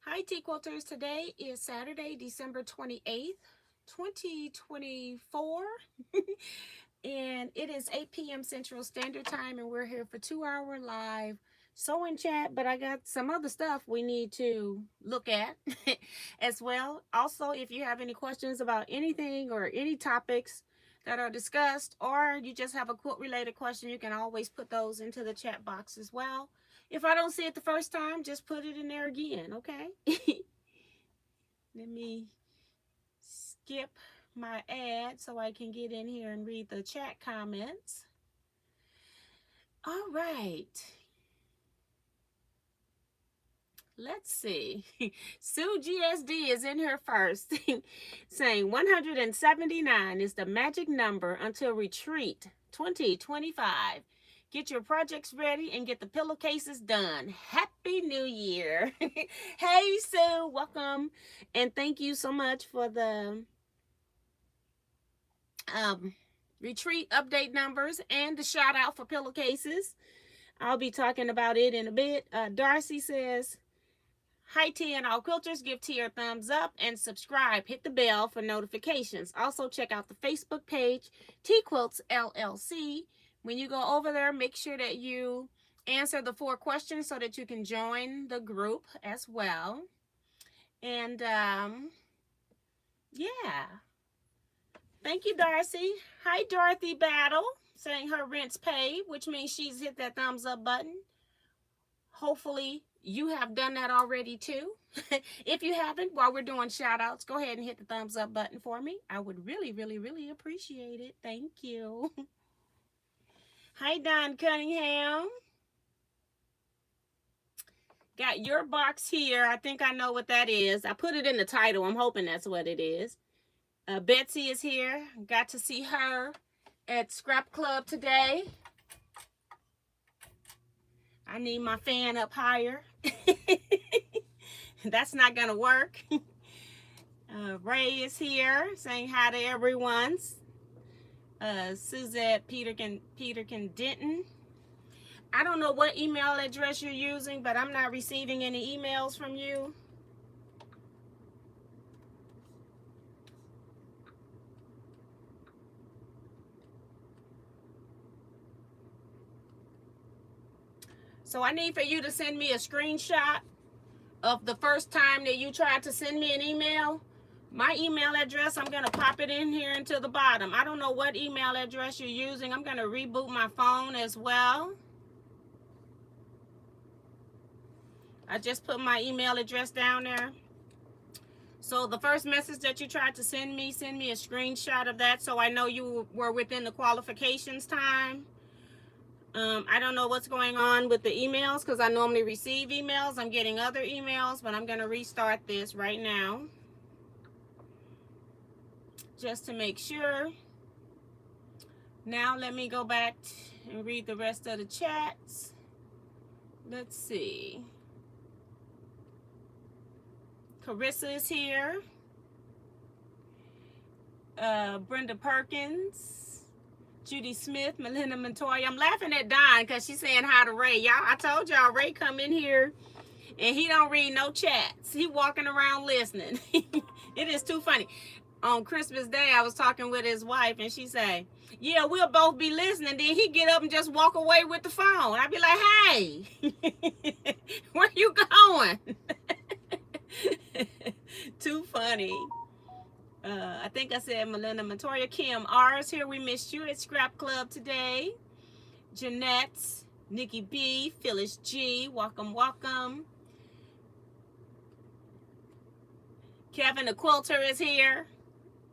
Hi, Teaquilters. Today is Saturday, December 28th, 2024. And it is 8 p.m. Central Standard Time, and we're here for 2 hour live sewing chat. But I got some other stuff we need to look at as well. Also, if you have any questions about anything or any topics that are discussed, or you just have a quilt related question, you can always put those into the chat box as well. If I don't see it the first time, just put it in there again, okay? Let me skip my ad so I can get in here and read the chat comments. All right. Let's see. Sue GSD is in here first, saying 179 is the magic number until retreat 2025. Get your projects ready and get the pillowcases done. Happy New Year. Hey, Sue, welcome. And thank you so much for the retreat update numbers and the shout out for pillowcases. I'll be talking about it in a bit. Darcy says, hi, T and all quilters. Give T a thumbs up and subscribe. Hit the bell for notifications. Also, check out the Facebook page, Teaquilts LLC. When you go over there, make sure that you answer the 4 questions so that you can join the group as well. And yeah. Thank you, Darcy. Hi, Dorothy Battle, saying her rent's paid, which means she's hit that thumbs up button. Hopefully, you have done that already too. If you haven't, while we're doing shout outs, go ahead and hit the thumbs up button for me. I would really, really, really appreciate it. Thank you. Hi, Don Cunningham. Got your box here. I think I know what that is. I put it in the title. I'm hoping that's what it is. Betsy is here. Got to see her at Scrap Club today. I need my fan up higher. That's not gonna work. Ray is here saying hi to everyone. Suzette Peterkin Denton. I don't know what email address you're using, but I'm not receiving any emails from you. So I need for you to send me a screenshot of the first time that you tried to send me an email. My email address, I'm going to pop it in here into the bottom. I don't know what email address you're using. I'm going to reboot my phone as well. I just put my email address down there. So the first message that you tried to send me a screenshot of that so I know you were within the qualifications time. I don't know what's going on with the emails because I normally receive emails. I'm getting other emails, but I'm going to restart this right now just to make sure. Now let me go back and read the rest of the chats. Let's see. Carissa is here. Brenda Perkins. Judy Smith, Melinda Montoya. I'm laughing at Don because she's saying hi to Ray. Y'all, I told y'all Ray come in here and he don't read no chats. He walking around listening. It is too funny. On Christmas Day, I was talking with his wife and she said, yeah, we'll both be listening. Then he get up and just walk away with the phone. I'd be like, hey, where you going? Too funny. I think I said Melinda Montoya. Kim R is here. We missed you at Scrap Club today. Jeanette, Nikki B, Phyllis G, welcome, welcome. Kevin the Quilter is here.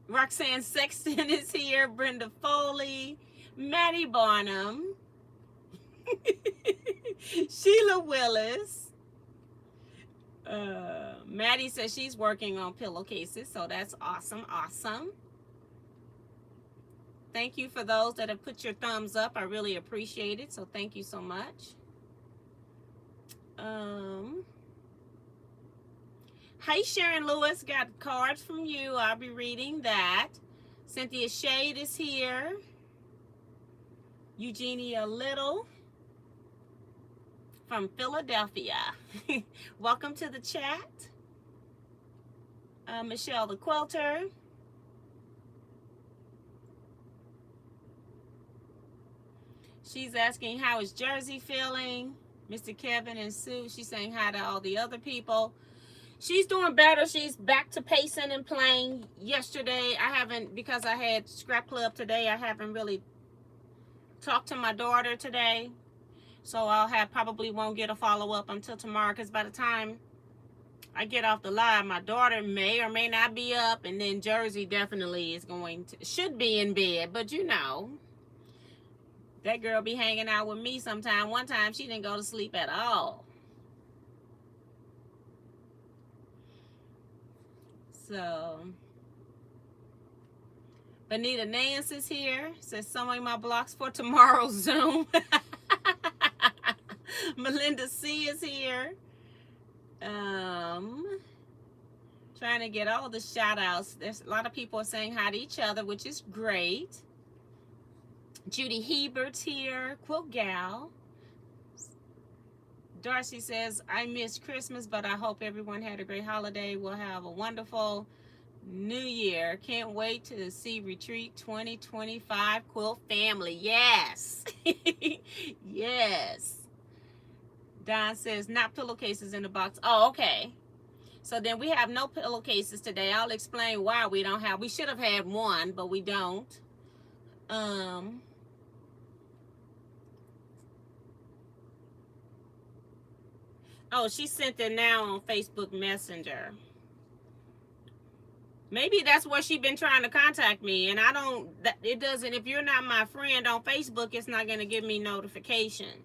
Roxanne Sexton is here. Brenda Foley, Maddie Barnum, Sheila Willis. Maddie says she's working on pillowcases, so that's awesome, awesome. Thank you for those that have put your thumbs up. I really appreciate it, so thank you so much. Hi, Sharon Lewis, got cards from you. I'll be reading that. Cynthia Shade is here. Eugenia Little. from Philadelphia. Welcome to the chat. Michelle the Quilter. She's asking, how is Jersey feeling? Mr. Kevin and Sue, she's saying hi to all the other people. She's doing better. She's back to pacing and playing. Yesterday, I haven't, because I had scrap club today, I haven't really talked to my daughter today. So probably won't get a follow-up until tomorrow, because by the time I get off the live, my daughter may or may not be up, and then Jersey definitely is should be in bed, but you know, that girl be hanging out with me sometime. One time she didn't go to sleep at all. So, Benita Nance is here. Says sewing my blocks for tomorrow's Zoom. Melinda C is here. Trying to get all the shout outs. There's a lot of people saying hi to each other, which is great. Judy Hebert's here. Quilt Gal. Darcy says, I missed Christmas, but I hope everyone had a great holiday. We'll have a wonderful New Year. Can't wait to see Retreat 2025 Quilt Family. Yes. Yes. Don says, not pillowcases in the box. Oh, okay. So then we have no pillowcases today. I'll explain why we don't have. We should have had one, but we don't. Oh, she sent it now on Facebook Messenger. Maybe that's where she's been trying to contact me, and it doesn't, if you're not my friend on Facebook, it's not going to give me notification.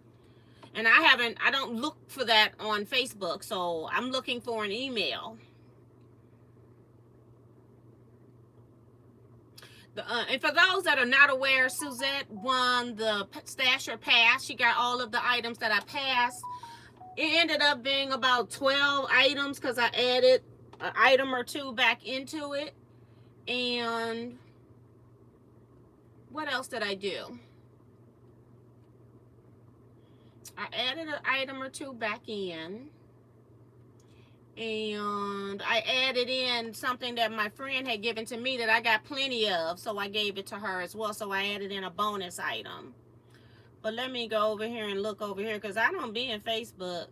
And I don't look for that on Facebook, so I'm looking for an email. And for those that are not aware, Suzette won the Stasher Pass. She got all of the items that I passed. It ended up being about 12 items because I added an item or two back into it. And what else did I do? I added an item or two back in. And I added in something that my friend had given to me that I got plenty of. So I gave it to her as well. So I added in a bonus item. But let me go over here and look over here because I don't be in Facebook.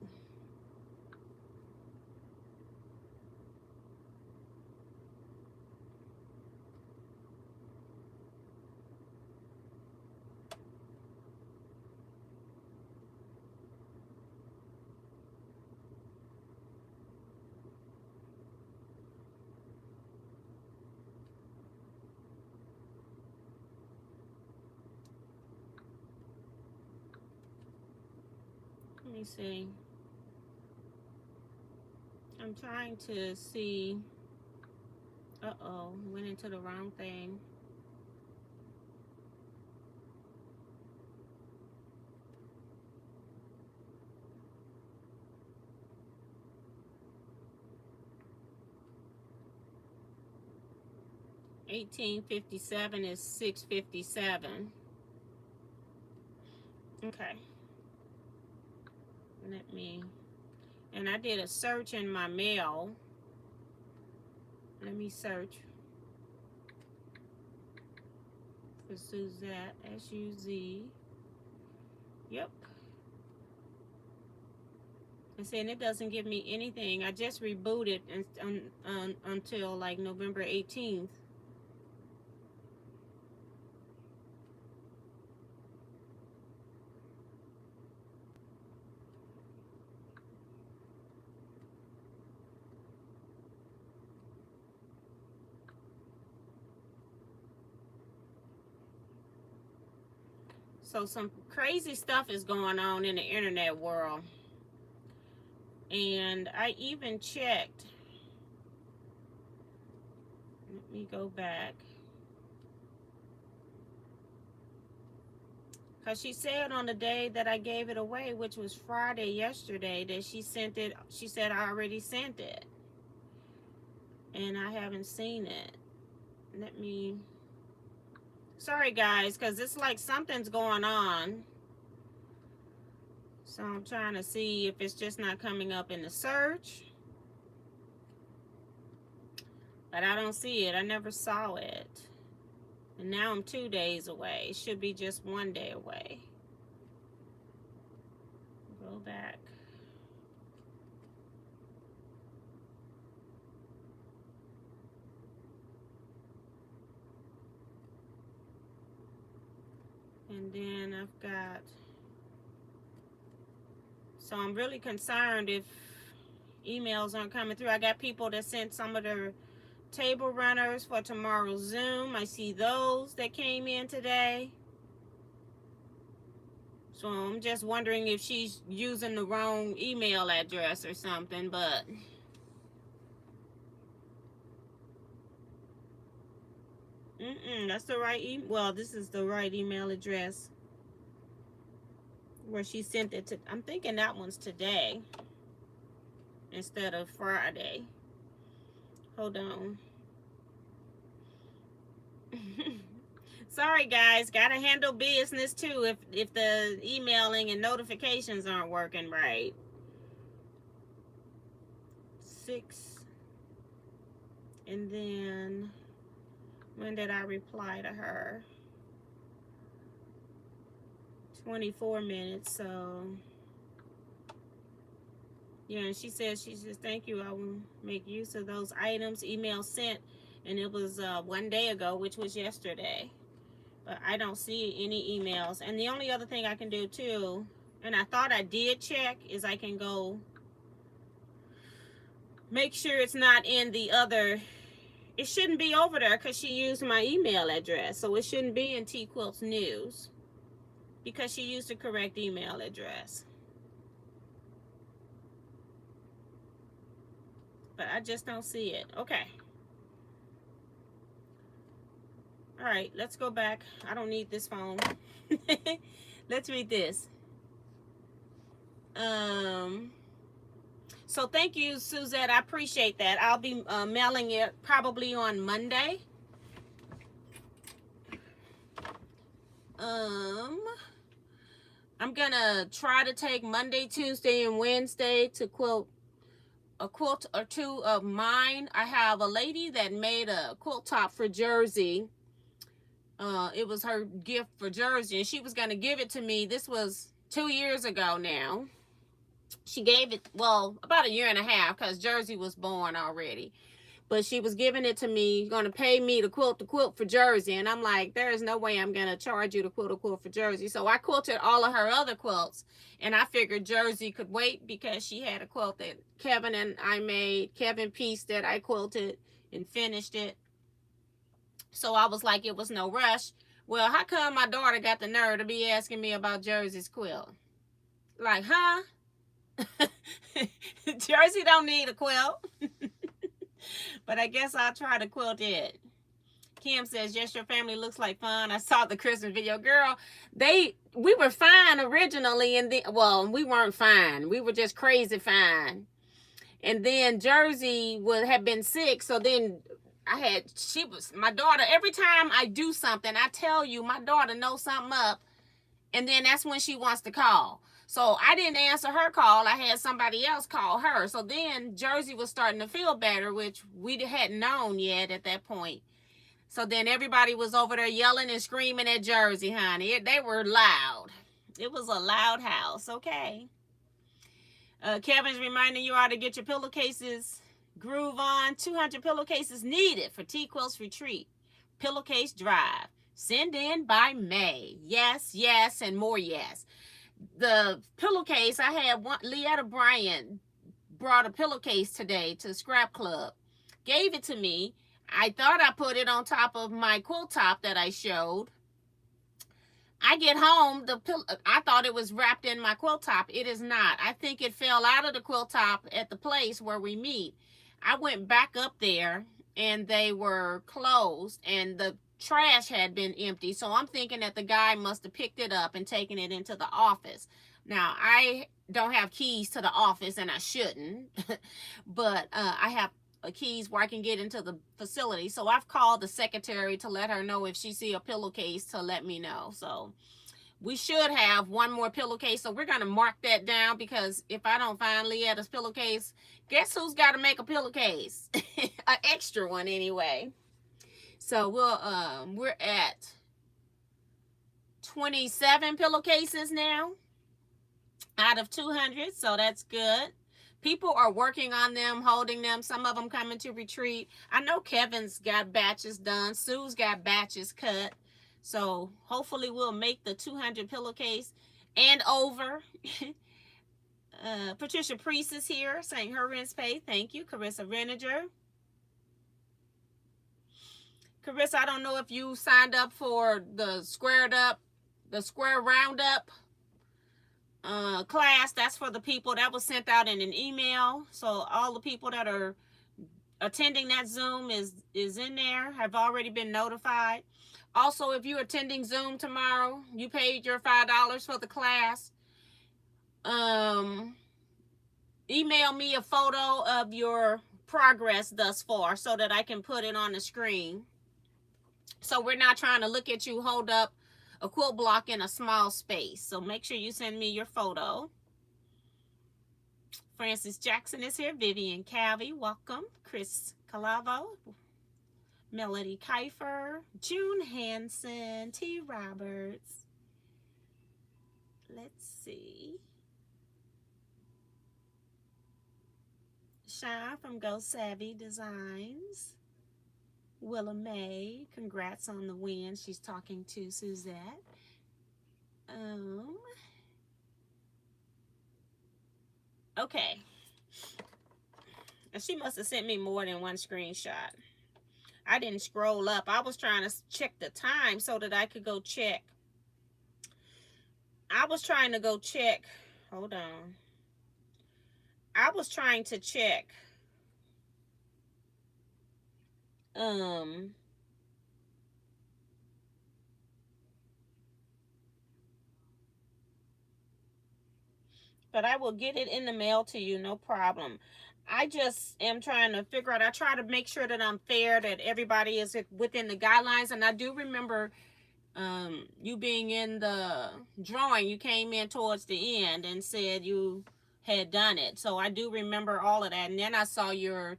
Let me see. I'm trying to see. Uh-oh, went into the wrong thing. $18.57 is $6.57. Okay. Let me, and I did a search in my mail. Let me search for Suzette, S-U-Z. Yep. And saying it doesn't give me anything. I just rebooted until like November 18th. So some crazy stuff is going on in the internet world. And I even checked. Let me go back. Because she said on the day that I gave it away, which was Friday yesterday, that she sent it. She said I already sent it. And I haven't seen it. Let me... Sorry guys, because it's like something's going on. So I'm trying to see if it's just not coming up in the search. But I don't see it. I never saw it. And now I'm 2 days away. It should be just 1 day away. Go back. And then I've got, so I'm really concerned if emails aren't coming through. I got people that sent some of their table runners for tomorrow's Zoom. I see those that came in today. So I'm just wondering if she's using the wrong email address or something, but that's the right email. Well, this is the right email address where she sent it to. I'm thinking that one's today instead of Friday. Hold on. Sorry guys, gotta handle business too if the emailing and notifications aren't working right. 6. And then when did I reply to her? 24 minutes. So yeah, and she says, she says, thank you, I will make use of those items. Email sent, and it was 1 day ago, which was yesterday. But I don't see any emails. And the only other thing I can do too, and I thought I did check, is I can go make sure it's not in the other. It shouldn't be over there because she used my email address. So it shouldn't be in Teaquilts News because she used the correct email address. But I just don't see it. Okay. All right, let's go back. I don't need this phone. Let's read this. So thank you, Suzette. I appreciate that. I'll be mailing it probably on Monday. I'm gonna try to take Monday, Tuesday, and Wednesday to quilt a quilt or two of mine. I have a lady that made a quilt top for Jersey. It was her gift for Jersey, and she was gonna give it to me. This was 2 years ago now. She gave it, well, about 1.5 years because Jersey was born already. But she was giving it to me, going to pay me to quilt the quilt for Jersey. And I'm like, there is no way I'm going to charge you to quilt a quilt for Jersey. So I quilted all of her other quilts. And I figured Jersey could wait because she had a quilt that Kevin and I made. Kevin pieced it. I quilted and finished it. So I was like, it was no rush. Well, how come my daughter got the nerve to be asking me about Jersey's quilt? Like, huh? Jersey don't need a quilt. But I guess I'll try to quilt it. Kim says, yes, your family looks like fun. I saw the Christmas video. Girl, we were fine originally, and then, well, we weren't fine. We were just crazy fine. And then Jersey had been sick, so then my daughter, every time I do something, I tell you, my daughter knows something up, and then that's when she wants to call. So I didn't answer her call. I had somebody else call her. So then Jersey was starting to feel better, which we hadn't known yet at that point. So then everybody was over there yelling and screaming at Jersey, honey. They were loud. It was a loud house, okay? Kevin's reminding you all to get your pillowcases groove on. 200 pillowcases needed for Teaquilts Retreat. Pillowcase Drive. Send in by May. Yes, yes, and more yes. The pillowcase, I had one, Leetta Bryant brought a pillowcase today to Scrap Club. Gave it to me. I thought I put it on top of my quilt top that I showed. I get home, I thought it was wrapped in my quilt top. It is not. I think it fell out of the quilt top at the place where we meet. I went back up there and they were closed and the trash had been empty. So I'm thinking that the guy must have picked it up and taken it into the office. Now, I don't have keys to the office and I shouldn't, but I have keys where I can get into the facility. So I've called the secretary to let her know if she see a pillowcase to let me know. So we should have one more pillowcase. So we're going to mark that down, because if I don't find Leetta's pillowcase, guess who's got to make a pillowcase? An extra one anyway. So we're at 27 pillowcases now out of 200. So that's good. People are working on them, holding them. Some of them coming to retreat. I know Kevin's got batches done. Sue's got batches cut. So hopefully we'll make the 200 pillowcase and over. Patricia Priest is here saying her rent's paid. Thank you. Carissa Reninger. Carissa, I don't know if you signed up for the square roundup class. That's for the people that was sent out in an email. So all the people that are attending that Zoom is in there, have already been notified. Also, if you're attending Zoom tomorrow, you paid your $5 for the class. Email me a photo of your progress thus far so that I can put it on the screen. So we're not trying to look at you hold up a quilt block in a small space. So make sure you send me your photo. Francis Jackson is here. Vivian Calvey, welcome. Chris Calavo, Melody Kiefer, June Hanson, T. Roberts. Let's see. Sean from Go Savvy Designs. Willa May, congrats on the win. She's talking to Suzette. Okay. She must have sent me more than one screenshot. I didn't scroll up. I was trying to check the time so that I could go check. Hold on. I was trying to check. But I will get it in the mail to you, no problem. I just am trying to figure out, I try to make sure that I'm fair, that everybody is within the guidelines. And I do remember you being in the drawing. You came in towards the end and said you had done it. So I do remember all of that. And then I saw your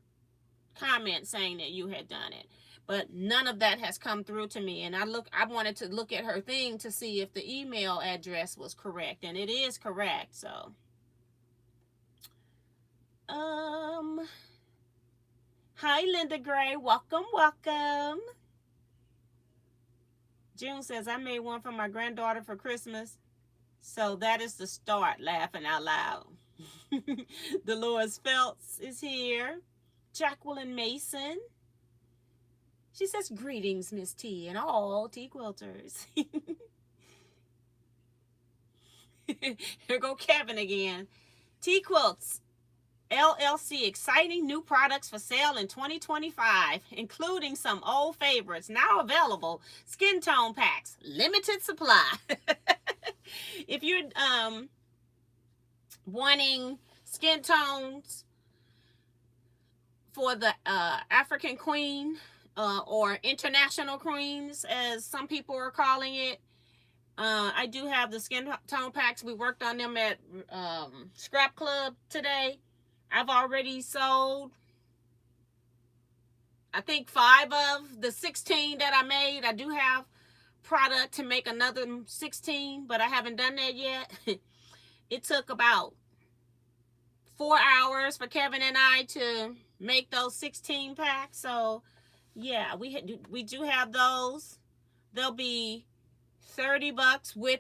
comment saying that you had done it. But none of that has come through to me. And I wanted to look at her thing to see if the email address was correct. And it is correct, so. Hi, Linda Gray. Welcome, welcome. June says, I made one for my granddaughter for Christmas. So that is the start, laughing out loud. Dolores Phelps is here. Jacqueline Mason. She says, greetings, Miss T, and all Teaquilters. Here go Kevin again. Teaquilts LLC, exciting new products for sale in 2025, including some old favorites now available. Skin tone packs, limited supply. If you're wanting skin tones for the African Queen, or International Queens, as some people are calling it, I do have the skin tone packs. We worked on them at Scrap Club today. I've already sold, I think, 5 of the 16 that I made. I do have product to make another 16, but I haven't done that yet. It took about 4 hours for Kevin and I to make those 16 packs. So yeah, we do have those. They'll be $30 with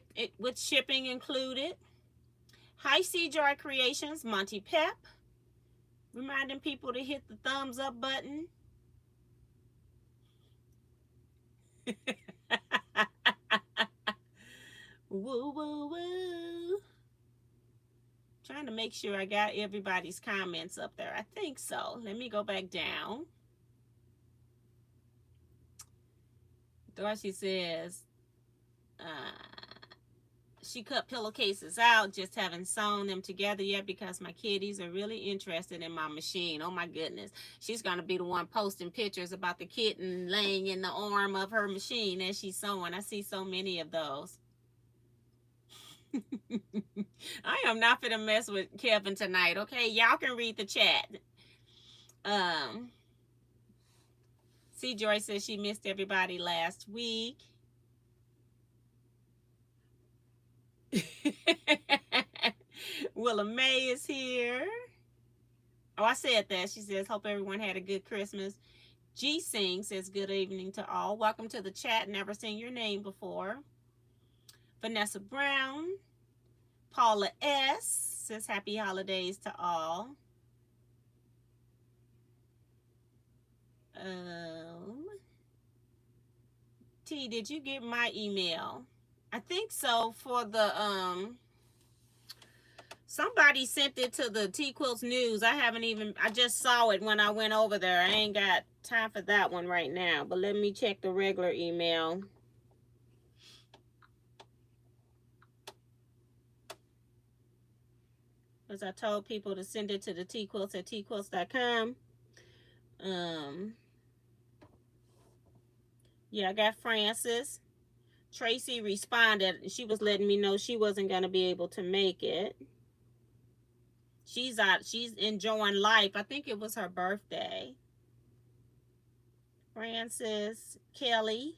shipping included. Hi, C Joy Creations, Monty Pep, reminding people to hit the thumbs up button. Woo, woo, woo. Trying to make sure I got everybody's comments up there. I think so. Let me go back down. Dorothy says, she cut pillowcases out, just haven't sewn them together yet because my kiddies are really interested in my machine. Oh my goodness. She's going to be the one posting pictures about the kitten laying in the arm of her machine as she's sewing. I see so many of those. I am not gonna mess with Kevin tonight, okay? Y'all can read the chat. Um, see, Joy says she missed everybody last week. Willa May is here. Oh, I said that. She says, hope everyone had a good Christmas. G Sing says, good evening to all. Welcome to the chat. Never seen your name before. Vanessa Brown. Paula S. says, happy holidays to all. T, did you get my email? I think so. For the somebody sent it to the Teaquilts news. I just saw it when I went over there. I ain't got time for that one right now, but let me check the regular email. Because I told people to send it to the Teaquilts at teaquilts.com. Yeah, I got Francis. Tracy responded. She was letting me know she wasn't going to be able to make it. She's enjoying life. I think it was her birthday. Francis, Kelly.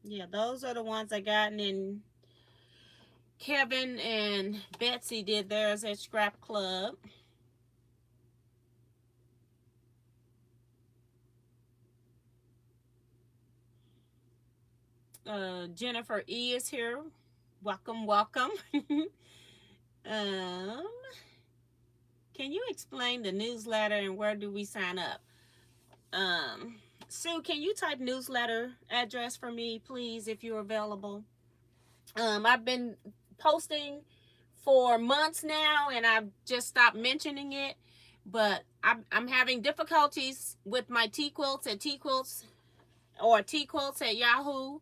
Yeah, those are the ones I got. And then Kevin and Betsy did theirs at Scrap Club. Jennifer E is here. Welcome, welcome. Can you explain the newsletter and where do we sign up? Sue, can you type newsletter address for me, please, if you're available? I've been posting for months now, and I've just stopped mentioning it. But I'm having difficulties with my Teaquilts at Teaquilts or Teaquilts at Yahoo.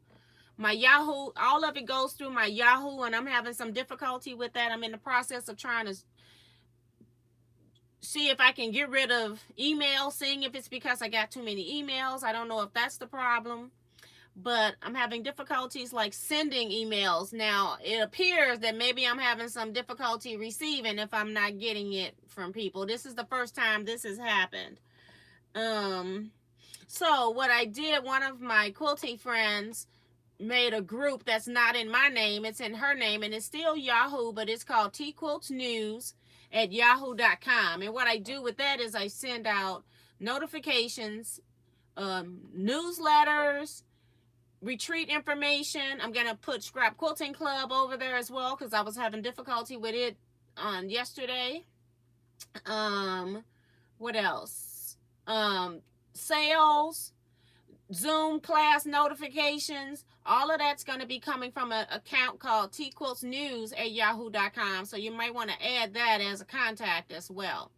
My Yahoo, all of it goes through my Yahoo, and I'm having some difficulty with that. I'm in the process of trying to see if I can get rid of emails, seeing if it's because I got too many emails. I don't know if that's the problem, but I'm having difficulties like sending emails. Now, it appears that maybe I'm having some difficulty receiving if I'm not getting it from people. This is the first time this has happened. So what I did, one of my quilting friends made a group that's not in my name. It's in her name, and it's still Yahoo, but it's called Teaquilts News at yahoo.com. And what I do with that is I send out notifications, newsletters, retreat information. I'm going to put Scrap Quilting Club over there as well because I was having difficulty with it on yesterday. What else? Sales, Zoom class notifications, all of that's going to be coming from an account called Teaquilts News at yahoo.com. So you might want to add that as a contact as well.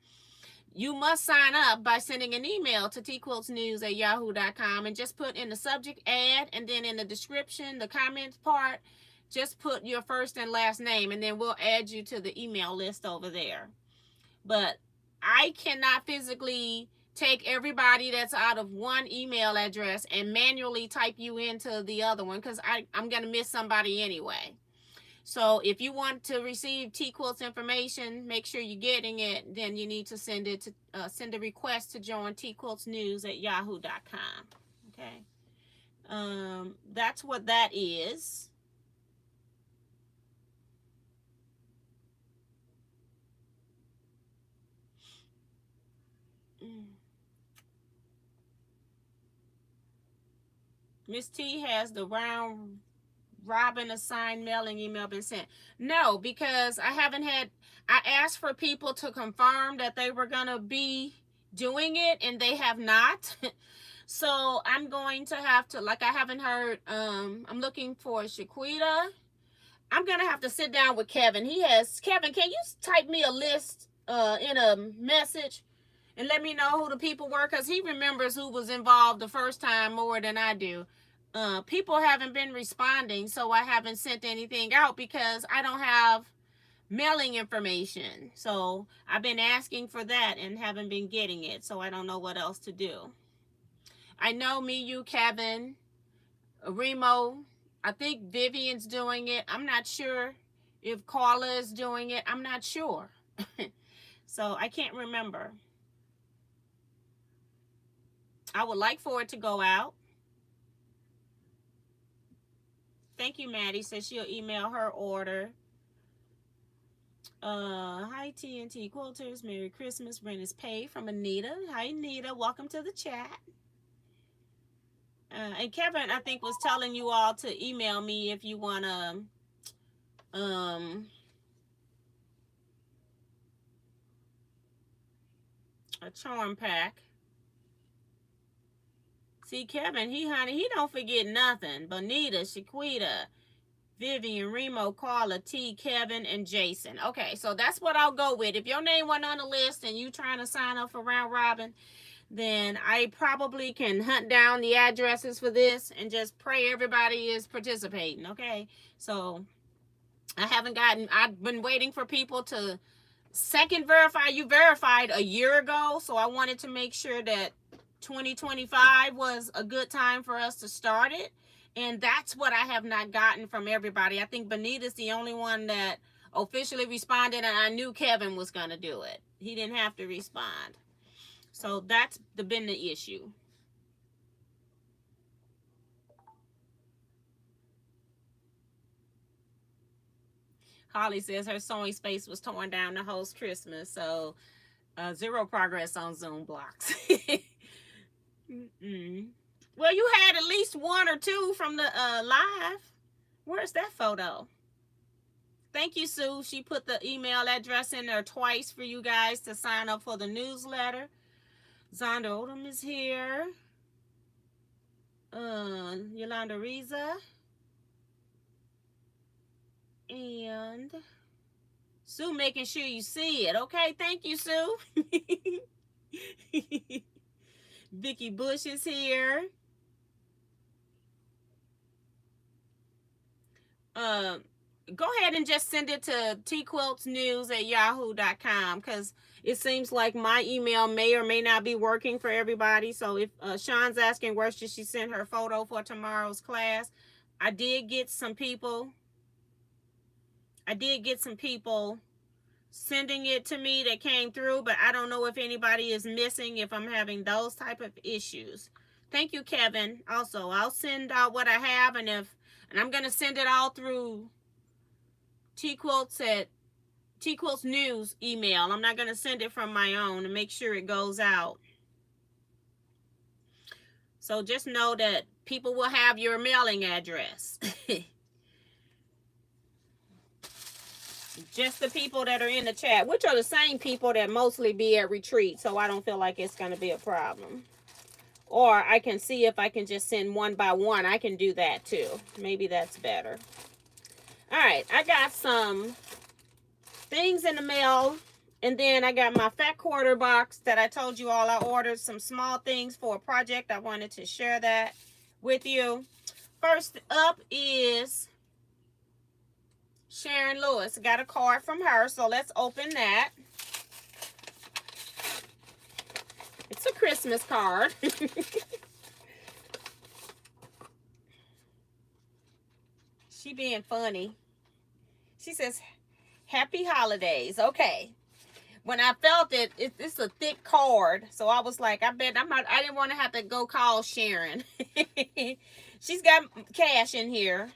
You must sign up by sending an email to teaquiltsnews at yahoo.com and just put in the subject ad, and then in the description, the comments part, just put your first and last name, and then we'll add you to the email list over there. But I cannot physically take everybody that's out of one email address and manually type you into the other one because I'm going to miss somebody anyway. So if you want to receive Teaquilts information, make sure you're getting it. Then you need to send it to send a request to join Teaquilts News at yahoo.com. Okay. That's what that is. Miss T, has the round robin assigned mailing email been sent? No, because I asked for people to confirm that they were going to be doing it, and they have not. So I'm going to have to, like, I haven't heard, I'm looking for Shaquita. I'm going to have to sit down with Kevin. Kevin, can you type me a list in a message and let me know who the people were? Because he remembers who was involved the first time more than I do. People haven't been responding, so I haven't sent anything out because I don't have mailing information. So I've been asking for that and haven't been getting it. So I don't know what else to do. I know me, you, Kevin, Remo. I think Vivian's doing it. I'm not sure if Carla is doing it. I'm not sure. So I can't remember. I would like for it to go out. Thank you, Maddie. Says she'll email her order. Hi, TNT Quilters. Merry Christmas. Rent is paid from Anita. Hi, Anita. Welcome to the chat. And Kevin, I think, was telling you all to email me if you want a charm pack. See, Kevin, he don't forget nothing. Bonita, Shaquita, Vivian, Remo, Carla, T, Kevin, and Jason. Okay, so that's what I'll go with. If your name wasn't on the list and you trying to sign up for round robin, then I probably can hunt down the addresses for this and just pray everybody is participating. Okay, so I've been waiting for people to second verify. You verified a year ago, so I wanted to make sure that 2025 was a good time for us to start it. And that's what I have not gotten from everybody. I think Benita's the only one that officially responded, and I knew Kevin was going to do it. He didn't have to respond. So that's been the issue. Holly says her sewing space was torn down to host Christmas, so zero progress on Zoom blocks. Well, you had at least one or two from the live. Where's that photo? Thank you, Sue. She put the email address in there twice for you guys to sign up for the newsletter. Zonda Odom is here. Yolanda Riza. And Sue making sure you see it. Okay, thank you, Sue. Vicky Bush is here. Go ahead and just send it to teaquiltsnews@yahoo.com, because it seems like my email may or may not be working for everybody. So if Sean's asking where should she send her photo for tomorrow's class, I did get some people sending it to me that came through, but I don't know if anybody is missing, if I'm having those type of issues. Thank you, Kevin. Also, I'll send out what I have, and I'm going to send it all through Teaquilts News email. I'm not going to send it from my own to make sure it goes out. So just know that people will have your mailing address. Just the people that are in the chat, which are the same people that mostly be at retreat, so I don't feel like it's going to be a problem. Or I can see if I can just send one by one. I can do that too. Maybe that's better. All right, I got some things in the mail, and then I got my fat quarter box that I told you all I ordered some small things for a project. I wanted to share that with you. First up is Sharon Lewis. Got a card from her, so let's open that. It's a Christmas card. She being funny. She says, "Happy holidays." Okay. When I felt it, it's a thick card, so I was like, I didn't want to have to go call Sharon. She's got cash in here.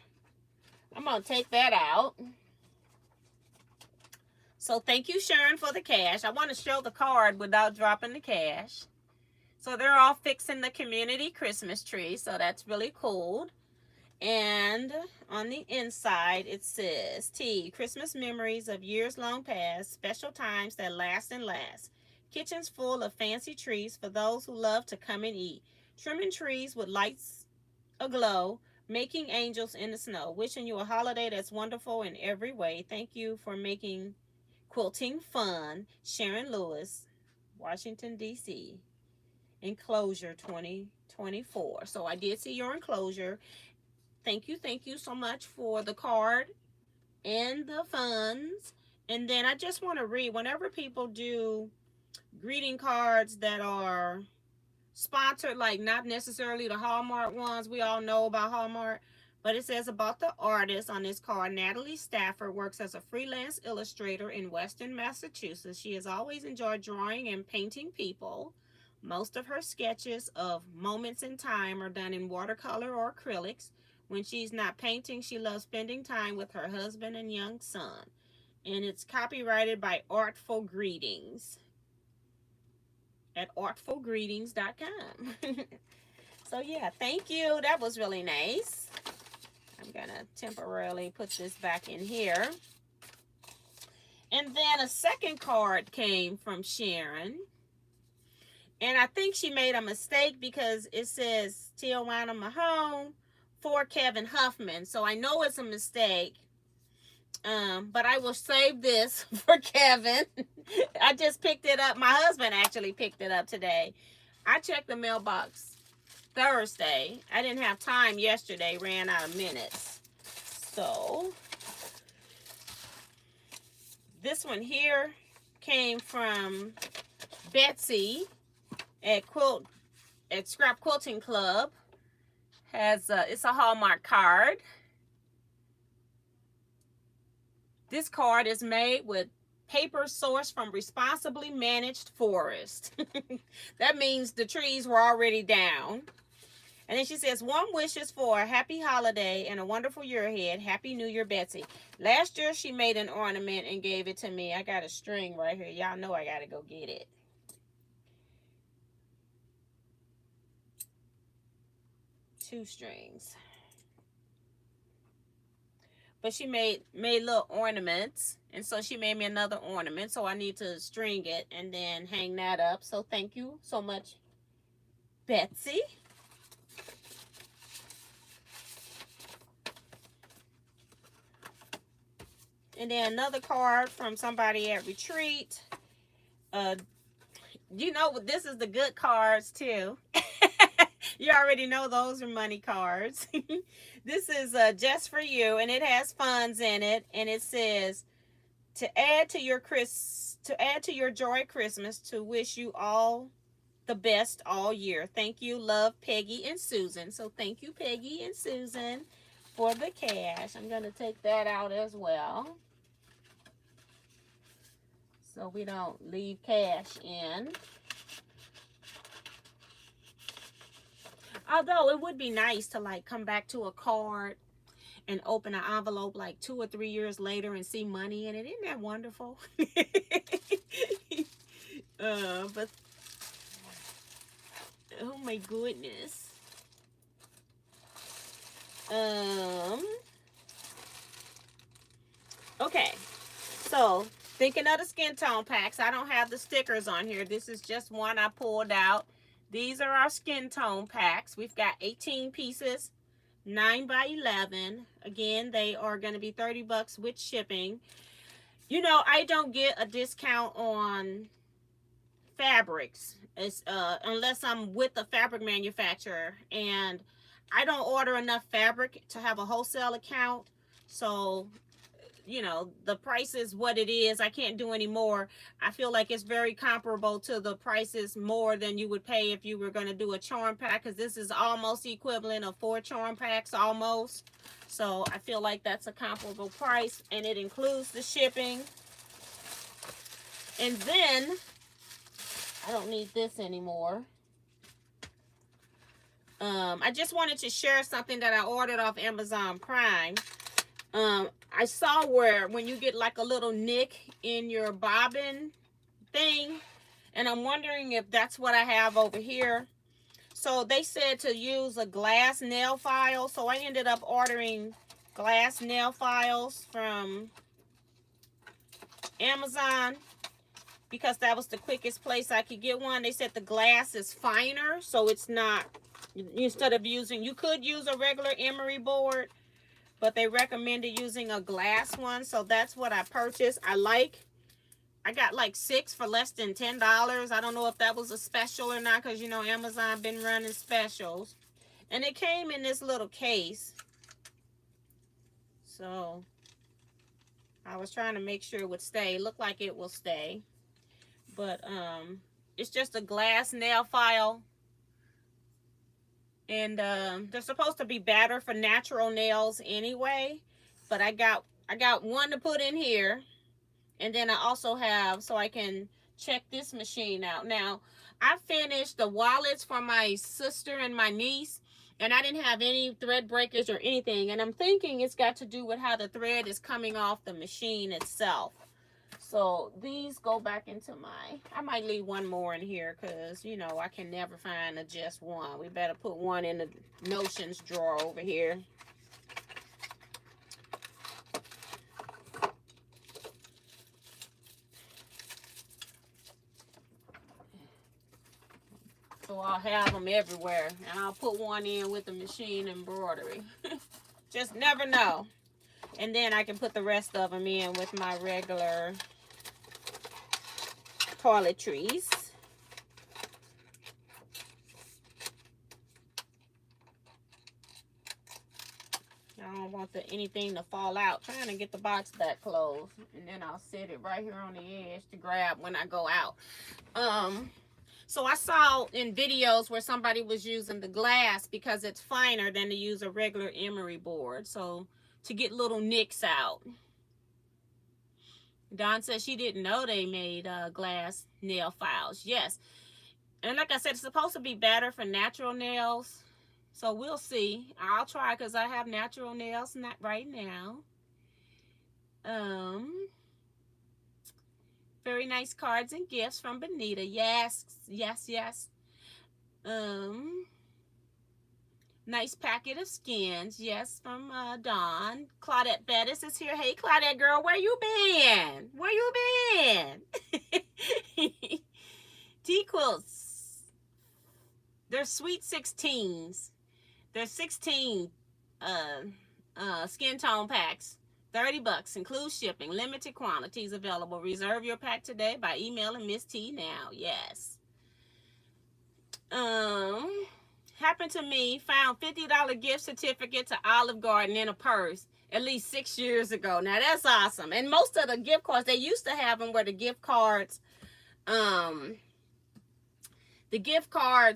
I'm gonna take that out. So thank you, Sharon, for the cash. I want to show the card without dropping the cash. So they're all fixing the community Christmas tree, so that's really cool. And on the inside, it says, T, Christmas memories of years long past, special times that last and last. Kitchens full of fancy trees for those who love to come and eat. Trimming trees with lights aglow, making angels in the snow. Wishing you a holiday that's wonderful in every way. Thank you for making quilting fun. Sharon Lewis, Washington, D.C. Enclosure 2024. So I did see your enclosure. Thank you so much for the card and the funds. And then I just want to read, whenever people do greeting cards that are sponsored, like not necessarily the Hallmark ones, we all know about Hallmark, but it says about the artist on this card. Natalie Stafford works as a freelance illustrator in Western Massachusetts. She has always enjoyed drawing and painting people. Most of her sketches of moments in time are done in watercolor or acrylics. When she's not painting, she loves spending time with her husband and young son. And it's copyrighted by Artful Greetings at artfulgreetings.com. So yeah, thank you. That was really nice. I'm gonna temporarily put this back in here. And then a second card came from Sharon. And I think she made a mistake because it says Teajuana Mahone for Kevin Huffman. So I know it's a mistake. But I will save this for Kevin. I just picked it up. My husband actually picked it up today. I checked the mailbox Thursday. I didn't have time yesterday. Ran out of minutes. So this one here came from Betsy at Scrap Quilting Club. It's a Hallmark card. This card is made with paper sourced from responsibly managed forest. That means the trees were already down. And then she says, warm wishes for a happy holiday and a wonderful year ahead. Happy New Year, Betsy. Last year, she made an ornament and gave it to me. I got a string right here. Y'all know I got to go get it. 2 strings. But she made little ornaments. And so she made me another ornament. So I need to string it and then hang that up. So thank you so much, Betsy. And then another card from somebody at Retreat. You know, this is the good cards too. You already know those are money cards. This is just for you, and it has funds in it, and it says to add to your joy at Christmas, to wish you all the best all year. Thank you, love, Peggy and Susan. So thank you, Peggy and Susan, for the cash. I'm going to take that out as well, so we don't leave cash in. Although it would be nice to like come back to a card and open an envelope like 2 or 3 years later and see money in it. Isn't that wonderful? But oh my goodness. Okay, so thinking of the skin tone packs, I don't have the stickers on here. This is just one I pulled out. These are our skin tone packs. We've got 18 pieces, 9 by 11. Again, they are going to be $30 with shipping. You know, I don't get a discount on fabrics unless I'm with the fabric manufacturer, and I don't order enough fabric to have a wholesale account. So you know, the price is what it is. I can't do any more. I feel like it's very comparable to the prices more than you would pay if you were going to do a charm pack, because this is almost the equivalent of 4 charm packs, almost. So I feel like that's a comparable price, and it includes the shipping. And then I don't need this anymore. I just wanted to share something that I ordered off Amazon Prime. I saw where when you get like a little nick in your bobbin thing, and I'm wondering if that's what I have over here. So they said to use a glass nail file, so I ended up ordering glass nail files from Amazon because that was the quickest place I could get one. They said the glass is finer, so it's not, instead of using, you could use a regular emery board, but they recommended using a glass one. So that's what I purchased. I got like 6 for less than $10. I don't know if that was a special or not, because you know Amazon been running specials. And it came in this little case. So I was trying to make sure it would stay. Look like it will stay. But it's just a glass nail file. And they're supposed to be better for natural nails anyway. But I got one to put in here. And then I also have, so I can check this machine out. Now, I finished the wallets for my sister and my niece, and I didn't have any thread breakers or anything. And I'm thinking it's got to do with how the thread is coming off the machine itself. So these go back into my, I might leave one more in here because, you know, I can never find a just one. We better put one in the notions drawer over here. So I'll have them everywhere. And I'll put one in with the machine embroidery. Just never know. And then I can put the rest of them in with my regular toiletries. I don't want anything to fall out. Trying to get the box back closed. And then I'll set it right here on the edge to grab when I go out. So I saw in videos where somebody was using the glass because it's finer than to use a regular emery board. So to get little nicks out. Dawn says she didn't know they made glass nail files. Yes. And like I said, it's supposed to be better for natural nails. So we'll see. I'll try because I have natural nails not right now. Very nice cards and gifts from Benita. Yes, yes, yes. Nice packet of skins. Yes, from Dawn. Claudette Bettis is here. Hey, Claudette girl, where you been? Where you been? Teaquilts. They're sweet 16s. They're 16 skin tone packs. $30 includes shipping. Limited quantities available. Reserve your pack today by emailing Miss T now. Yes. Happened to me. Found $50 gift certificate to Olive Garden in a purse at least 6 years ago. Now that's awesome. And most of the gift cards, they used to have them where the gift cards,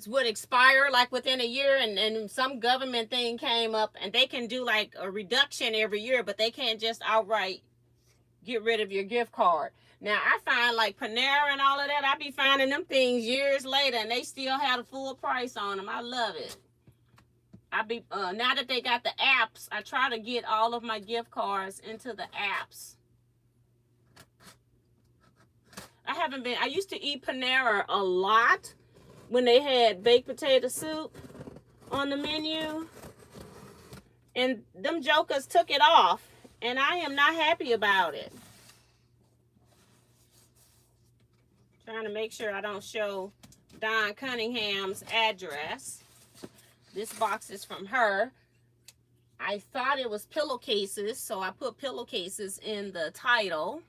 would expire like within a year, and some government thing came up and they can do like a reduction every year, but they can't just outright get rid of your gift card. Now I find like Panera and all of that, I be finding them things years later and they still have a full price on them. I love it. I be now that they got the apps, I try to get all of my gift cards into the apps. I used to eat Panera a lot when they had baked potato soup on the menu, and them jokers took it off, and I am not happy about it. Trying to make sure I don't show Don Cunningham's address. This box is from her. I thought it was Pillowcases, so I put Pillowcases in the title.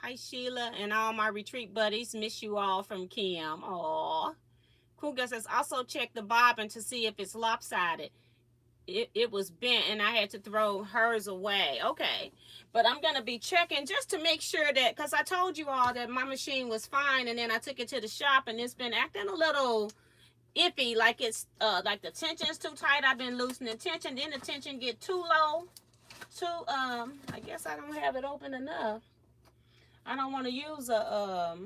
Hi, Sheila, and all my retreat buddies. Miss you all from Kim. Aw. Cougar says, also check the bobbin to see if it's lopsided. It was bent, and I had to throw hers away. Okay. But I'm going to be checking just to make sure that, because I told you all that my machine was fine, and then I took it to the shop, and it's been acting a little iffy, like it's, like the tension's too tight. I've been loosening tension, then the tension get too low. I guess I don't have it open enough. I don't want to use a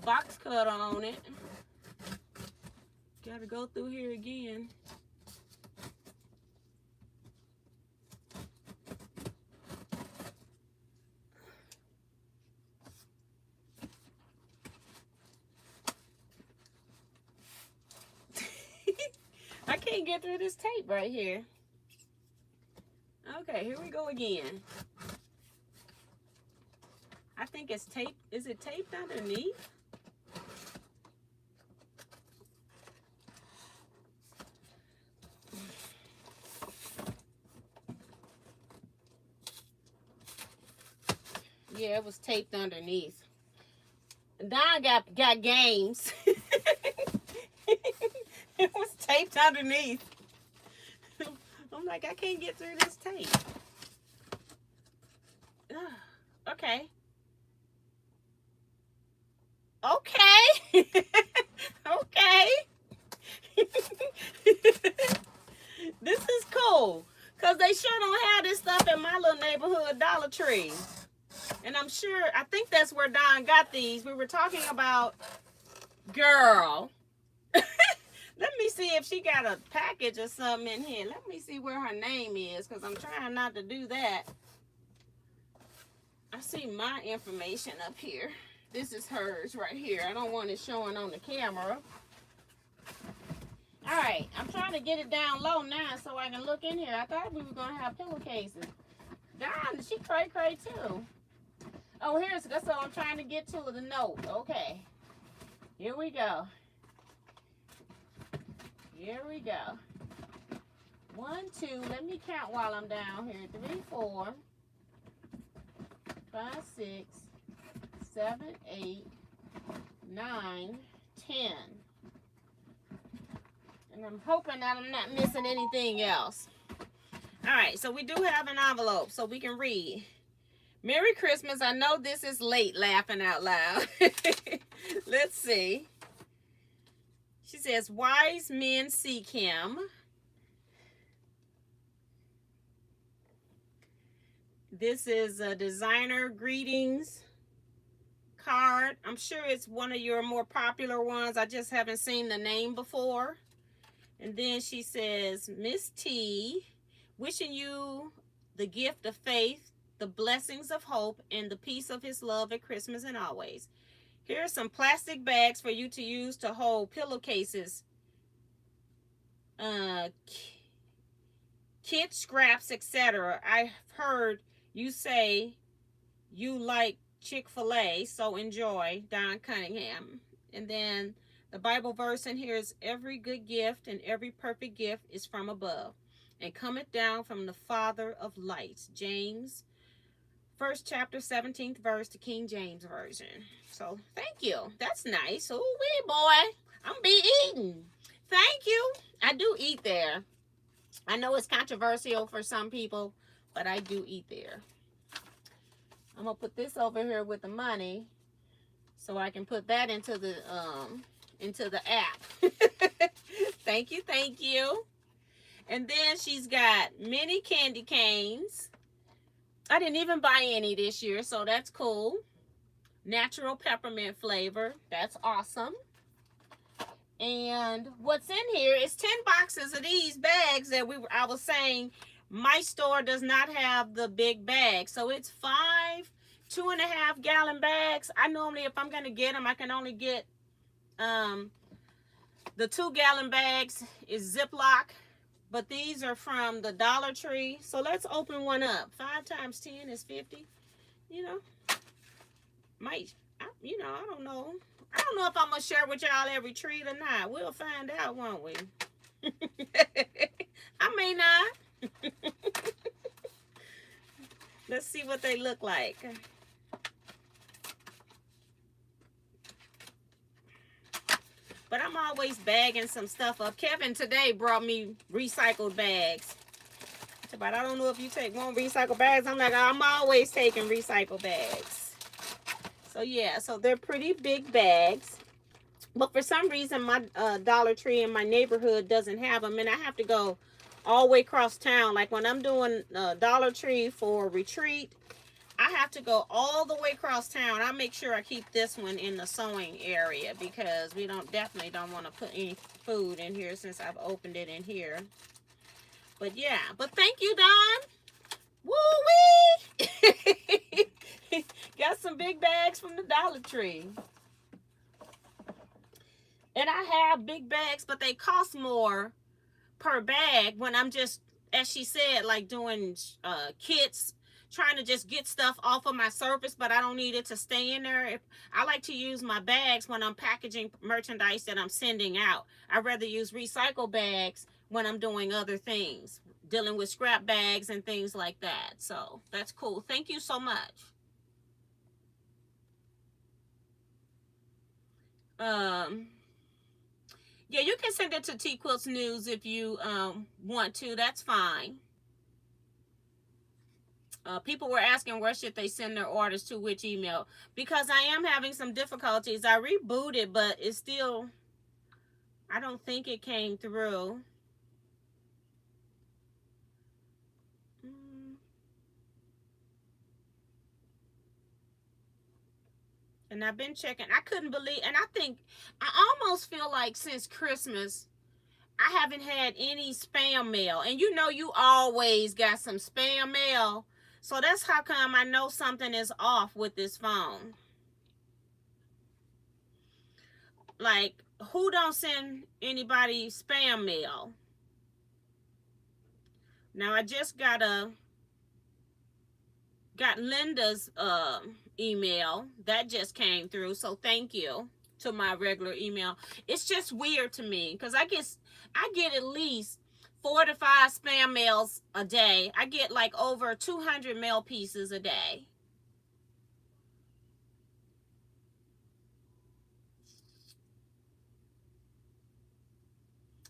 box cutter on it. Gotta go through here again. I can't get through this tape right here. Okay, here we go again. I think it's taped. Is it taped underneath? Yeah, it was taped underneath. Don got games. It was taped underneath. I'm like, I can't get through this tape. Okay. Okay. Okay. This is cool. Because they sure don't have this stuff in my little neighborhood Dollar Tree. And I'm sure, I think that's where Don got these. We were talking about, girl. Let me see if she got a package or something in here. Let me see where her name is, because I'm trying not to do that. I see my information up here. This is hers right here. I don't want it showing on the camera. All right, I'm trying to get it down low now so I can look in here. I thought we were going to have pillowcases. Don, she cray too. Oh, that's what I'm trying to get to, the note. Okay. Here we go. Here we go. 1, 2, let me count while I'm down here. 3, 4, 5, 6, 7, 8, 9, 10. And I'm hoping that I'm not missing anything else. All right, so we do have an envelope so we can read. Merry Christmas. I know this is late laughing out loud. Let's see. She says, wise men seek him. This is a designer greetings card. I'm sure it's one of your more popular ones. I just haven't seen the name before. And then she says, Miss T, wishing you the gift of faith, the blessings of hope, and the peace of his love at Christmas and always. Here are some plastic bags for you to use to hold pillowcases, kit scraps, etc. I've heard you say you like Chick-fil-A, so enjoy, Don Cunningham. And then the Bible verse in here is, every good gift and every perfect gift is from above and cometh down from the Father of lights. James 1st chapter 17th verse, the King James Version. So thank you. That's nice. Oh wee boy, I'm be eating. Thank you. I do eat there. I know it's controversial for some people, but I do eat there. I'm gonna put this over here with the money so I can put that into the app. Thank you, thank you. And then she's got mini candy canes. I didn't even buy any this year, so that's cool. Natural peppermint flavor. That's awesome. And what's in here is 10 boxes of these bags that I was saying my store does not have the big bags. So it's 5 2.5 gallon bags. I normally, if I'm going to get them, I can only get the 2 gallon bags is Ziploc. But these are from the Dollar Tree. So let's open one up. 5 times 10 is 50. You know, I don't know. I don't know if I'm going to share with y'all every treat or not. We'll find out, won't we? I may not. Let's see what they look like. But I'm always bagging some stuff up. Kevin today brought me recycled bags. But I don't know if you take one recycled bags. I'm like, I'm always taking recycled bags. So yeah, so they're pretty big bags. But for some reason, my Dollar Tree in my neighborhood doesn't have them. And I have to go all the way across town. Like when I'm doing Dollar Tree for retreat, I have to go all the way across town. I make sure I keep this one in the sewing area because we definitely don't want to put any food in here since I've opened it in here. But yeah, but thank you, Don. Woo-wee! Got some big bags from the Dollar Tree. And I have big bags, but they cost more per bag when I'm just, as she said, like doing kits, trying to just get stuff off of my surface, but I don't need it to stay in there. I like to use my bags when I'm packaging merchandise that I'm sending out. I'd rather use recycle bags when I'm doing other things, dealing with scrap bags and things like that. So that's cool. Thank you so much. Um, yeah, you can send it to Teaquilts News if you want to. That's fine. People were asking where should they send their orders to, which email. Because I am having some difficulties. I rebooted, but it's still, I don't think it came through. And I've been checking. I couldn't believe, and I think, I almost feel like since Christmas, I haven't had any spam mail. And you know, you always got some spam mail. So that's how come I know something is off with this phone. Like, who don't send anybody spam mail? Now I just got Linda's email that just came through, so thank you to my regular email. It's just weird to me because I get at least 4 to 5 spam mails a day. I get like over 200 mail pieces a day.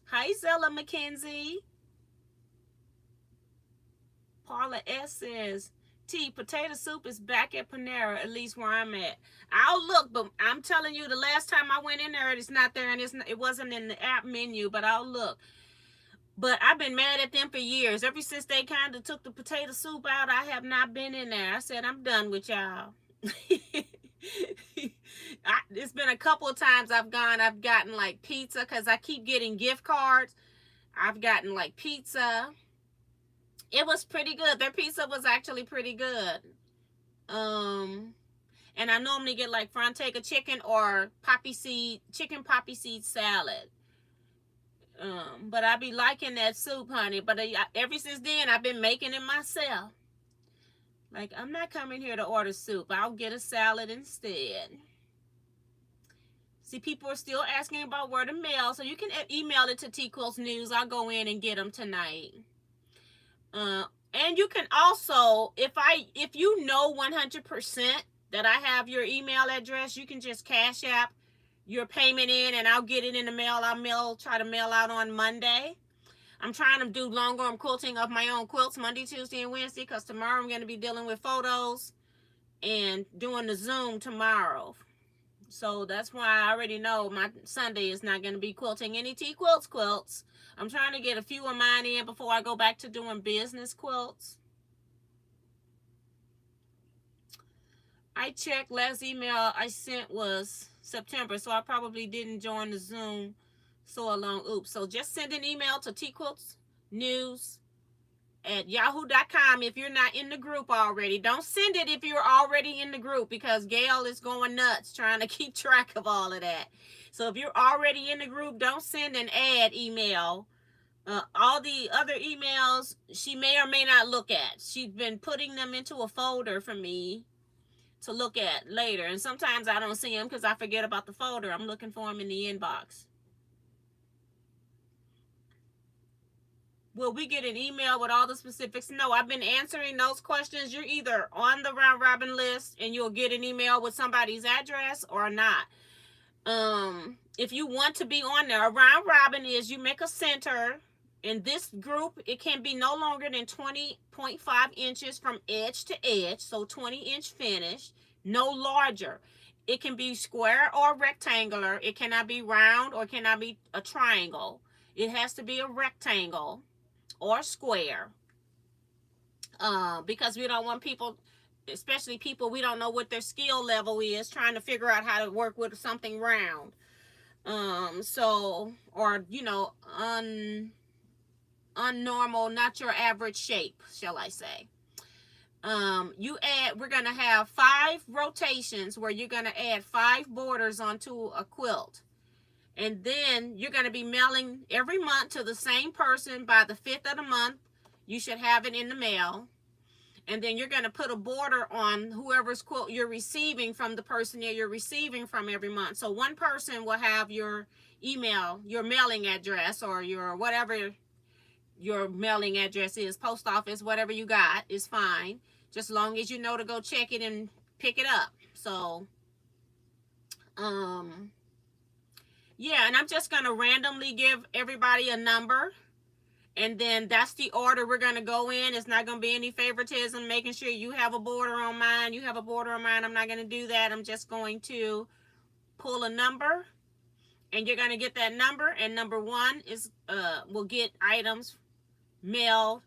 Hi, Zella McKenzie. Paula S says, T, potato soup is back at Panera, at least where I'm at. I'll look, but I'm telling you, the last time I went in there, it's not there, and it wasn't in the app menu, but I'll look. But I've been mad at them for years. Ever since they kind of took the potato soup out, I have not been in there. I said, I'm done with y'all. It's been a couple of times I've gotten like pizza because I keep getting gift cards. I've gotten like pizza. It was pretty good. Their pizza was actually pretty good. Um, and I normally get like Frontega chicken or chicken poppy seed salad. But I be liking that soup, honey. But ever since then, I've been making it myself. Like, I'm not coming here to order soup. I'll get a salad instead. See, people are still asking about where to mail, so you can email it to Teaquilts News. I'll go in and get them tonight. And you can also, if you know 100% that I have your email address, you can just Cash App your payment in, and I'll get it in the mail. Try to mail out on Monday. I'm trying to do long arm quilting of my own quilts Monday, Tuesday, and Wednesday because tomorrow I'm going to be dealing with photos and doing the Zoom tomorrow. So that's why I already know my Sunday is not going to be quilting any Teaquilts quilts. I'm trying to get a few of mine in before I go back to doing business quilts. I checked, last email I sent was September, so I probably didn't join the Zoom so long. Oops. So just send an email to teaquiltsnews@yahoo.com if you're not in the group already. Don't send it if you're already in the group because Gail is going nuts trying to keep track of all of that. So if you're already in the group, don't send an ad email. All the other emails she may or may not look at. She's been putting them into a folder for me to look at later. And sometimes I don't see them because I forget about the folder. I'm looking for them in the inbox. Will we get an email with all the specifics? No, I've been answering those questions. You're either on the round robin list and you'll get an email with somebody's address or not. If you want to be on there, a round robin is you make a center. In this group, it can be no longer than 20.5 inches from edge to edge, so 20-inch finish, no larger. It can be square or rectangular. It cannot be round or cannot be a triangle. It has to be a rectangle or square, because we don't want people, especially people we don't know what their skill level is, trying to figure out how to work with something round. So, or unnormal, not your average shape, shall I say. We're gonna have 5 rotations where you're gonna add 5 borders onto a quilt. And then you're going to be mailing every month to the same person. By the 5th of the month, you should have it in the mail. And then you're going to put a border on whoever's quilt you're receiving from the person that you're receiving from every month. So one person will have your email, your mailing address, or your whatever your mailing address is, post office, whatever you got is fine. Just as long as you know to go check it and pick it up. So, Yeah, and I'm just going to randomly give everybody a number. And then that's the order we're going to go in. It's not going to be any favoritism, making sure you have a border on mine. You have a border on mine. I'm not going to do that. I'm just going to pull a number. And you're going to get that number. And number one is, will get items mailed.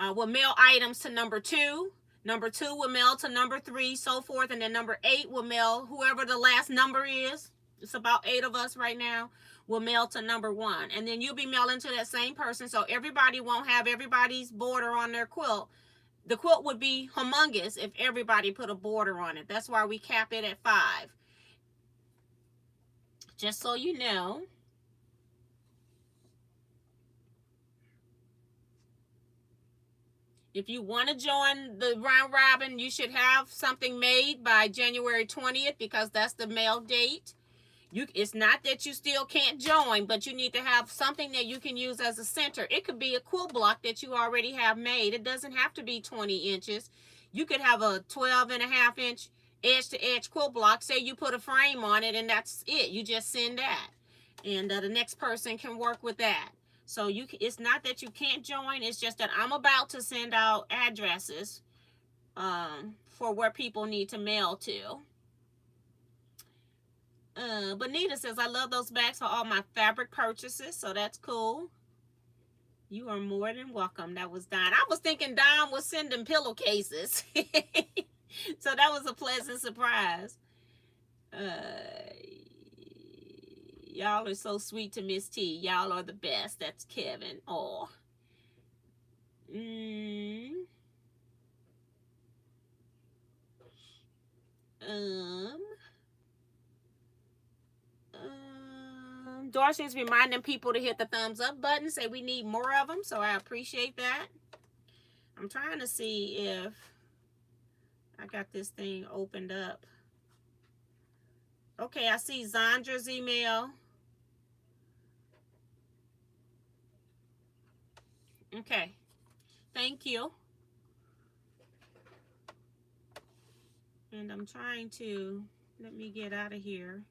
Will mail items to number two. Number two will mail to number three, so forth. And then number eight will mail whoever the last number is. It's about 8 of us right now. Will mail to number one. And then you'll be mailing to that same person. So everybody won't have everybody's border on their quilt. The quilt would be humongous if everybody put a border on it. That's why we cap it at 5. Just so you know. If you want to join the round robin, you should have something made by January 20th because that's the mail date. It's not that you still can't join, but you need to have something that you can use as a center. It could be a quilt block that you already have made. It doesn't have to be 20 inches. You could have a 12.5-inch edge-to-edge quilt block. Say you put a frame on it and that's it. You just send that. And the next person can work with that. So it's not that you can't join. It's just that I'm about to send out addresses for where people need to mail to. Bonita says, I love those bags for all my fabric purchases. So that's cool. You are more than welcome. That was Don. I was thinking Don was sending pillowcases. So that was a pleasant surprise. Y'all are so sweet to Miss T. Y'all are the best. That's Kevin. Oh. Dorsey's reminding people to hit the thumbs up button. Say we need more of them. So I appreciate that. I'm trying to see if I got this thing opened up. Okay, I see Zondra's email. Okay, thank you. And I'm trying to, let me get out of here.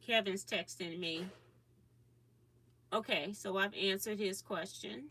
Kevin's texting me. Okay, so I've answered his question.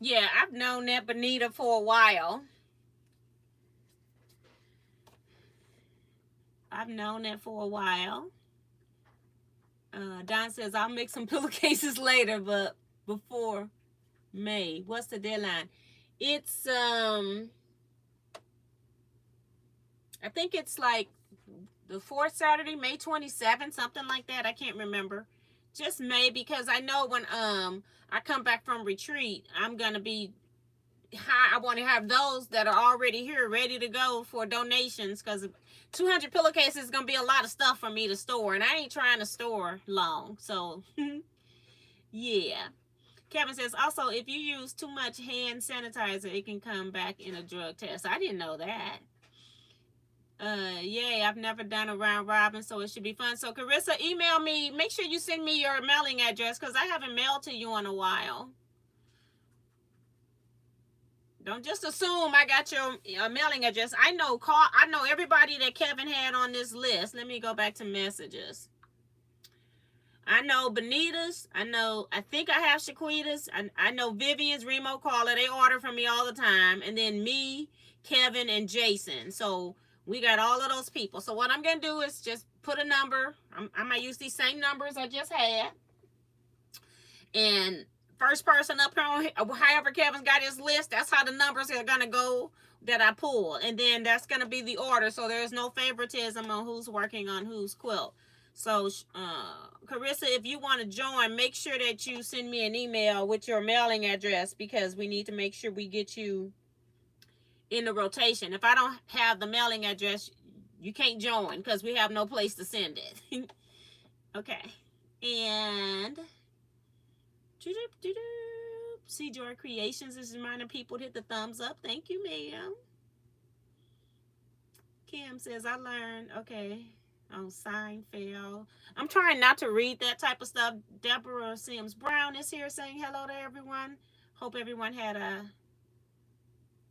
Yeah, I've known that Bonita for a while. I've known that for a while. Don says, I'll make some pillowcases later, but before May. What's the deadline? It's, I think it's like the 4th Saturday, May 27th, something like that. I can't remember. Just May, because I know when I come back from retreat, I'm going to be high. I want to have those that are already here ready to go for donations, because 200 pillowcases is going to be a lot of stuff for me to store, and I ain't trying to store long. So, yeah. Kevin says, also, if you use too much hand sanitizer, it can come back in a drug test. I didn't know that. Yay, I've never done a round robin, so it should be fun. So, Carissa, email me. Make sure you send me your mailing address, because I haven't mailed to you in a while. Don't just assume I got your mailing address. I know everybody that Kevin had on this list. Let me go back to messages. I know Bonita's. I think I have Shaquita's. I know Vivian's, Remo, Carla. They order from me all the time. And then me, Kevin, and Jason. So we got all of those people. So what I'm going to do is just put a number. I might use these same numbers I just had. And first person up here, however Kevin's got his list, that's how the numbers are going to go that I pull. And then that's going to be the order. So there's no favoritism on who's working on whose quilt. So, Carissa, if you want to join, make sure that you send me an email with your mailing address, because we need to make sure we get you in the rotation. If I don't have the mailing address, you can't join because we have no place to send it. Okay. And See Joy Creations is reminding people to hit the thumbs up. Thank you, ma'am. Kim says, I learned, okay, on Seinfeld. I'm trying not to read that type of stuff. Deborah Sims Brown is here saying hello to everyone. Hope everyone had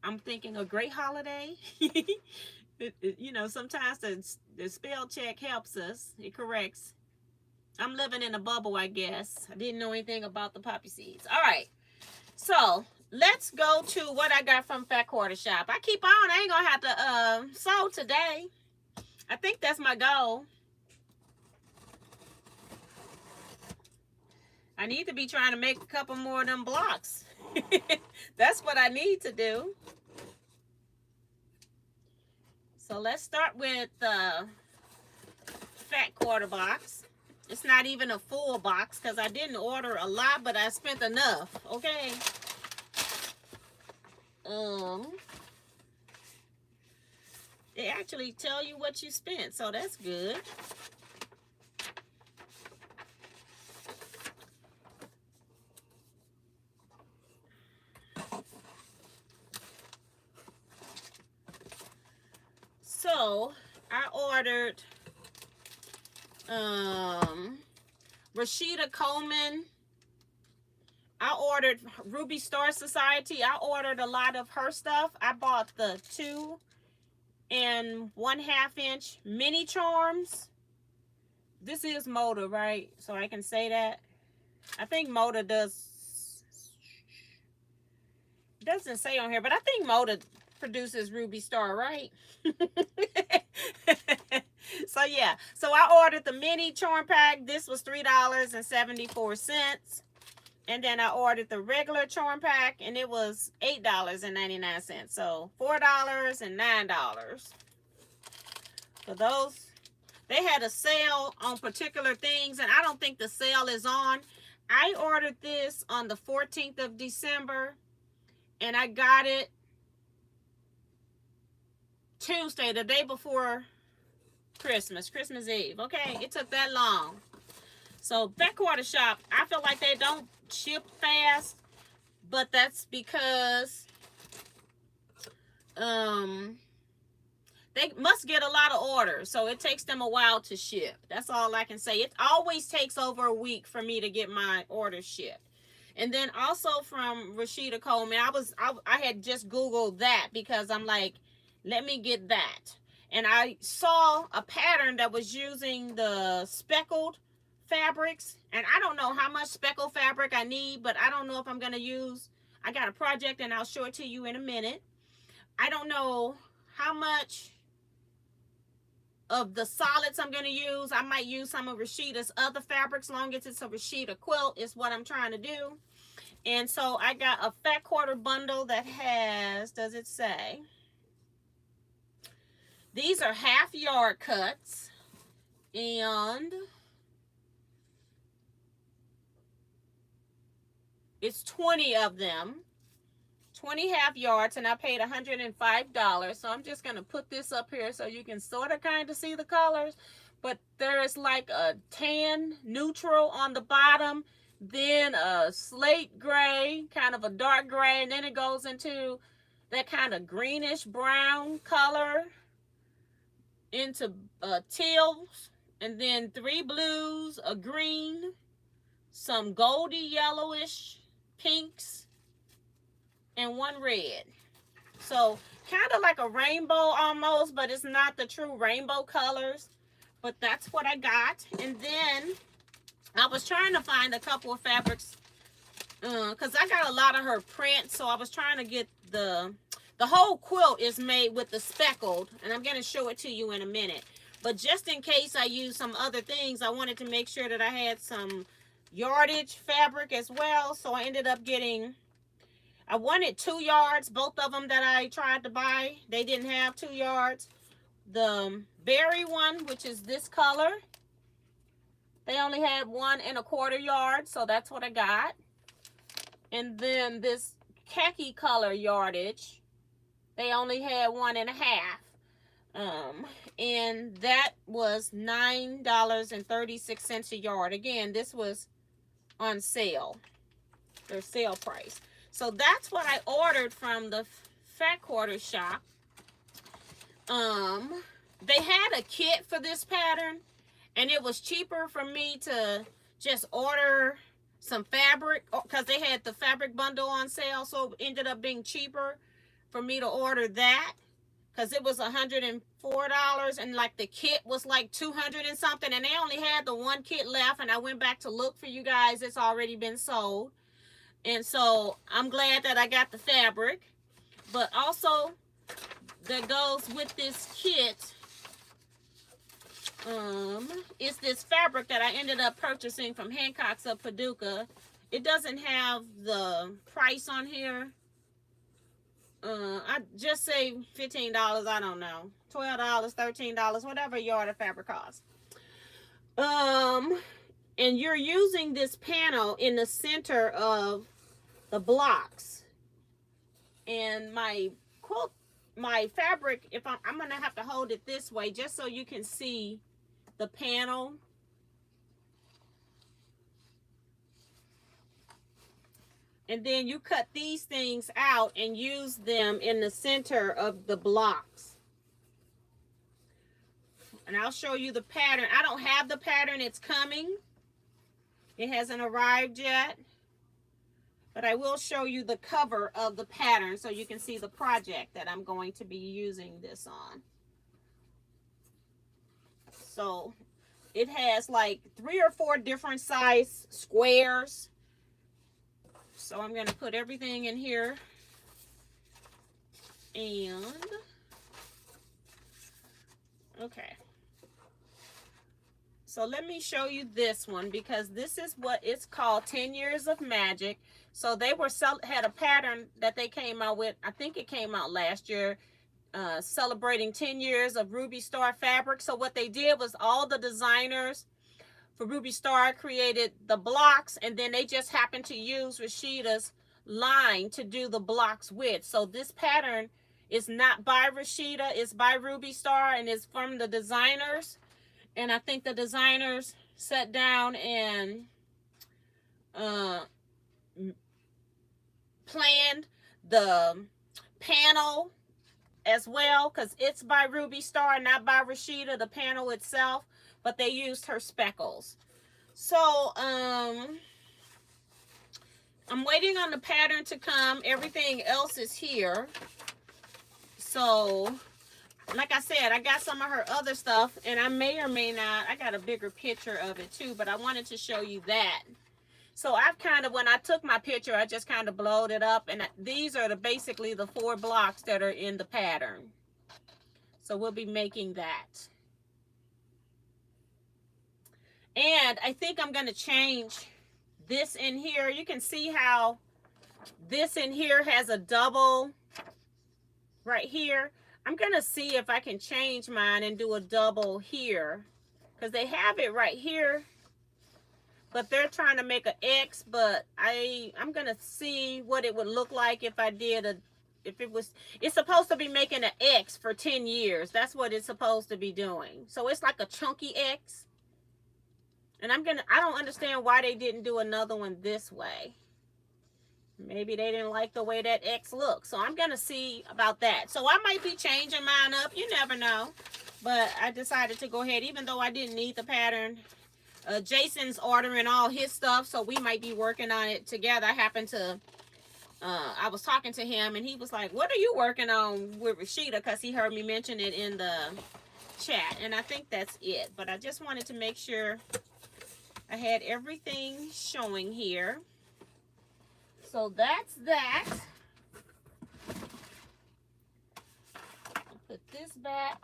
I'm thinking, a great holiday. You know, sometimes the spell check helps us. It corrects. I'm living in a bubble, I guess. I didn't know anything about the poppy seeds. All right. So let's go to what I got from Fat Quarter Shop. I keep on. I ain't going to have to sew today. I think that's my goal. I need to be trying to make a couple more of them blocks. That's what I need to do. So let's start with the Fat Quarter box. It's not even a full box because I didn't order a lot, but I spent enough. Okay. They actually tell you what you spent, so that's good. So I ordered Rashida Coleman. I ordered Ruby Star Society. I ordered a lot of her stuff. I bought the 2 and 1/2 inch mini charms. This is Moda, right? So I can say that. I think Moda does. It doesn't say on here, but I think Moda produces Ruby Star, right? So yeah, so I ordered the mini charm pack. This was $3.74. And then I ordered the regular charm pack, and it was $8.99. So $4 and $9 for those. They had a sale on particular things, and I don't think the sale is on. I ordered this on the 14th of December, and I got it Tuesday, the day before Christmas Eve. Okay, it took that long. So Fat Quarter Shop, I feel like they don't ship fast, but that's because they must get a lot of orders, so it takes them a while to ship. That's all I can say. It always takes over a week for me to get my orders shipped. And then also from Rashida Coleman, I had just Googled that because I'm like, let me get that. And I saw a pattern that was using the speckled fabrics, and I don't know how much speckled fabric I need, but I don't know if I'm going to use, I got a project and I'll show it to you in a minute. I don't know how much of the solids I'm going to use. I might use some of Rashida's other fabrics, long as it's a Rashida quilt is what I'm trying to do. And so I got a Fat Quarter bundle that has, does it say? These are 1/2 yard cuts, and it's 20 of them, 20 1/2 yards, and I paid $105. So I'm just going to put this up here so you can sort of kind of see the colors. But there is like a tan neutral on the bottom, then a slate gray, kind of a dark gray, and then it goes into that kind of greenish brown color, into teals, and then 3 blues, a green, some goldy yellowish pinks, and 1 red. So kind of like a rainbow almost, but it's not the true rainbow colors. But that's what I got. And then I was trying to find a couple of fabrics because I got a lot of her prints. So I was trying to get the whole quilt is made with the speckled, and I'm going to show it to you in a minute. But just in case I use some other things, I wanted to make sure that I had some yardage fabric as well. So I ended up getting, I wanted 2 yards. Both of them that I tried to buy, they didn't have 2 yards. The berry one, which is this color, they only had 1 1/4 yards. So that's what I got. And then this khaki color yardage, they only had 1 1/2. And that was $9.36 a yard. Again, this was on sale. their sale price. So that's what I ordered from the Fat Quarter shop. They had a kit for this pattern, and it was cheaper for me to just order some fabric because they had the fabric bundle on sale, so it ended up being cheaper for me to order that because it was $104, and like the kit was like 200 and something, and they only had the one kit left, and I went back to look for you guys. It's already been sold. And so I'm glad that I got the fabric. But also that goes with this kit is this fabric that I ended up purchasing from Hancock's of Paducah. It doesn't have the price on here. I just say $15, I don't know. $12, $13, whatever your order fabric costs. And you're using this panel in the center of the blocks. And my fabric, if I'm gonna have to hold it this way just so you can see the panel. And then you cut these things out and use them in the center of the blocks. And I'll show you the pattern. I don't have the pattern, it's coming. It hasn't arrived yet. But I will show you the cover of the pattern so you can see the project that I'm going to be using this on. So it has like 3 or 4 different size squares. So I'm going to put everything in here. And, okay. So let me show you this one because this is what it's called, 10 Years of Magic. So they had a pattern that they came out with. I think it came out last year, celebrating 10 years of Ruby Star fabric. So what they did was all the designers for Ruby Star created the blocks, and then they just happened to use Rashida's line to do the blocks with. So this pattern is not by Rashida, it's by Ruby Star, and it's from the designers. And I think the designers sat down and planned the panel as well, because it's by Ruby Star, not by Rashida, the panel itself, but they used her speckles. So I'm waiting on the pattern to come. Everything else is here. So like I said, I got some of her other stuff, and I may or may not, I got a bigger picture of it too, but I wanted to show you that. So I've kind of, when I took my picture, I just kind of blowed it up, and these are basically the 4 blocks that are in the pattern. So we'll be making that. And I think I'm going to change this in here. You can see how this in here has a double right here. I'm going to see if I can change mine and do a double here, because they have it right here, but they're trying to make an X. But I'm going to see what it would look like if I did it's supposed to be making an X for 10 years. That's what it's supposed to be doing. So it's like a chunky X. And I don't understand why they didn't do another one this way. Maybe they didn't like the way that X looks. So I'm going to see about that. So I might be changing mine up. You never know. But I decided to go ahead, even though I didn't need the pattern. Jason's ordering all his stuff, so we might be working on it together. I happened to, I was talking to him, and he was like, what are you working on with Rashida? Because he heard me mention it in the chat. And I think that's it. But I just wanted to make sure I had everything showing here. So that's that. I'll put this back.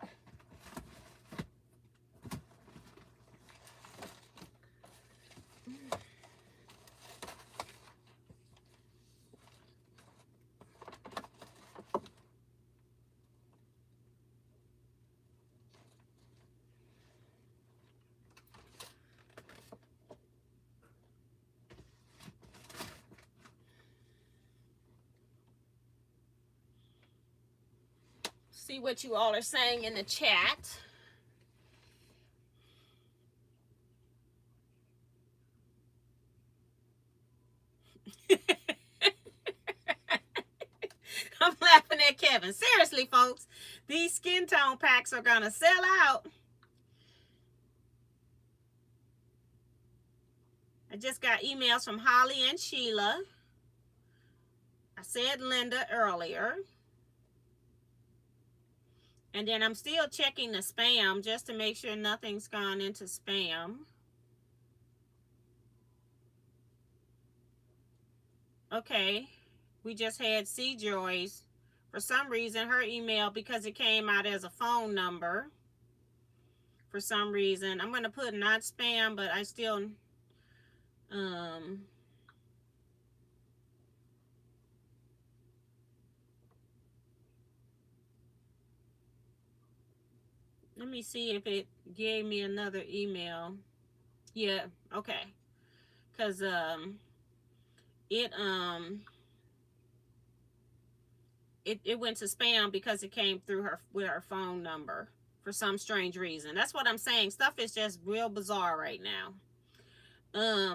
See what you all are saying in the chat. laughing at Kevin. Seriously, folks, these skin tone packs are going to sell out. I just got emails from Holly and Sheila. I said Linda earlier. And then I'm still checking the spam just to make sure nothing's gone into spam. Okay, we just had C Joy's. For some reason, her email, because it came out as a phone number. For some reason, I'm going to put not spam, but I still, let me see if it gave me another email. Yeah, okay. Because, it went to spam because it came through her with her phone number for some strange reason. That's what I'm saying. Stuff is just real bizarre right now.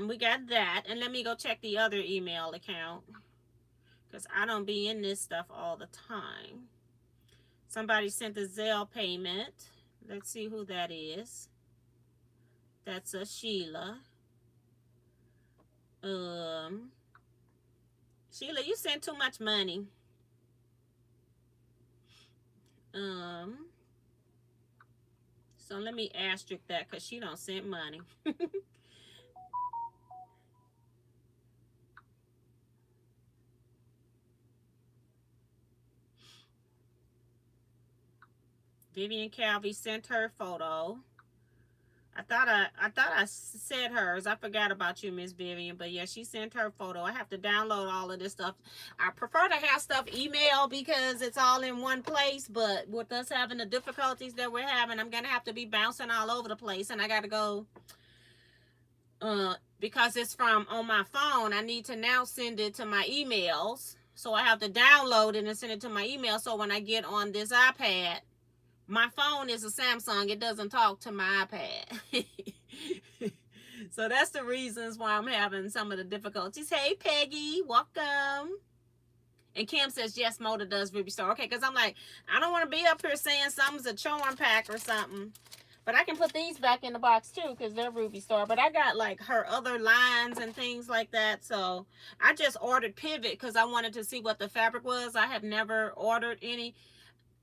We got that, and let me go check the other email account because I don't be in this stuff all the time. Somebody sent a Zelle payment. Let's see who that is. That's a Sheila. Sheila, you sent too much money. So let me asterisk that because she don't send money. Vivian Calvi sent her photo. I thought I said hers. I forgot about you, Miss Vivian. But yeah, she sent her photo. I have to download all of this stuff. I prefer to have stuff email because it's all in one place. But with us having the difficulties that we're having, I'm gonna have to be bouncing all over the place, and I gotta go. Because it's from on my phone, I need to now send it to my emails. So I have to download it and send it to my email. So when I get on this iPad, my phone is a Samsung. It doesn't talk to my iPad. So that's the reasons why I'm having some of the difficulties. Hey, Peggy, welcome. And Kim says, yes, Moda does Ruby Star. Okay, because I'm like, I don't want to be up here saying something's a charm pack or something. But I can put these back in the box too because they're Ruby Star. But I got like her other lines and things like that. So I just ordered Pivot because I wanted to see what the fabric was. I have never ordered any.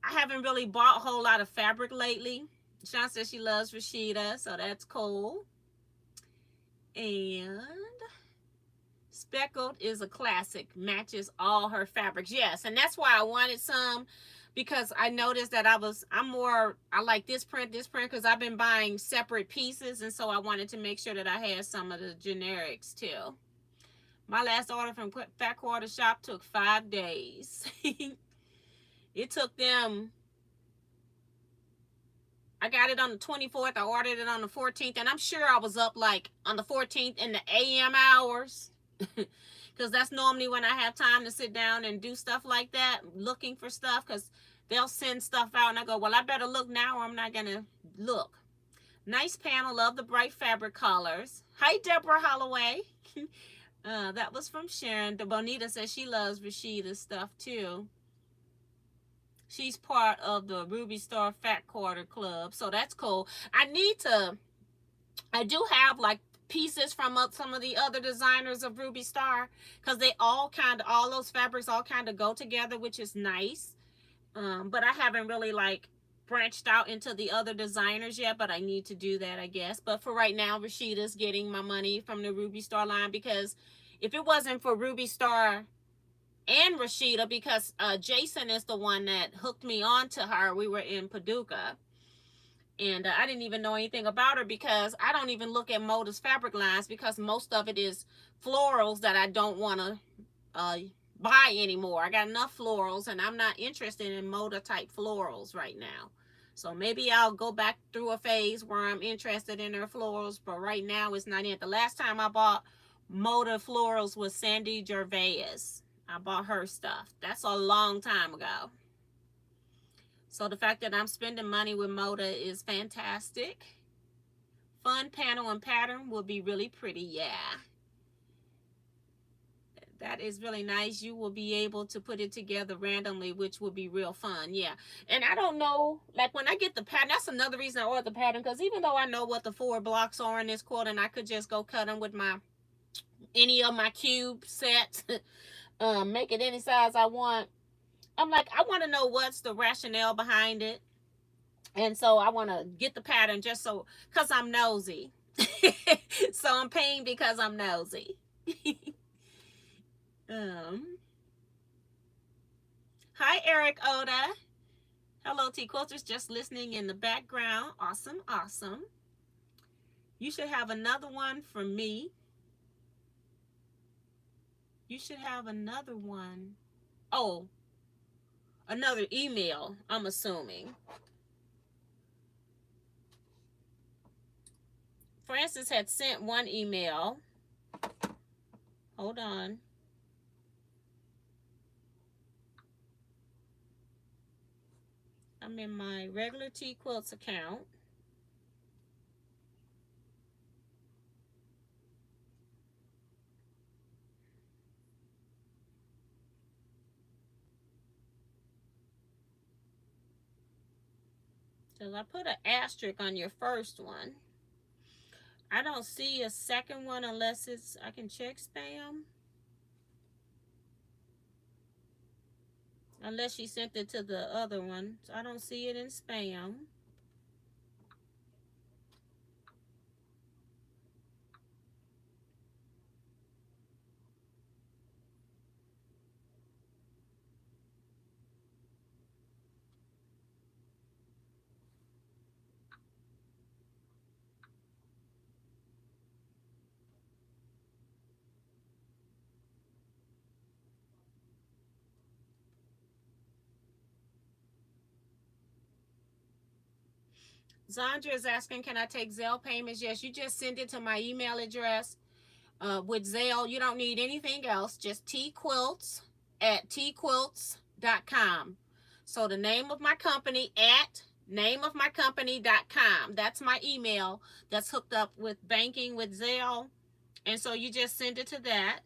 I haven't really bought a whole lot of fabric lately. Sean says she loves Rashida, so that's cool. And Speckled is a classic. Matches all her fabrics. Yes, and that's why I wanted some, because I noticed that I like this print because I've been buying separate pieces, and so I wanted to make sure that I had some of the generics too. My last order from Fat Quarter Shop took 5 days. It took them, I got it on the 24th. I ordered it on the 14th, and I'm sure I was up like on the 14th in the AM hours. Because that's normally when I have time to sit down and do stuff like that, looking for stuff, because they'll send stuff out and I go, well, I better look now or I'm not going to look. Nice panel. Love the bright fabric colors. Hi, Deborah Holloway. That was from Sharon. The Bonita says she loves Rashida's stuff too. She's part of the Ruby Star Fat Quarter Club, so that's cool. I do have like pieces from some of the other designers of Ruby Star, because they all those fabrics all kind of go together, which is nice. But I haven't really like branched out into the other designers yet, but I need to do that, I guess. But for right now, Rashida's getting my money from the Ruby Star line, because if it wasn't for Ruby Star and Rashida, because Jason is the one that hooked me on to her. We were in Paducah, and I didn't even know anything about her because I don't even look at Moda's fabric lines, because most of it is florals that I don't want to buy anymore. I got enough florals, and I'm not interested in Moda type florals right now. So maybe I'll go back through a phase where I'm interested in her florals, but right now it's not it. The last time I bought Moda florals was Sandy Gervais. I bought her stuff. That's a long time ago. So the fact that I'm spending money with Moda is fantastic. Fun panel and pattern will be really pretty. Yeah. that is really nice. You will be able to put it together randomly, which will be real fun. Yeah. And I don't know, like when I get the pattern, that's another reason I ordered the pattern, because even though I know what the 4 blocks are in this quilt, and I could just go cut them with my any of my cube sets, make it any size I want. I'm like, I want to know what's the rationale behind it. And so I want to get the pattern just so, because I'm nosy. So I'm paying because I'm nosy. um, Hi, Eric Oda. Hello, Teaquilters, just listening in the background. Awesome, awesome. You should have another one from me. You should have another one. Oh, another email, I'm assuming. Francis had sent one email. Hold on. I'm in my regular Teaquilts account. So I put an asterisk on your first one. I don't see a second one unless it's, I can check spam. Unless she sent it to the other one. So I don't see it in spam. Zandra is asking, can I take Zelle payments? Yes, you just send it to my email address. With Zelle, you don't need anything else. Just Teaquilts at teaquilts.com. So the name of my company at nameofmycompany.com. That's my email that's hooked up with banking with Zelle. And so you just send it to that.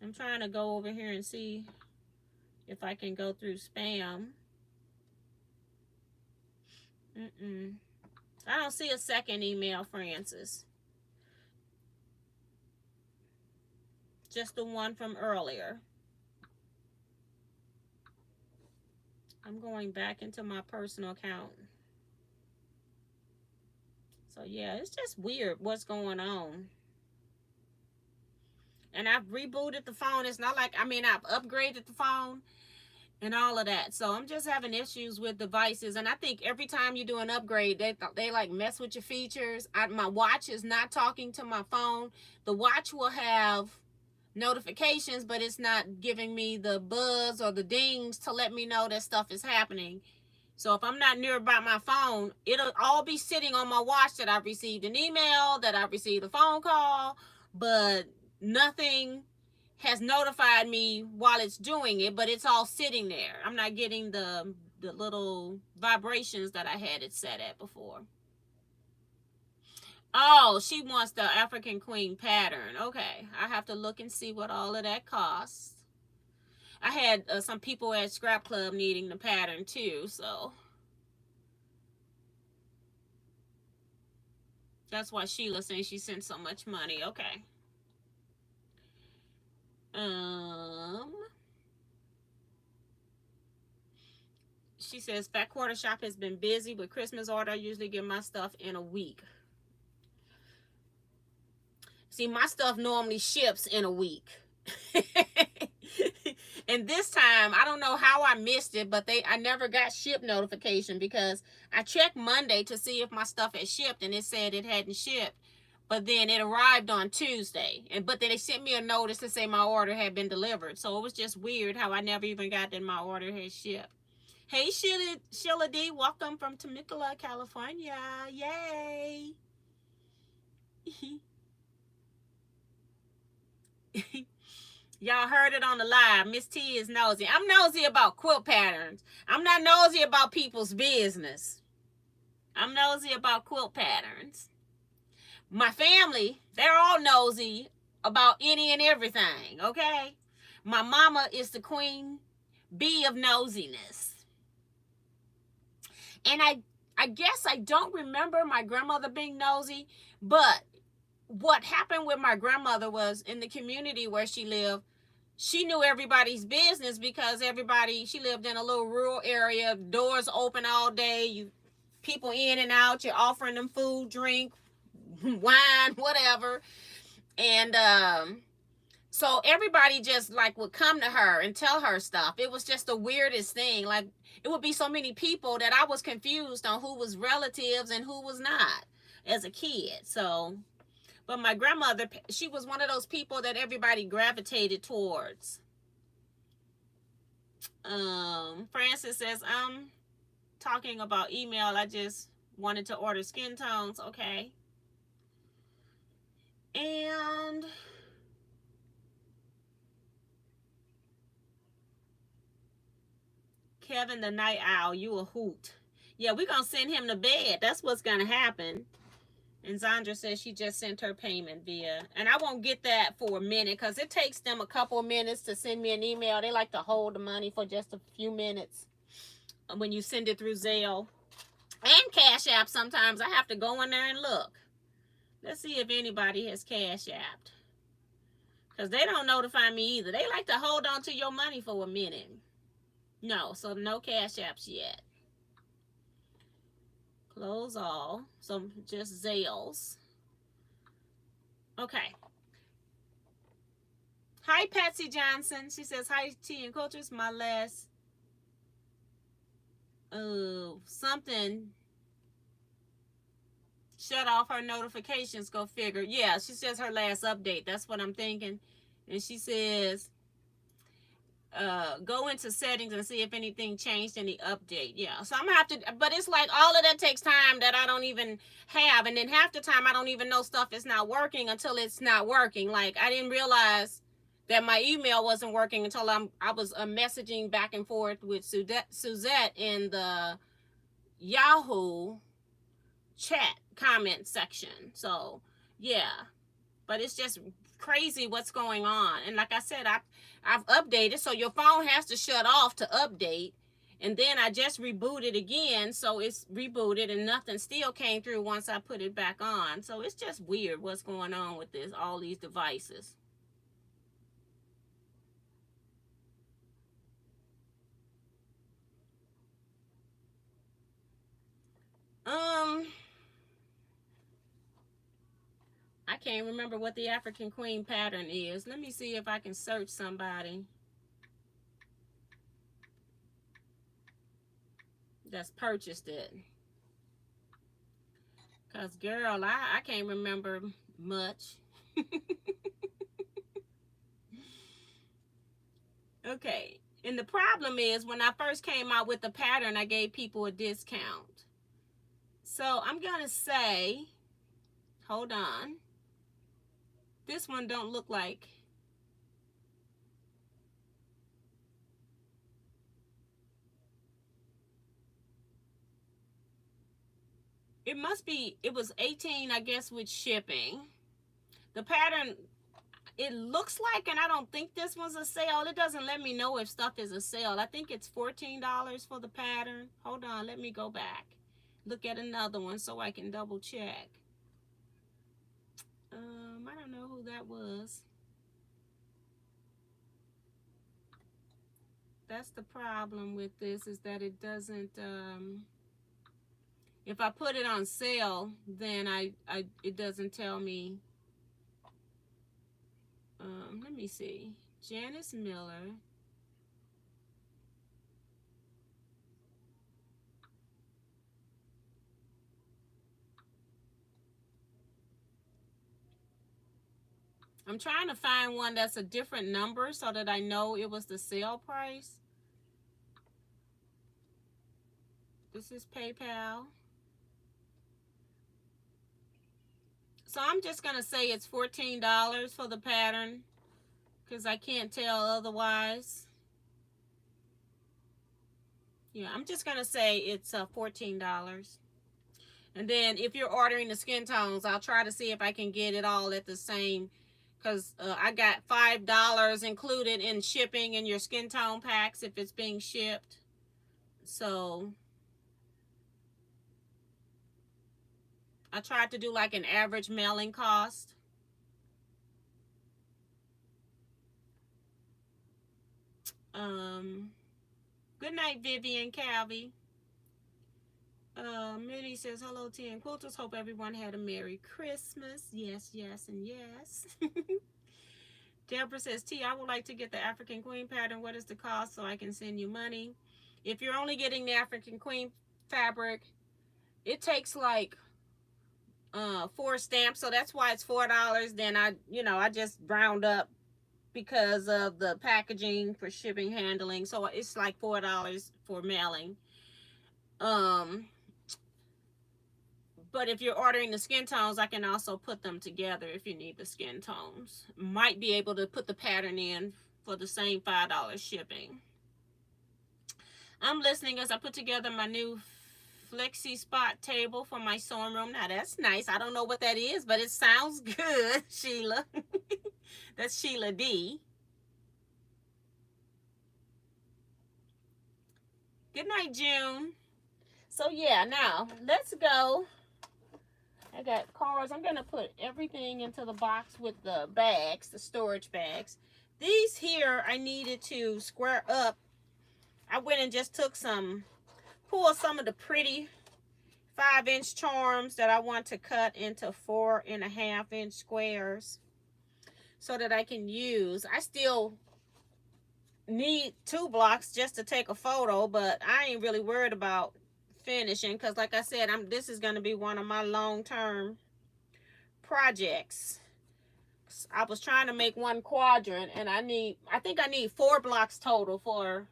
I'm trying to go over here and see if I can go through spam. I don't see a second email, Francis. Just the one from earlier. I'm going back into my personal account. So yeah, it's just weird what's going on. And I've rebooted the phone. It's not like, I've upgraded the phone and all of that. So I'm just having issues with devices. And I think every time you do an upgrade, they like mess with your features. My watch is not talking to my phone. The watch will have notifications, but it's not giving me the buzz or the dings to let me know that stuff is happening. So if I'm not near about my phone, it'll all be sitting on my watch that I've received an email, that I've received a phone call, but nothing has notified me while it's doing it, but it's all sitting there. I'm not getting the little vibrations that I had it set at before. Oh, she wants the African Queen pattern. Okay, I have to look and see what all of that costs. I had some people at Scrap Club needing the pattern too, so that's why Sheila's saying she sent so much money. Okay. She says Fat Quarter Shop has been busy with Christmas order. I usually get my stuff in a week. See, my stuff normally ships in a week. And this time, I don't know how I missed it, but I never got ship notification because I checked Monday to see if my stuff had shipped, and it said it hadn't shipped. But then it arrived on Tuesday, but then they sent me a notice to say my order had been delivered. So it was just weird how I never even got that my order had shipped. Hey, Sheila D, welcome from Temecula, California. Yay. Y'all heard it on the live. Miss T is nosy. I'm nosy about quilt patterns. I'm not nosy about people's business. I'm nosy about quilt patterns. My family, they're all nosy about any and everything, okay? My mama is the queen bee of nosiness. And I guess I don't remember my grandmother being nosy, but what happened with my grandmother was in the community where she lived, she knew everybody's business because everybody, she lived in a little rural area, doors open all day, you people in and out, you're offering them food, drink, wine, whatever. And so everybody just like would come to her and tell her stuff. It was just the weirdest thing. Like it would be so many people that I was confused on who was relatives and who was not as a kid. So, but my grandmother, she was one of those people that everybody gravitated towards. Francis says, I'm talking about email. I just wanted to order skin tones. Okay. And Kevin the Night Owl, you a hoot. Yeah, we're going to send him to bed. That's what's going to happen. And Zandra says she just sent her payment via. And I won't get that for a minute because it takes them a couple of minutes to send me an email. They like to hold the money for just a few minutes when you send it through Zelle. And Cash App sometimes. I have to go in there and look. Let's see if anybody has Cash Apped. Because they don't notify me either. They like to hold on to your money for a minute. No, so no Cash Apps yet. Close all. So just Zales. Okay. Hi, Patsy Johnson. She says, hi, Tea and Cultures. My last something shut off her notifications. Go figure. Yeah, she says her last update. That's what I'm thinking. And she says, go into settings and see if anything changed in the update. Yeah, so I'm gonna have to, but it's like all of that takes time that I don't even have, and then half the time I don't even know stuff is not working until it's not working. Like I didn't realize that my email wasn't working until I was messaging back and forth with Suzette in the Yahoo chat comment section. So yeah, but it's just crazy what's going on. And like I said, I've updated, so your phone has to shut off to update. And then I just rebooted again, so it's rebooted and nothing still came through once I put it back on. So it's just weird what's going on with this, all these devices. I can't remember what the African Queen pattern is. Let me see if I can search somebody that's purchased it. Because, girl, I can't remember much. Okay. And the problem is when I first came out with the pattern, I gave people a discount. So I'm going to say, hold on. This one don't look like. It must be, it was 18, I guess, with shipping. The pattern, it looks like, and I don't think this was a sale. It doesn't let me know if stuff is a sale. I think it's $14 for the pattern. Hold on, let me go back. Look at another one so I can double check. I don't know who that was. That's the problem with this, is that it doesn't, if I put it on sale, then it doesn't tell me. Let me see. Janice Miller. I'm trying to find one that's a different number so that I know it was the sale price. This is PayPal. So I'm just going to say it's $14 for the pattern because I can't tell otherwise. Yeah, I'm just going to say it's $14. And then if you're ordering the skin tones, I'll try to see if I can get it all at the same, because I got $5 included in shipping in your skin tone packs if it's being shipped. So I tried to do like an average mailing cost. Good night, Vivian Calvi. Minnie says, hello, Tea and Quilters. Hope everyone had a Merry Christmas. Yes, yes, and yes. Deborah says, T, I would like to get the African Queen pattern. What is the cost so I can send you money? If you're only getting the African Queen fabric, it takes like 4 stamps, so that's why it's $4. Then I just round up because of the packaging for shipping, handling, so it's like $4 for mailing. But if you're ordering the skin tones, I can also put them together if you need the skin tones. Might be able to put the pattern in for the same $5 shipping. I'm listening as I put together my new flexi spot table for my sewing room. Now that's nice. I don't know what that is, but it sounds good, Sheila. That's Sheila D. Good night, June. So yeah, now let's go. I got cards. I'm gonna put everything into the box with the bags, the storage bags. These here I needed to square up. I went and just took pulled some of the pretty 5-inch charms that I want to cut into 4.5-inch squares so that I can use. I still need 2 blocks just to take a photo, but I ain't really worried about finishing because like I said, this is going to be one of my long-term projects. I was trying to make one quadrant and I think I need 4 blocks total. For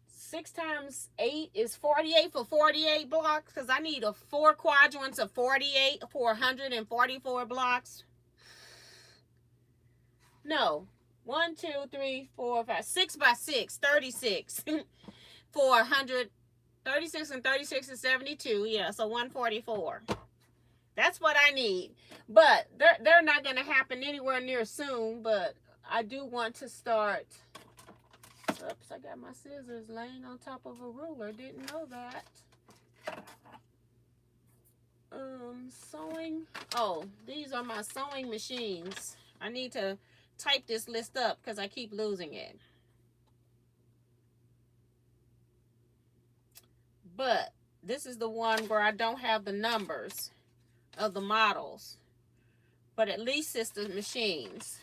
6 times 8 is 48 for 48 blocks, because I need 4 quadrants of 48 for 144 blocks. No, 1, 2, 3, 4, 5, 6 by 6, 36 for 100. 36 and 36 is 72. Yeah, so 144. That's what I need. But they're not going to happen anywhere near soon. But I do want to start. Oops, I got my scissors laying on top of a ruler. Didn't know that. Sewing. Oh, these are my sewing machines. I need to type this list up because I keep losing it. But this is the one where I don't have the numbers of the models. But at least it's the machines.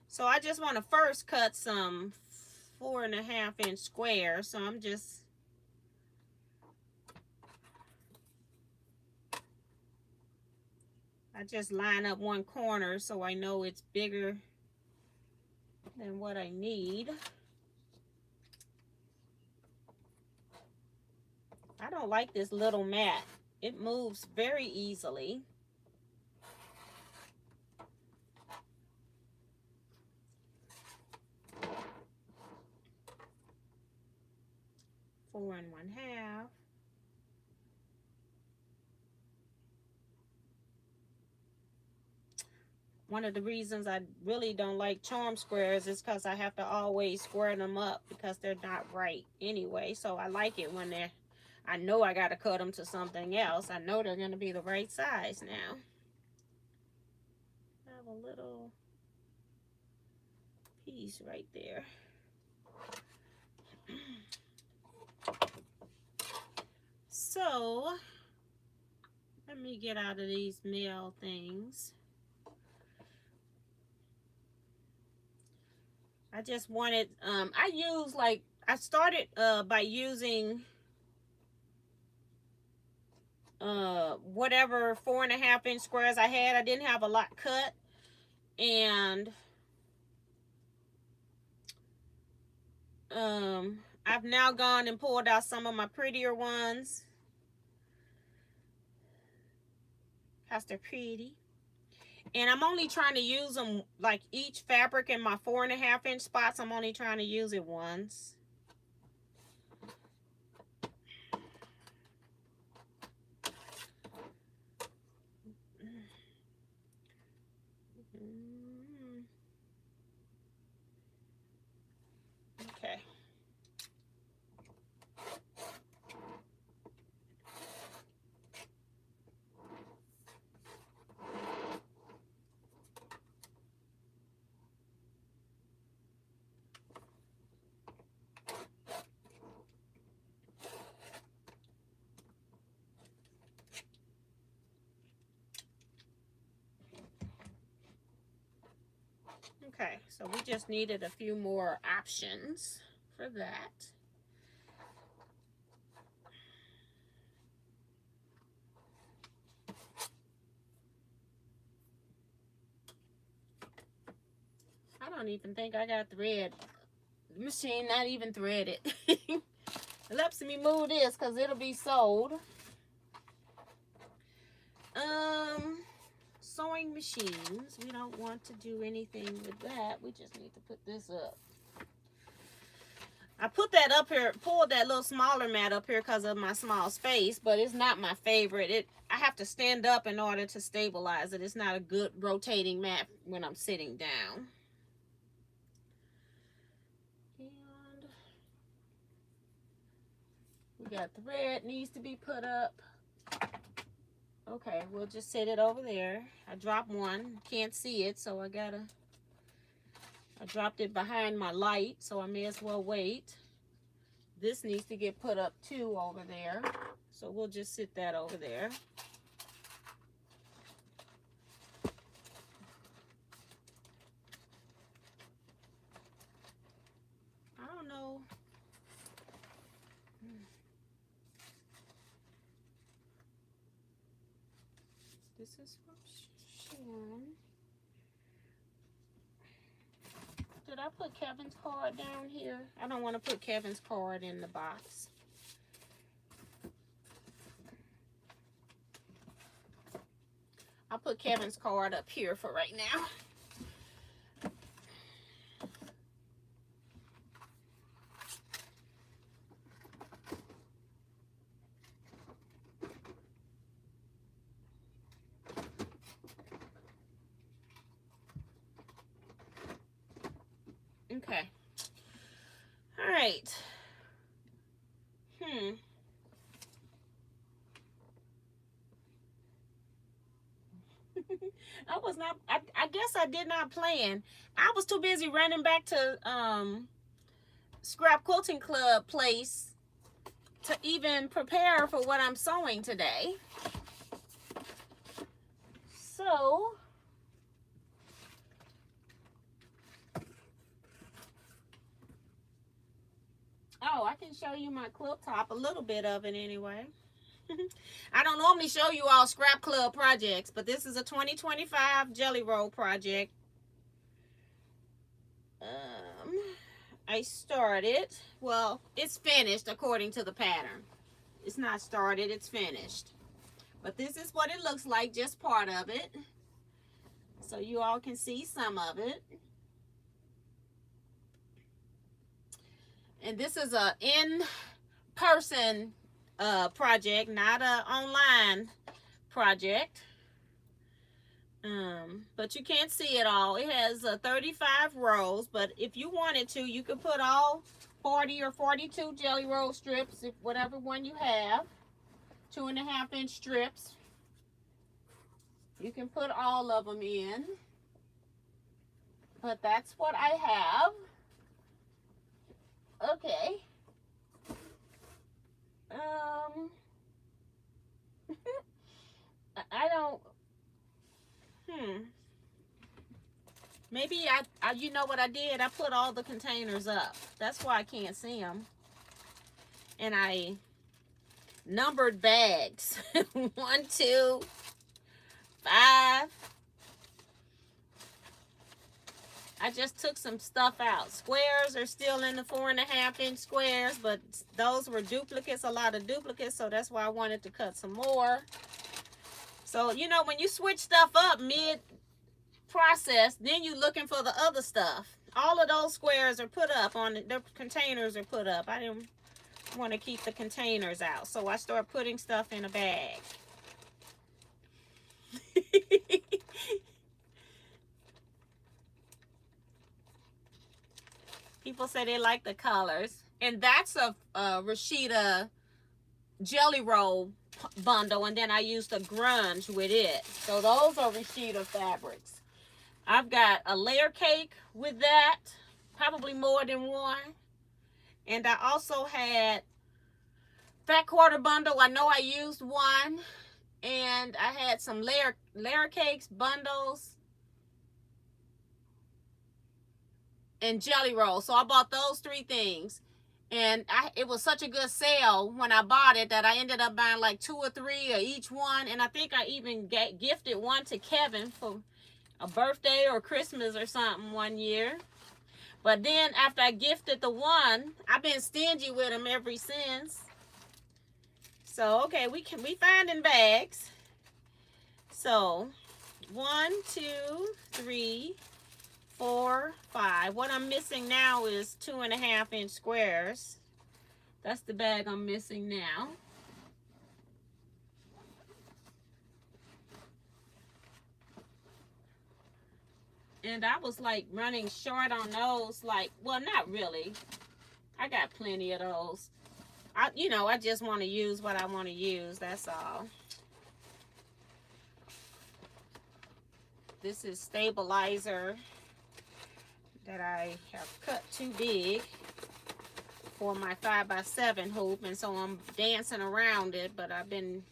So I just want to first cut some 4.5-inch squares. So I just line up one corner so I know it's bigger than what I need. I don't like this little mat. It moves very easily. Four and 1/2. One of the reasons I really don't like charm squares is because I have to always square them up because they're not right anyway. So I like it when I know I got to cut them to something else. I know they're going to be the right size now. I have a little piece right there. So let me get out of these mail things. I just wanted, I started by using whatever 4.5-inch squares I had. I didn't have a lot cut, and I've now gone and pulled out some of my prettier ones because they're pretty. And I'm only trying to use them, like each fabric in my 4.5-inch spots, I'm only trying to use it once. Okay, so we just needed a few more options for that. I don't even think I got thread. The machine not even threaded. Let me move this because it'll be sold. Sewing machines. We don't want to do anything with that. We just need to put this up. I put that up here, pulled that little smaller mat up here because of my small space, but it's not my favorite. I have to stand up in order to stabilize it. It's not a good rotating mat when I'm sitting down. And we got thread needs to be put up. Okay, we'll just set it over there. I dropped one, can't see it, so I dropped it behind my light, so I may as well wait. This needs to get put up too over there, so we'll just sit that over there. I don't know. This is from Sharon. Did I put Kevin's card down here? I don't want to put Kevin's card in the box. I'll put Kevin's card up here for right now. Okay. All right. I guess I did not plan. I was too busy running back to Scrap Quilting Club place to even prepare for what I'm sewing today. So I can show you my quilt top, a little bit of it anyway. I don't normally show you all Scrap Club projects, but this is a 2025 Jelly Roll project. I started, well, it's finished according to the pattern. It's not started, it's finished. But this is what it looks like, just part of it. So you all can see some of it. And this is a in-person project, not a online project. But you can't see it all. It has 35 rows, but if you wanted to, you could put all 40 or 42 jelly roll strips, if whatever one you have, 2.5-inch strips. You can put all of them in, but that's what I have. Okay. I don't. Maybe I you know what I did? I put all the containers up. That's why I can't see them. And I numbered bags. 1, 2, 5. I just took some stuff out. Squares are still in the 4.5-inch squares, but those were duplicates, a lot of duplicates, so that's why I wanted to cut some more. So, you know, when you switch stuff up mid-process, then you're looking for the other stuff. All of those squares are put up on the containers are put up. I didn't want to keep the containers out, so I started putting stuff in a bag. People say they like the colors. And that's a Rashida jelly roll bundle. And then I used a grunge with it. So those are Rashida fabrics. I've got a layer cake with that. Probably more than one. And I also had fat quarter bundle. I know I used one. And I had some layer cakes, bundles. and jelly rolls. So I bought those 3 things. And it was such a good sale when I bought it that I ended up buying like 2 or 3 of each one. And I think I even gifted one to Kevin for a birthday or Christmas or something one year. But then after I gifted the one, I've been stingy with them ever since. So, okay, we finding bags. So, 1, 2, 3, 4, 5. What I'm missing now is 2.5-inch squares. That's the bag I'm missing now. And I was like running short on those, like, well, not really. I got plenty of those. I just want to use what I want to use, that's all. This is stabilizer that I have cut too big for my 5x7 hoop, and so I'm dancing around it, but I've been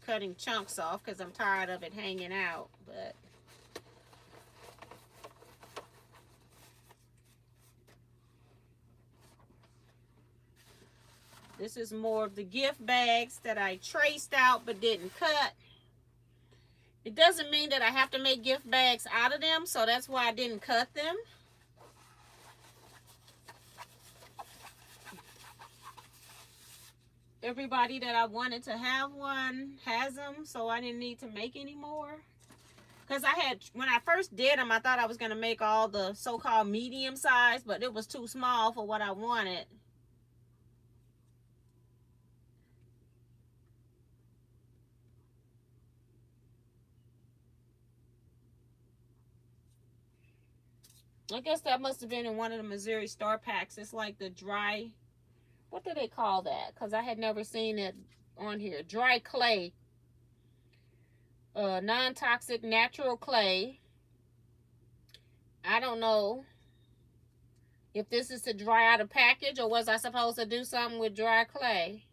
cutting chunks off because I'm tired of it hanging out. But this is more of the gift bags that I traced out but didn't cut. It doesn't mean that I have to make gift bags out of them, so that's why I didn't cut them. Everybody that I wanted to have one has them, so I didn't need to make any more. Because when I first did them, I thought I was going to make all the so-called medium size, but it was too small for what I wanted. I guess that must have been in one of the Missouri Star Packs. It's like the dry, what do they call that? Because I had never seen it on here. Dry clay. Non-toxic natural clay. I don't know if this is to dry out a package, or was I supposed to do something with dry clay?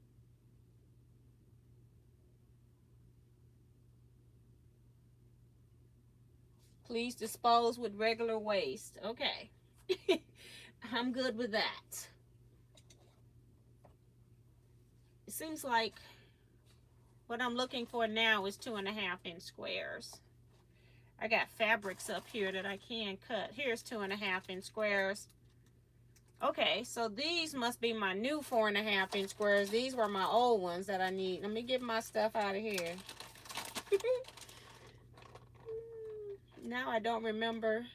Please dispose with regular waste. Okay. I'm good with that. It seems like what I'm looking for now is 2.5-inch squares. I got fabrics up here that I can cut. Here's 2.5-inch squares. Okay, so these must be my new 4.5-inch squares. These were my old ones that I need. Let me get my stuff out of here. Now I don't remember.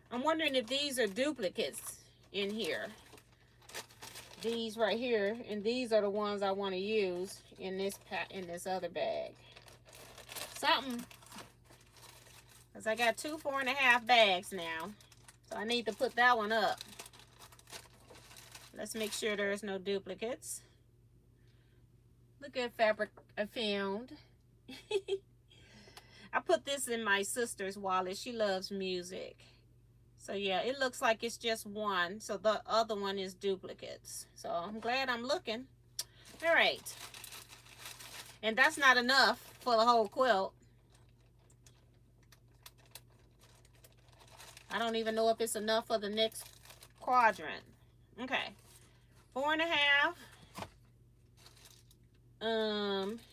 I'm wondering if these are duplicates in here. These right here, and these are the ones I want to use in this other bag. Something, because I got 2 4.5 bags now, so I need to put that one up. Let's make sure there's no duplicates. Look at fabric I found. I put this in my sister's wallet. She loves music. So yeah, it looks like it's just one. So the other one is duplicates. So I'm glad I'm looking. All right. And that's not enough for the whole quilt. I don't even know if it's enough for the next quadrant. Okay. 4.5.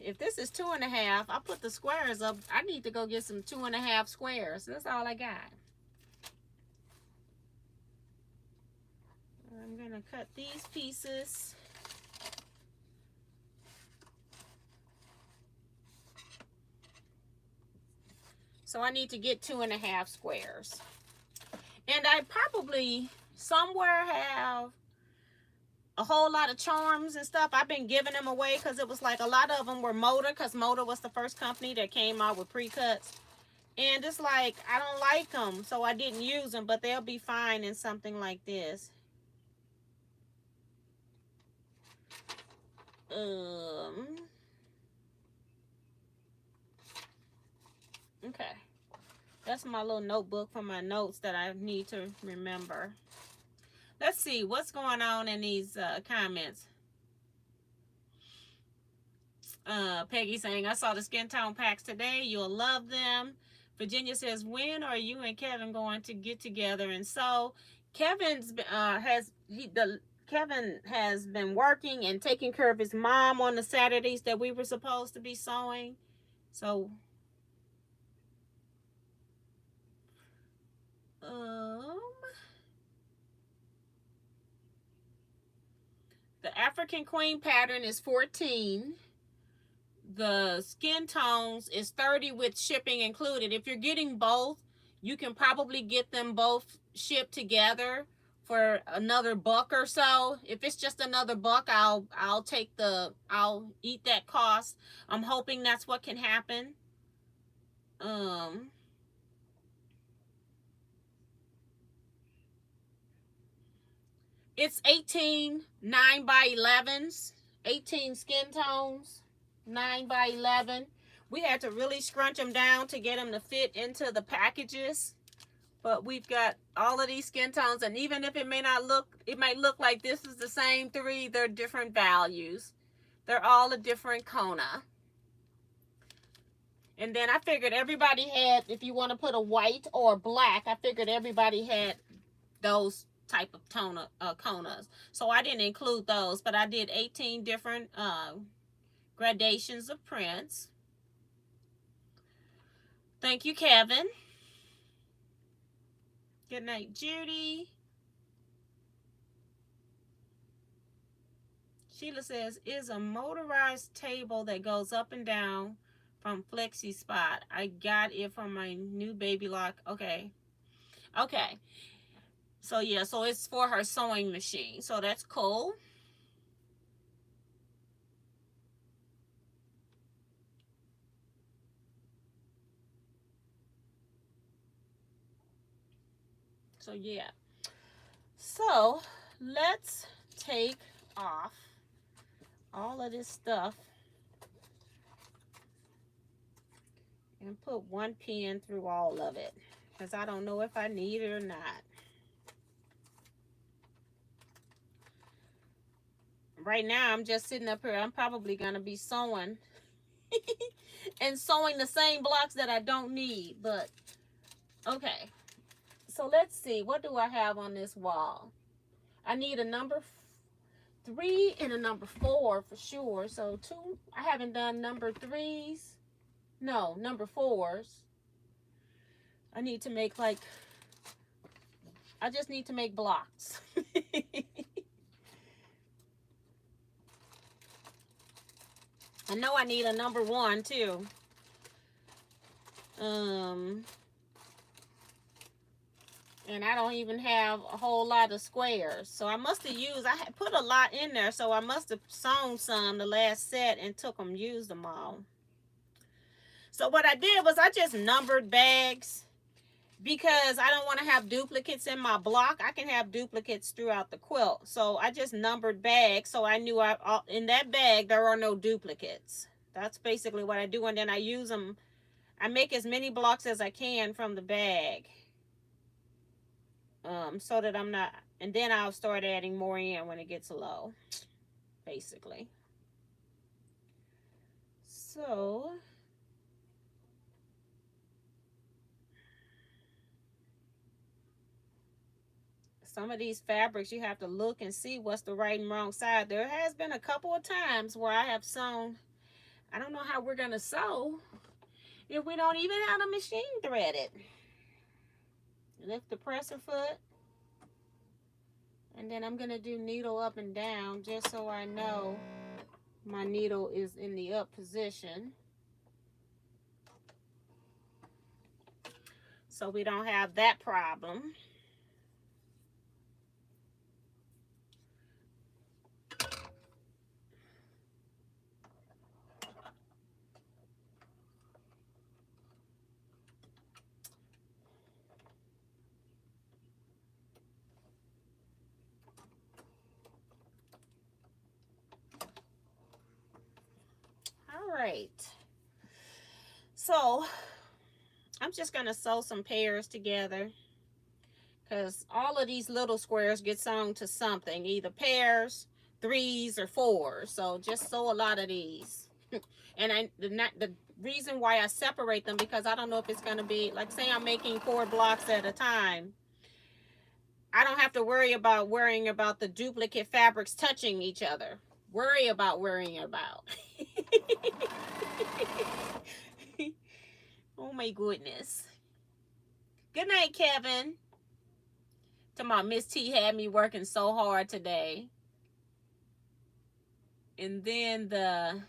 If this is 2.5, I'll put the squares up. I need to go get some 2.5 squares. That's all I got. I'm gonna cut these pieces. So I need to get 2.5 squares. And I probably somewhere have a whole lot of charms and stuff. I've been giving them away because it was like a lot of them were Moda, because Moda was the first company that came out with pre-cuts. And it's like, I don't like them, so I didn't use them, but they'll be fine in something like this. Okay. That's my little notebook for my notes that I need to remember. Let's see what's going on in these comments. Peggy saying, I saw the skin tone packs today. You'll love them. Virginia says, when are you and Kevin going to get together and sew? Kevin has been working and taking care of his mom on the Saturdays that we were supposed to be sewing. So um the African Queen pattern is 14. The skin tones is 30 with shipping included. If you're getting both, you can probably get them both shipped together for another buck or so. If it's just another buck, I'll eat that cost. I'm hoping that's what can happen. Um it's 18 9x11s, 18 skin tones, 9x11. We had to really scrunch them down to get them to fit into the packages. But we've got all of these skin tones, and even if it might look like this is the same three, they're different values. They're all a different Kona. And then I figured everybody had, if you want to put a white or black, I figured everybody had those type of Konas. So I didn't include those, but I did 18 different gradations of prints. Thank you, Kevin. Good night, Judy. Sheila says, is a motorized table that goes up and down from Flexi Spot. I got it from my new baby lock. Okay. Okay. So yeah, so it's for her sewing machine. So that's cool. So yeah. So let's take off all of this stuff and put one pin through all of it, because I don't know if I need it or not. Right now I'm just sitting up here. I'm probably gonna be sewing and sewing the same blocks that I don't need, but okay. So let's see, what do I have on this wall? I need a number 3 and a number 4 for sure. So two, I haven't done number 3s. No, number 4s. I need to make I just need to make blocks. I know I need a number 1 too. And I don't even have a whole lot of squares. So I must have I had put a lot in there, so I must have sewn some the last set and used them all. So what I did was I just numbered bags, because I don't want to have duplicates in my block. I can have duplicates throughout the quilt. So I just numbered bags, so I knew in that bag there are no duplicates. That's basically what I do. And then I use them. I make as many blocks as I can from the bag. So that I'm not, and then I'll start adding more in when it gets low, basically. So some of these fabrics you have to look and see what's the right and wrong side. There has been a couple of times where I have sewn. I don't know how we're gonna sew if we don't even have a machine threaded. Lift the presser foot, and then I'm gonna do needle up and down just so I know my needle is in the up position, so we don't have that problem. All right, so I'm just gonna sew some pairs together, because all of these little squares get sewn to something, either pairs, 3s, or 4s. So just sew a lot of these. And the reason why I separate them, because I don't know if it's going to be, like, say I'm making 4 blocks at a time. I don't have to worrying about the duplicate fabrics touching each other. Worrying about. Oh my goodness. Good night, Kevin. To my Miss T had me working so hard today. And then the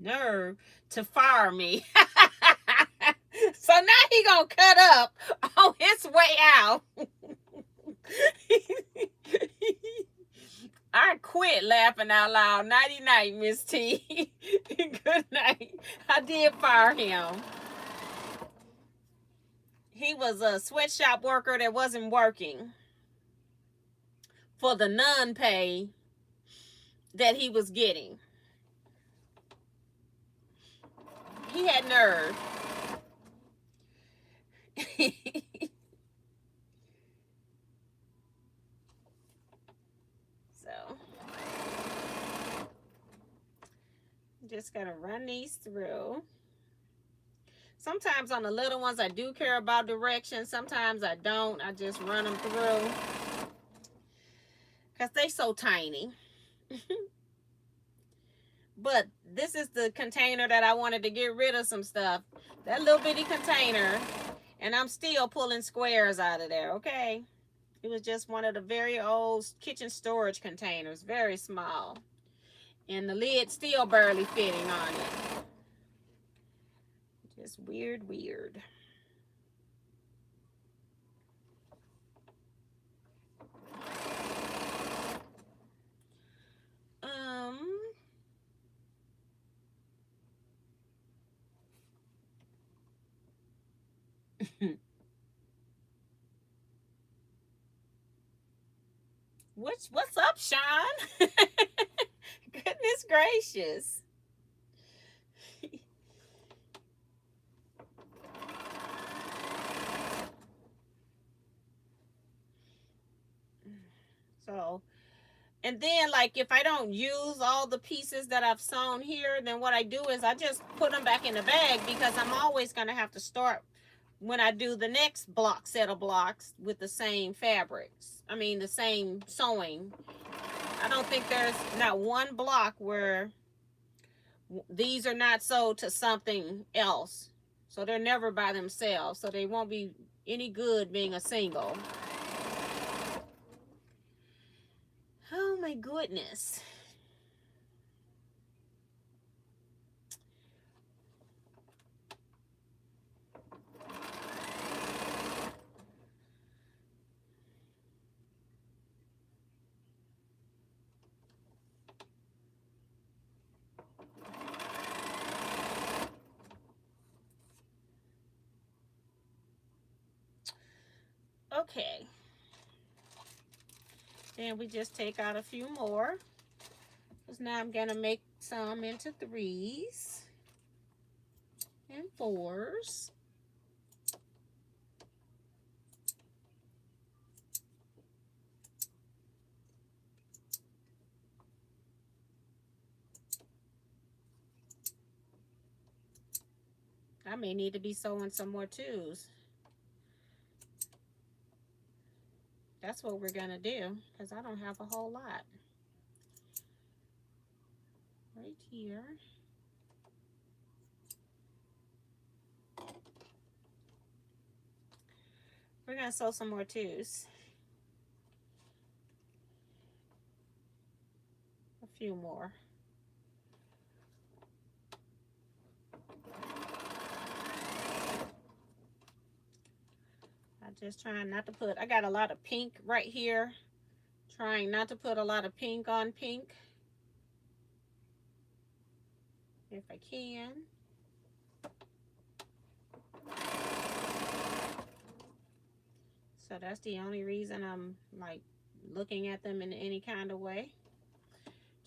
nerve to fire me. So now he gonna cut up on his way out. I quit laughing out loud. Nighty night, Miss T. Good night. I did fire him. He was a sweatshop worker that wasn't working for the non-pay that he was getting. He had nerve. So I'm just gonna run these through. Sometimes on the little ones I do care about directions. Sometimes I don't. I just run them through because they so tiny. But this is the container that I wanted to get rid of some stuff. That little bitty container. And I'm still pulling squares out of there, okay? It was just one of the very old kitchen storage containers. Very small. And the lid still barely fitting on it. Just weird, weird. What's up, Sean? Goodness gracious. So, and then like if I don't use all the pieces that I've sewn here, then what I do is I just put them back in the bag because I'm always going to have to start when I do the next set of blocks with the same fabrics. I mean, the same sewing. I don't think there's not one block where these are not sewed to something else. So they're never by themselves. So they won't be any good being a single. Oh my goodness. Okay. Then we just take out a few more. Because now I'm going to make some into 3s and 4s. I may need to be sewing some more 2s. That's what we're going to do because I don't have a whole lot. Right here. We're going to sew some more 2s. A few more. I'm just trying not to put, I got a lot of pink right here. Trying not to put a lot of pink on pink. If I can. So that's the only reason I'm like looking at them in any kind of way.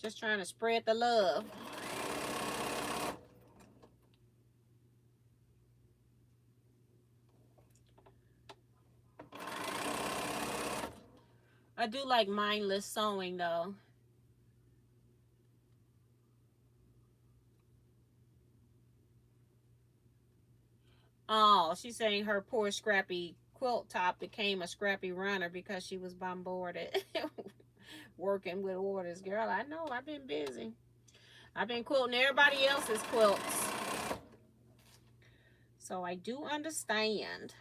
Just trying to spread the love. I do like mindless sewing though. Oh, she's saying her poor scrappy quilt top became a scrappy runner because she was bombarded working with orders. Girl, I know, I've been busy. I've been quilting everybody else's quilts. So I do understand.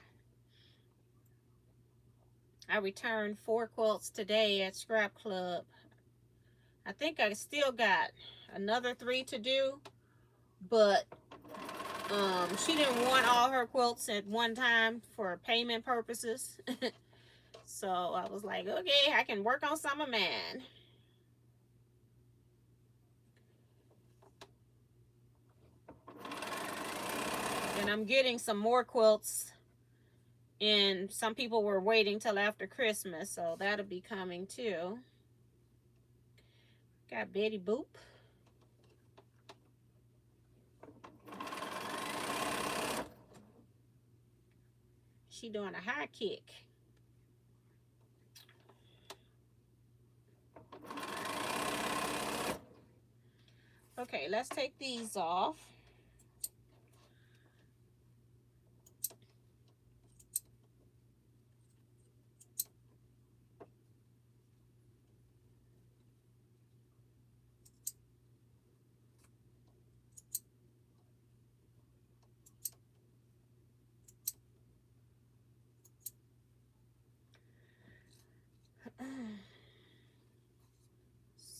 I returned 4 quilts today at Scrap Club. I think I still got another 3 to do, but she didn't want all her quilts at one time for payment purposes. So I was like, okay, I can work on some of mine. And I'm getting some more quilts, and some people were waiting till after Christmas, so that'll be coming too. Got Betty Boop. She doing a high kick. Okay, let's take these off.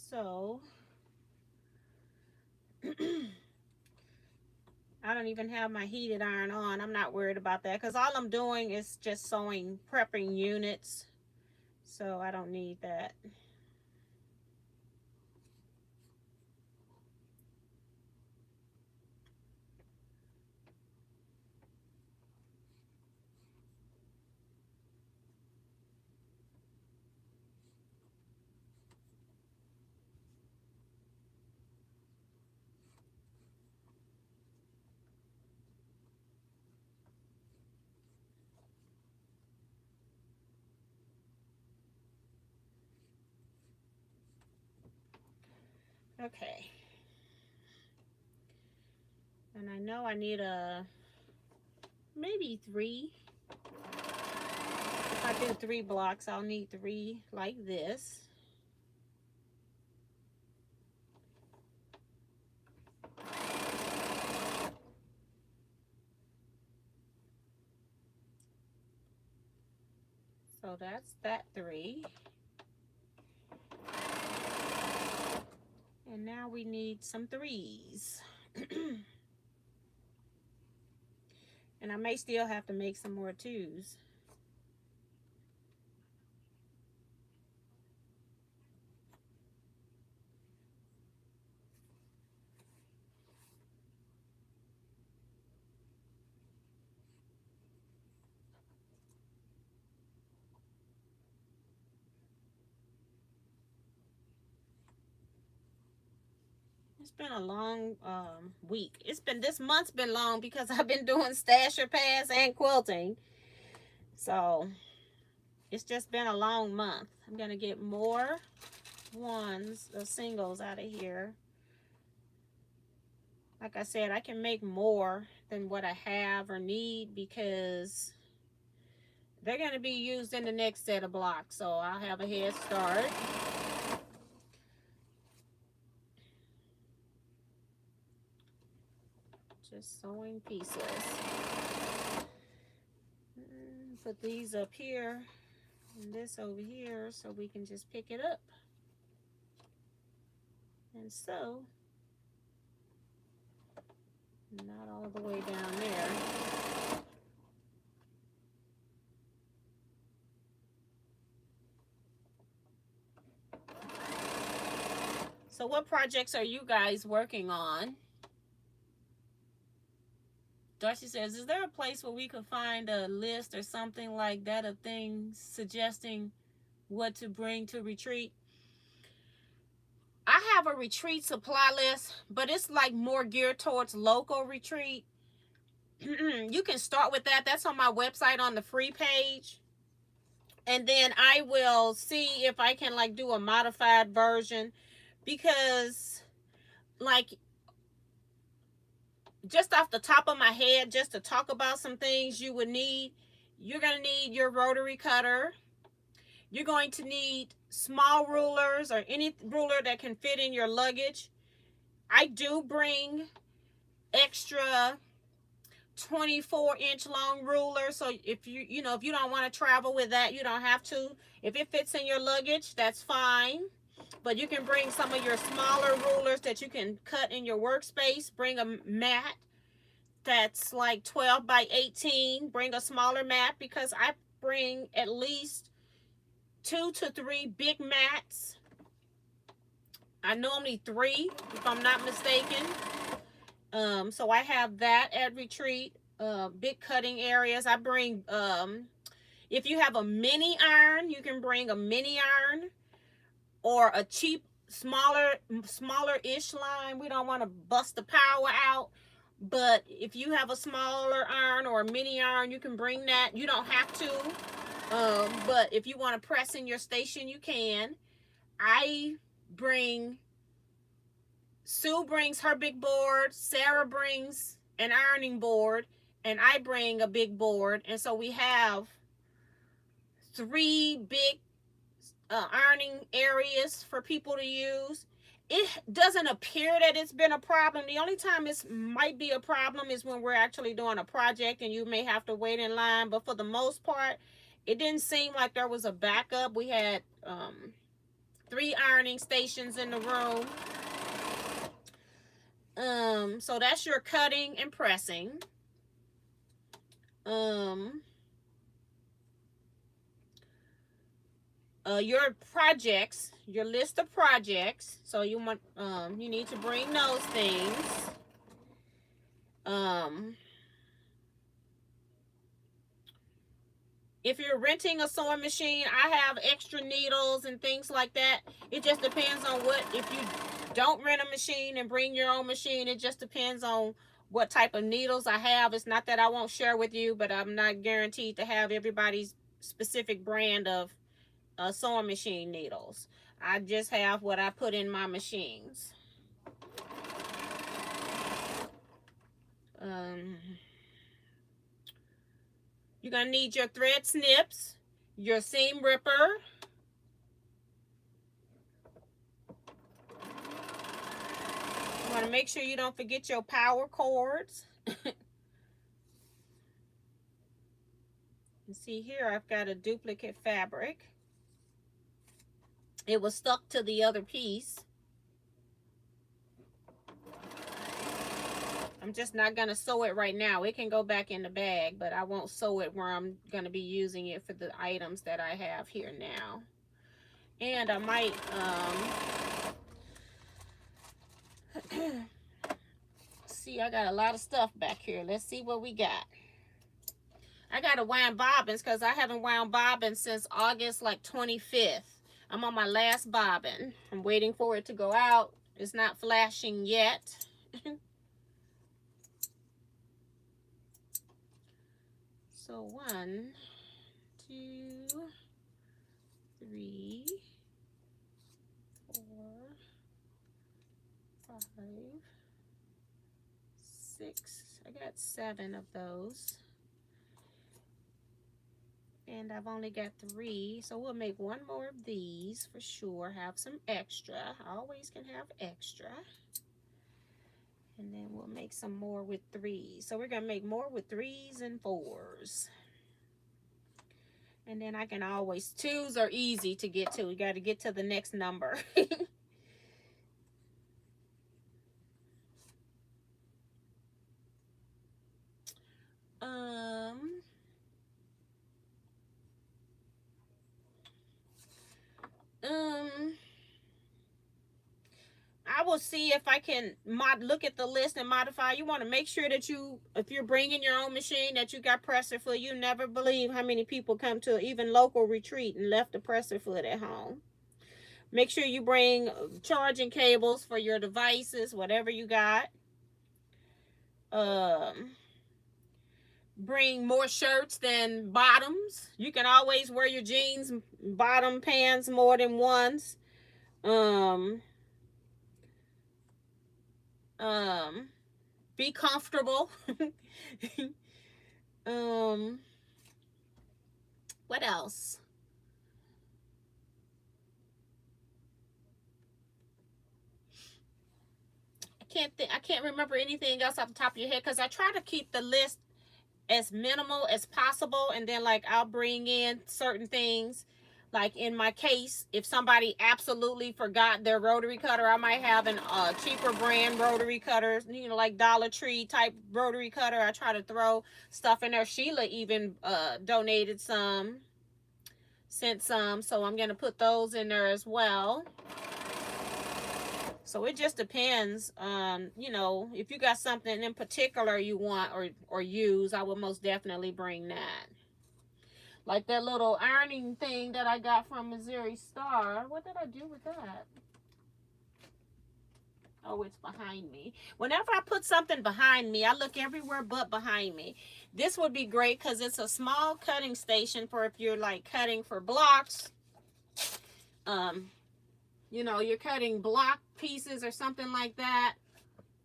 So I don't even have my heated iron on. I'm not worried about that because all I'm doing is just sewing, prepping units. So I don't need that. Okay. And I know I need maybe 3. If I do 3 blocks, I'll need 3 like this. So that's that 3. And now we need some 3s. And I may still have to make some more 2s. It's been a long week. This month's been long because I've been doing stasher pads and quilting. So it's just been a long month. I'm gonna get more singles out of here. Like I said, I can make more than what I have or need because they're gonna be used in the next set of blocks. So I'll have a head start. Just sewing pieces. Put these up here and this over here so we can just pick it up and sew. Not all the way down there. So what projects are you guys working on? Darcy says, is there a place where we could find a list or something like that of things suggesting what to bring to retreat? I have a retreat supply list, but it's like more geared towards local retreat. You can start with that. That's on my website on the free page. And then I will see if I can like do a modified version, because like just off the top of my head, just to talk about some things you would need, You're going to need your rotary cutter. You're going to need small rulers or any ruler that can fit in your luggage. I do bring extra 24-inch long ruler, so if you know, if you don't want to travel with that, you don't have to. If it fits in your luggage, that's fine. But you can bring some of your smaller rulers that you can cut in your workspace. Bring a mat that's like 12 by 18. Bring a smaller mat, because I bring at least 2 to 3 big mats. I normally 3, if I'm not mistaken. So I have that at retreat. Big cutting areas. I bring, if you have a mini iron, you can bring a mini iron, or a cheap, smaller-ish line. We don't want to bust the power out. But if you have a smaller iron or a mini iron, you can bring that. You don't have to. But if you want to press in your station, you can. Sue brings her big board, Sarah brings an ironing board, and I bring a big board. And so we have 3 big ironing areas for people to use. It doesn't appear that it's been a problem. The only time it might be a problem is when we're actually doing a project and you may have to wait in line. But for the most part, it didn't seem like there was a backup. We had 3 ironing stations in the room. So that's your cutting and pressing. Your projects, your list of projects. So you want, you need to bring those things. If you're renting a sewing machine, I have extra needles and things like that. It just depends on what, if you don't rent a machine and bring your own machine, it just depends on what type of needles I have. It's not that I won't share with you, but I'm not guaranteed to have everybody's specific brand of sewing machine needles. I just have what I put in my machines. You're going to need your thread snips, your seam ripper, you want to make sure you don't forget your power cords. You see here, I've got a duplicate fabric. It was stuck to the other piece. I'm just not going to sew it right now. It can go back in the bag, but I won't sew it where I'm going to be using it for the items that I have here now. And I might, see, I got a lot of stuff back here. Let's see what we got. I got to wind bobbins because I haven't wound bobbins since August like 25th. I'm on my last bobbin. I'm waiting for it to go out. It's not flashing yet. So 1, 2, 3, 4, 5, 6. I got 7 of those. And I've only got 3, so we'll make 1 more of these for sure. Have some extra. I always can have extra. And then we'll make some more with 3s. So we're going to make more with 3s and 4s. And then I can always, 2s are easy to get to. We got to get to the next number. I will see if I can look at the list and modify. You want to make sure that you, if you're bringing your own machine, that you got presser foot. You never believe how many people come to even local retreat and left the presser foot at home. Make sure you bring charging cables for your devices, whatever you got. Bring more shirts than bottoms. You can always wear your jeans bottom pants more than once. Be comfortable. What else? I can't remember anything else off the top of your head because I try to keep the list as minimal as possible, and then like I'll bring in certain things. Like in my case, if somebody absolutely forgot their rotary cutter, I might have an cheaper brand rotary cutter, you know, like Dollar Tree type rotary cutter. I try to throw stuff in there. Sheila even donated some, sent some, so I'm gonna put those in there as well. So it just depends. You know, if you got something in particular you want or use, I would most definitely bring that. Like that little ironing thing that I got from Missouri Star. What did I do with that? Oh, it's behind me. Whenever I put something behind me, I look everywhere but behind me. This would be great because it's a small cutting station for if you're like cutting for blocks. You know, you're cutting block pieces or something like that.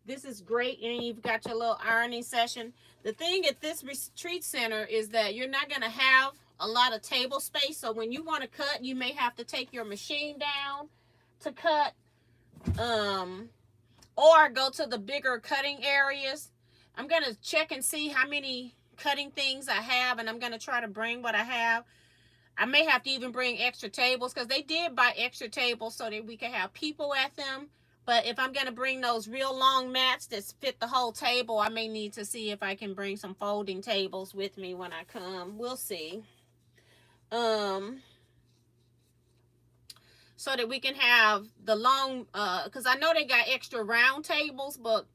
This is great. And you've got your little ironing session. The thing at this retreat center is that you're not going to have a lot of table space. So when you want to cut, you may have to take your machine down to cut. Or go to the bigger cutting areas. I'm going to check and see how many cutting things I have, and I'm going to try to bring what I have. I may have to even bring extra tables because they did buy extra tables so that we can have people at them. But if I'm going to bring those real long mats that fit the whole table, I may need to see if I can bring some folding tables with me when I come. We'll see. So that we can have the long, because I know they got extra round tables, but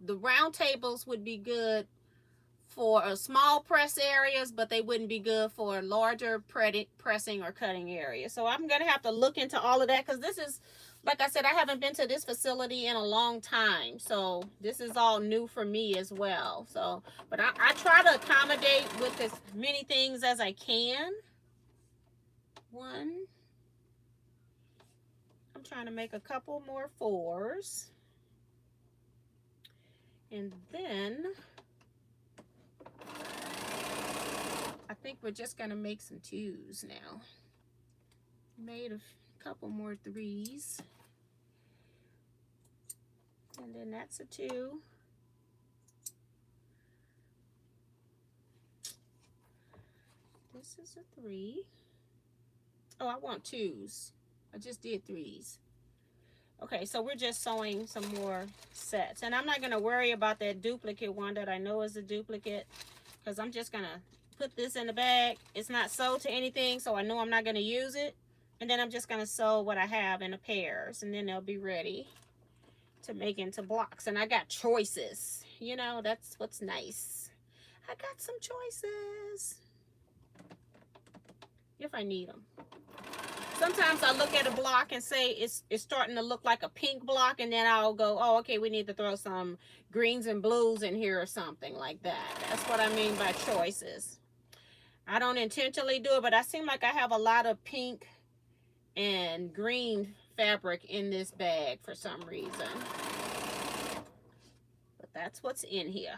the round tables would be good for small press areas, but they wouldn't be good for larger pressing or cutting areas. So I'm going to have to look into all of that because this is, like I said, I haven't been to this facility in a long time. So this is all new for me as well. So, but I try to accommodate with as many things as I can. One. I'm trying to make a couple more 4s. And then I think we're just going to make some 2s now. Made a couple more 3s. And then that's a 2. This is a 3. Oh, I want 2s. I just did 3s. Okay, so we're just sewing some more sets. And I'm not going to worry about that duplicate one that I know is a duplicate, because I'm just going to put this in the bag. It's not sewed to anything, so I know I'm not going to use it. And then I'm just going to sew what I have in the pairs, and then they'll be ready to make into blocks. And I got choices. You know, that's what's nice. I got some choices if I need them. Sometimes I look at a block and say it's starting to look like a pink block, and then I'll go, oh, okay, we need to throw some greens and blues in here or something like that. That's what I mean by choices. I don't intentionally do it, but I seem like I have a lot of pink and green fabric in this bag for some reason. But that's what's in here.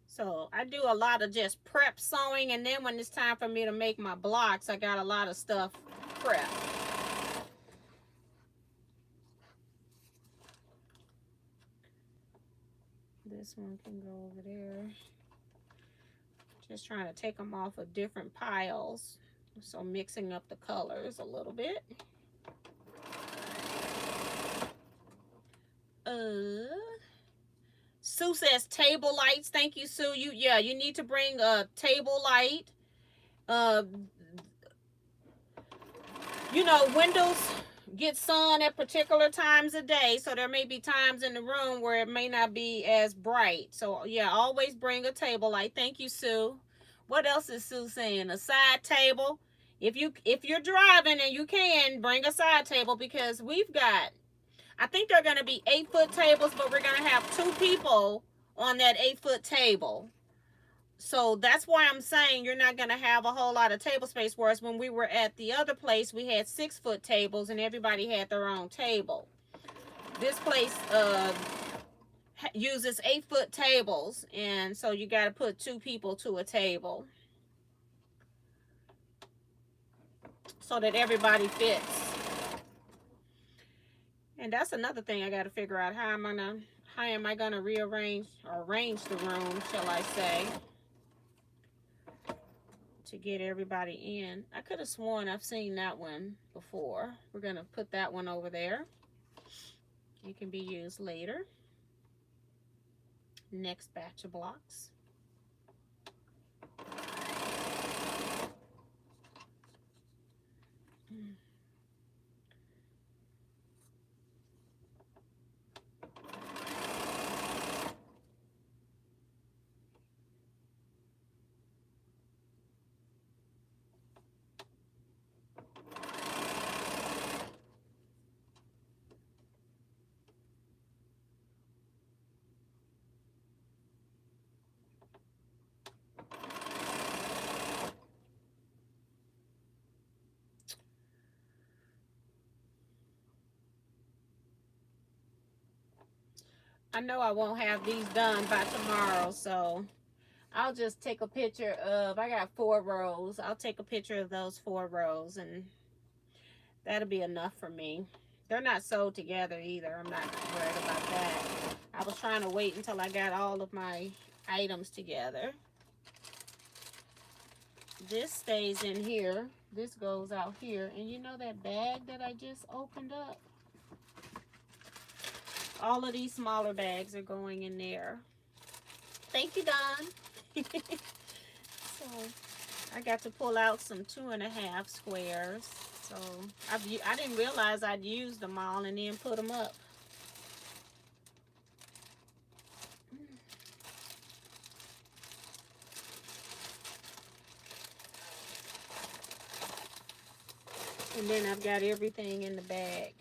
So I do a lot of just prep sewing, and then when it's time for me to make my blocks, I got a lot of stuff prepped. This one can go over there. Just trying to take them off of different piles. So mixing up the colors a little bit. Sue says table lights. Thank you, Sue. You need to bring a table light. You know, windows get sun at particular times of day, so there may be times in the room where it may not be as bright. So yeah, always bring a table light. Thank you, Sue. What else is Sue saying? A side table. If you're driving and you can, bring a side table, because we've got, I think they're going to be 8-foot tables, but we're going to have 2 people on that 8-foot table. So that's why I'm saying you're not going to have a whole lot of table space. Whereas when we were at the other place, we had 6-foot tables and everybody had their own table. This place uses 8-foot tables, and so you got to put 2 people to a table so that everybody fits. And that's another thing I got to figure out. How am I gonna rearrange or arrange the room, shall I say, to get everybody in. I could have sworn I've seen that one before. We're gonna put that one over there. It can be used later. Next batch of blocks. I know I won't have these done by tomorrow, so I'll just take a picture of, I got 4 rows. I'll take a picture of those 4 rows, and that'll be enough for me. They're not sewed together either. I'm not worried about that. I was trying to wait until I got all of my items together. This stays in here. This goes out here. And you know that bag that I just opened up? All of these smaller bags are going in there. Thank you, Don. So I got to pull out some 2.5 squares. So I didn't realize I'd used them all and then put them up. And then I've got everything in the bag.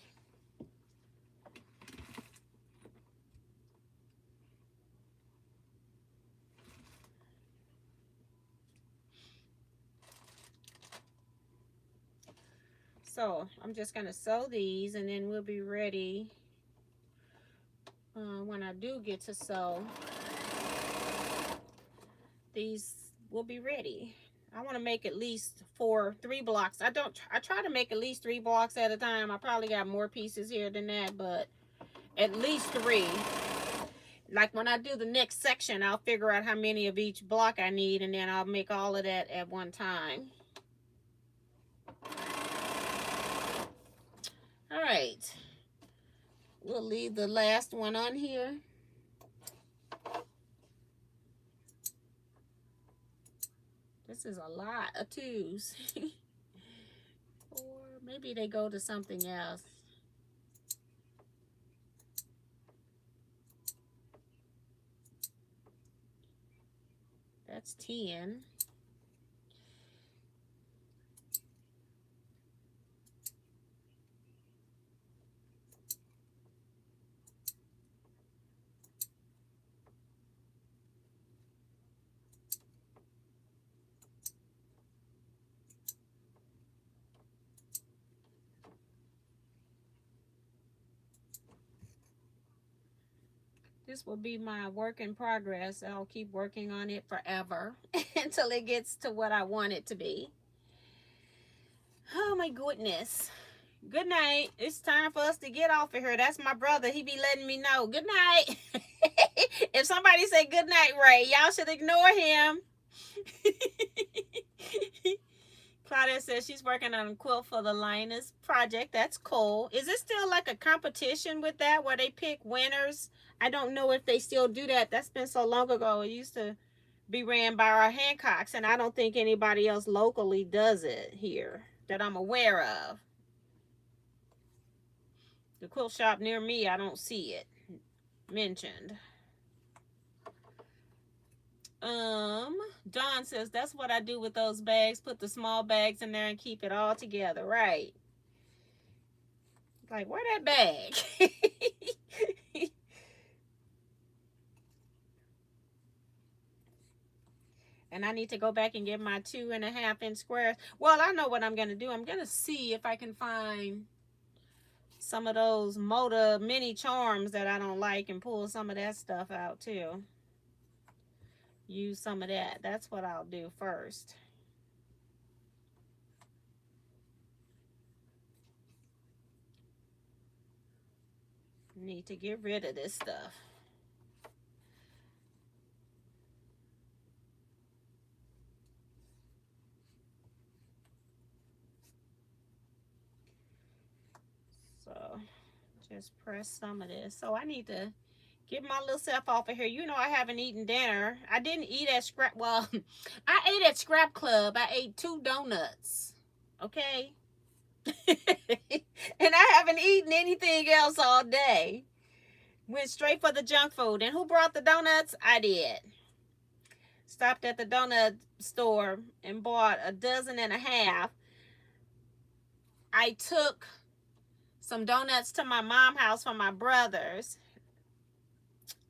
So I'm just going to sew these, and then we'll be ready when I do get to sew. These will be ready. I want to make at least 3 blocks. I try to make at least 3 blocks at a time. I probably got more pieces here than that, but at least 3. Like when I do the next section, I'll figure out how many of each block I need, and then I'll make all of that at one time. All right, we'll leave the last one on here. This is a lot of 2s. Or maybe they go to something else. That's 10. This will be my work in progress. I'll keep working on it forever until it gets to what I want it to be. Oh my goodness. Good night. It's time for us to get off of here. That's my brother. He be letting me know. Good night. If somebody say good night, Ray, y'all should ignore him. Claudia says she's working on a quilt for the Linus project. That's cool. Is it still like a competition with that where they pick winners? I don't know if they still do that. That's been so long ago. It used to be ran by our Hancocks, and I don't think anybody else locally does it here that I'm aware of. The quilt shop near me, I don't see it mentioned. Dawn says that's what I do with those bags. Put the small bags in there and keep it all together. Right. Like, where that bag? And I need to go back and get my 2.5 inch squares. Well, I know what I'm going to do. I'm going to see if I can find some of those Moda mini charms that I don't like and pull some of that stuff out too. Use some of that. That's what I'll do first. Need to get rid of this stuff. So just press some of this. So I need to get my little self off of here. You know I haven't eaten dinner. I didn't eat at Scrap. Well, I ate at Scrap Club. I ate 2 donuts. Okay. And I haven't eaten anything else all day. Went straight for the junk food. And who brought the donuts? I did. Stopped at the donut store and bought a dozen and a half. I took some donuts to my mom's house for my brothers.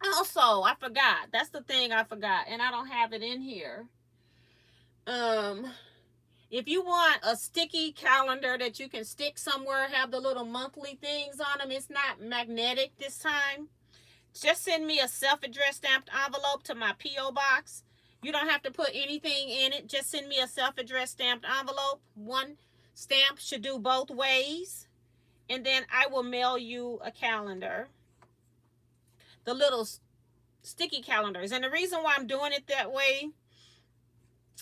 Also, I forgot. That's the thing I forgot. And I don't have it in here. If you want a sticky calendar that you can stick somewhere, have the little monthly things on them, it's not magnetic this time. Just send me a self-addressed stamped envelope to my P.O. box. You don't have to put anything in it. Just send me a self-addressed stamped envelope. One stamp should do both ways. And then I will mail you a calendar. The little sticky calendars. And the reason why I'm doing it that way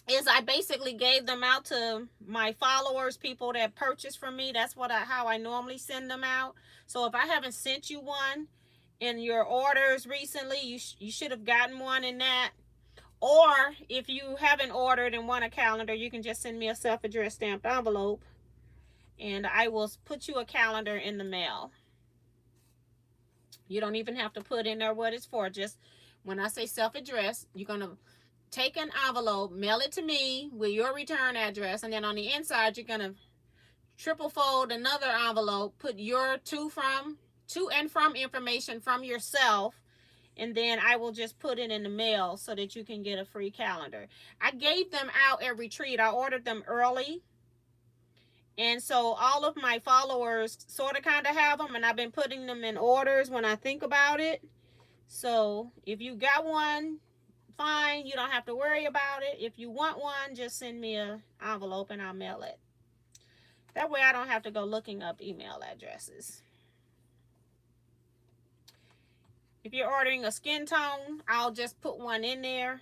is I basically gave them out to my followers, people that purchase from me. That's how I normally send them out. So if I haven't sent you one in your orders recently, you should have gotten one in that. Or if you haven't ordered and want a calendar, you can just send me a self-addressed stamped envelope and I will put you a calendar in the mail. You don't even have to put in there what it's for. Just when I say self-addressed, you're going to take an envelope, mail it to me with your return address, and then on the inside, you're going to triple fold another envelope, put your to and from information from yourself, and then I will just put it in the mail so that you can get a free calendar. I gave them out at retreat. I ordered them early. And so all of my followers sort of kind of have them, and I've been putting them in orders when I think about it. So if you got one, fine. You don't have to worry about it. If you want one, just send me an envelope and I'll mail it. That way I don't have to go looking up email addresses. If you're ordering a skin tone, I'll just put one in there.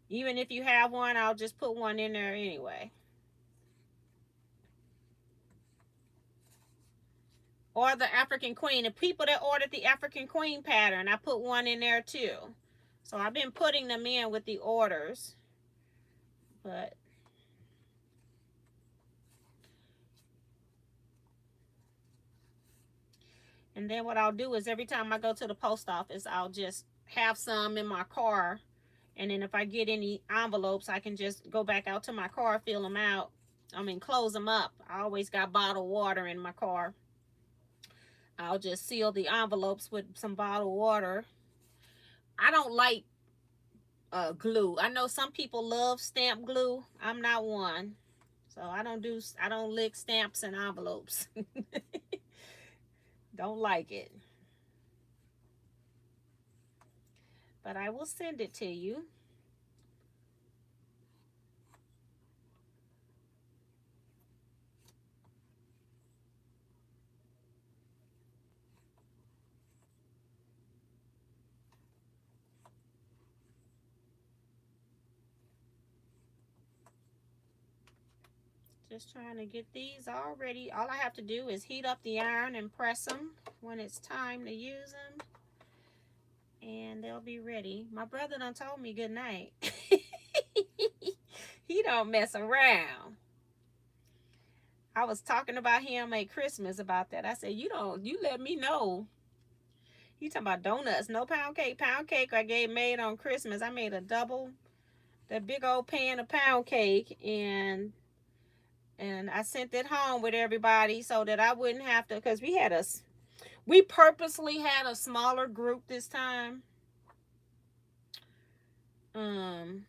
Even if you have one, I'll just put one in there anyway. Or the African Queen. The people that ordered the African Queen pattern, I put one in there too. So I've been putting them in with the orders. But and then what I'll do is every time I go to the post office, I'll just have some in my car. And then if I get any envelopes, I can just go back out to my car, fill them out. Close them up. I always got bottled water in my car. I'll just seal the envelopes with some bottled water. I don't like glue. I know some people love stamp glue. I'm not one. So I don't lick stamps and envelopes. Don't like it. But I will send it to you. Just trying to get these all ready. All I have to do is heat up the iron and press them when it's time to use them. And they'll be ready. My brother done told me good night. He don't mess around. I was talking about him at Christmas about that. I said, you let me know. He talking about donuts, no pound cake. Pound cake I made on Christmas. I made that big old pan of pound cake, and I sent it home with everybody so that I wouldn't have to, because we purposely had a smaller group this time. And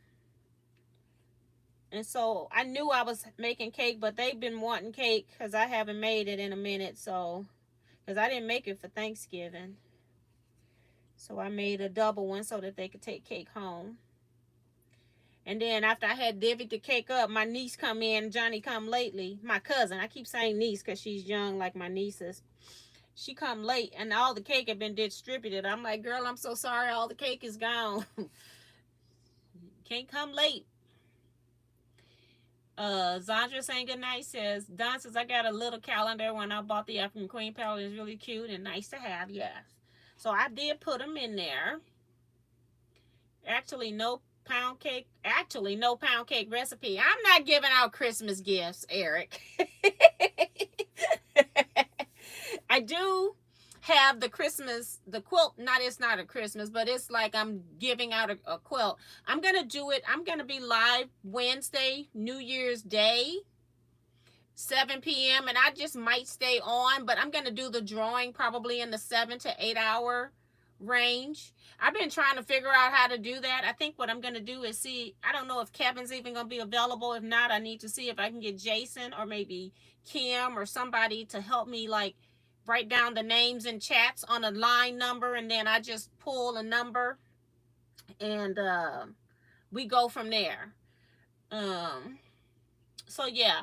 so I knew I was making cake, but they've been wanting cake because I haven't made it in a minute. So because I didn't make it for Thanksgiving. So I made a double one so that they could take cake home. And then after I had divvied the cake up, my niece come in, Johnny come lately. My cousin, I keep saying niece because she's young like my nieces. She come late and all the cake had been distributed. I'm like, girl, I'm so sorry, all the cake is gone. Can't come late. Zandra saying good night says, Don says, I got a little calendar when I bought the African Queen palette. It's really cute and nice to have, yes. So I did put them in there. Actually, no pound cake. Actually, no pound cake recipe. I'm not giving out Christmas gifts, Eric. I do have the Christmas, the quilt. Not, it's not a Christmas, but it's like I'm giving out a quilt. I'm going to do it. I'm going to be live Wednesday, New Year's Day, 7 p.m. And I just might stay on, but I'm going to do the drawing probably in the 7 to 8 hour range. I've been trying to figure out how to do that. I think what I'm going to do is see, I don't know if Kevin's even going to be available. If not, I need to see if I can get Jason or maybe Kim or somebody to help me like write down the names and chats on a line number, and then I just pull a number and we go from there. So yeah,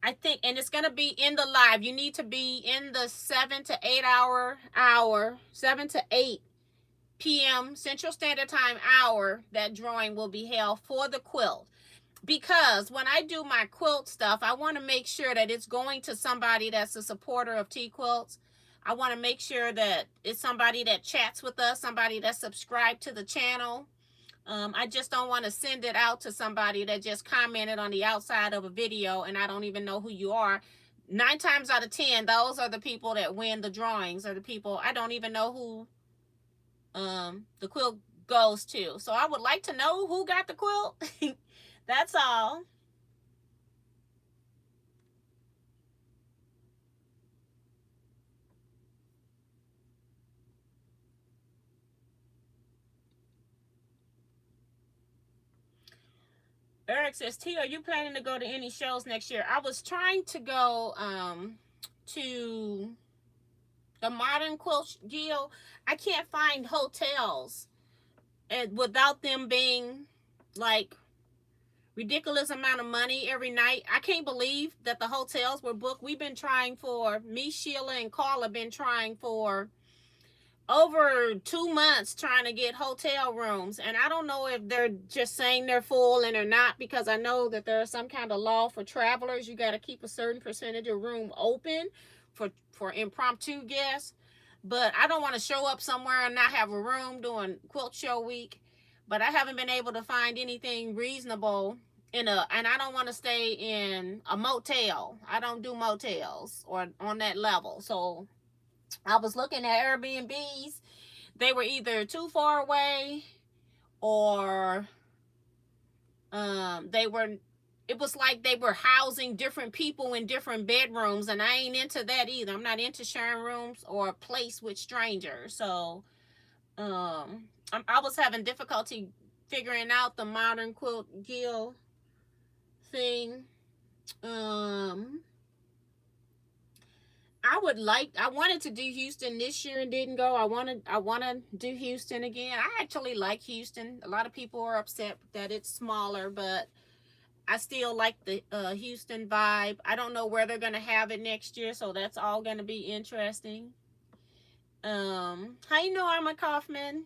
I think, and it's gonna be in the live. You need to be in the 7 to 8 hour, 7 to 8 p.m. Central Standard Time hour. That drawing will be held for the quilt. Because when I do my quilt stuff, I want to make sure that it's going to somebody that's a supporter of Teaquilts. I want to make sure that it's somebody that chats with us, somebody that's subscribed to the channel. I just don't want to send it out to somebody that just commented on the outside of a video and I don't even know who you are. 9 times out of 10, those are the people that win the drawings, or the people I don't even know who the quilt goes to. So I would like to know who got the quilt. That's all. Eric says, T, are you planning to go to any shows next year? I was trying to go to the Modern Quilt Guild. I can't find hotels and without them being like ridiculous amount of money every night. I can't believe that the hotels were booked. We've been trying for, me, Sheila, and Carla been trying for over 2 months trying to get hotel rooms, and I don't know if they're just saying they're full and they're not, because I know that there's some kind of law for travelers. You got to keep a certain percentage of room open for impromptu guests. But I don't want to show up somewhere and not have a room during quilt show week. But I haven't been able to find anything reasonable and I don't want to stay in a motel. I don't do motels or on that level. So I was looking at Airbnbs. They were either too far away or they were, it was like they were housing different people in different bedrooms, and I ain't into that either. I'm not into sharing rooms or a place with strangers. So I was having difficulty figuring out the Modern Quilt Guild thing. I wanted to do Houston this year and didn't go. I want to do Houston again. I actually like Houston. A lot of people are upset that it's smaller, but I still like the Houston vibe. I don't know where they're going to have it next year, so that's all going to be interesting. How you know, Arma Kaufman?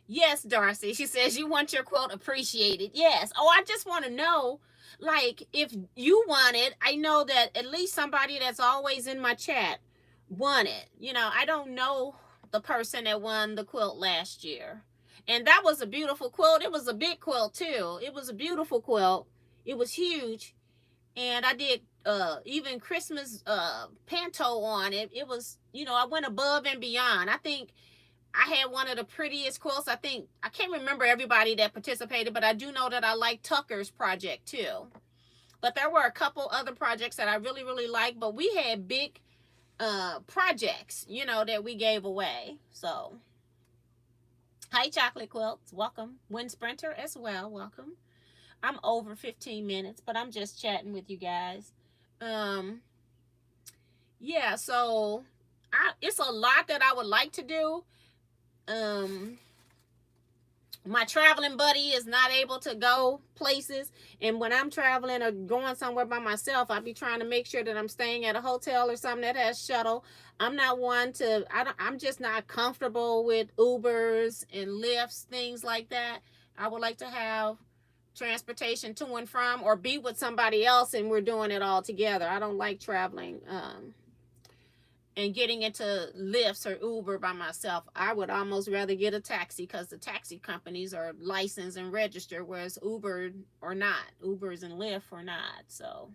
Yes, Darcy. She says you want your quilt appreciated. Yes. Oh, I just want to know, like, if you want it. I know that at least somebody that's always in my chat won it. You know, I don't know the person that won the quilt last year. And that was a beautiful quilt. It was a big quilt too. It was a beautiful quilt. It was huge. And I did even Christmas panto on it. It was, you know, I went above and beyond. I think I had one of the prettiest quilts. I can't remember everybody that participated, but I do know that I like Tucker's project too. But there were a couple other projects that I really, really liked, but we had big projects, you know, that we gave away. So, hi, Chocolate Quilts. Welcome. Wind Sprinter as well. Welcome. I'm over 15 minutes, but I'm just chatting with you guys. yeah, so it's a lot that I would like to do. Um, my traveling buddy is not able to go places, and when I'm traveling or going somewhere by myself, I be trying to make sure that I'm staying at a hotel or something that has shuttle. I'm not one to I'm just not comfortable with Ubers and Lyfts, things like that. I would like to have transportation to and from, or be with somebody else and we're doing it all together. I don't like traveling and getting into Lyfts or Uber by myself. I would almost rather get a taxi, because the taxi companies are licensed and registered, whereas Uber or not. Ubers and Lyft or not. So,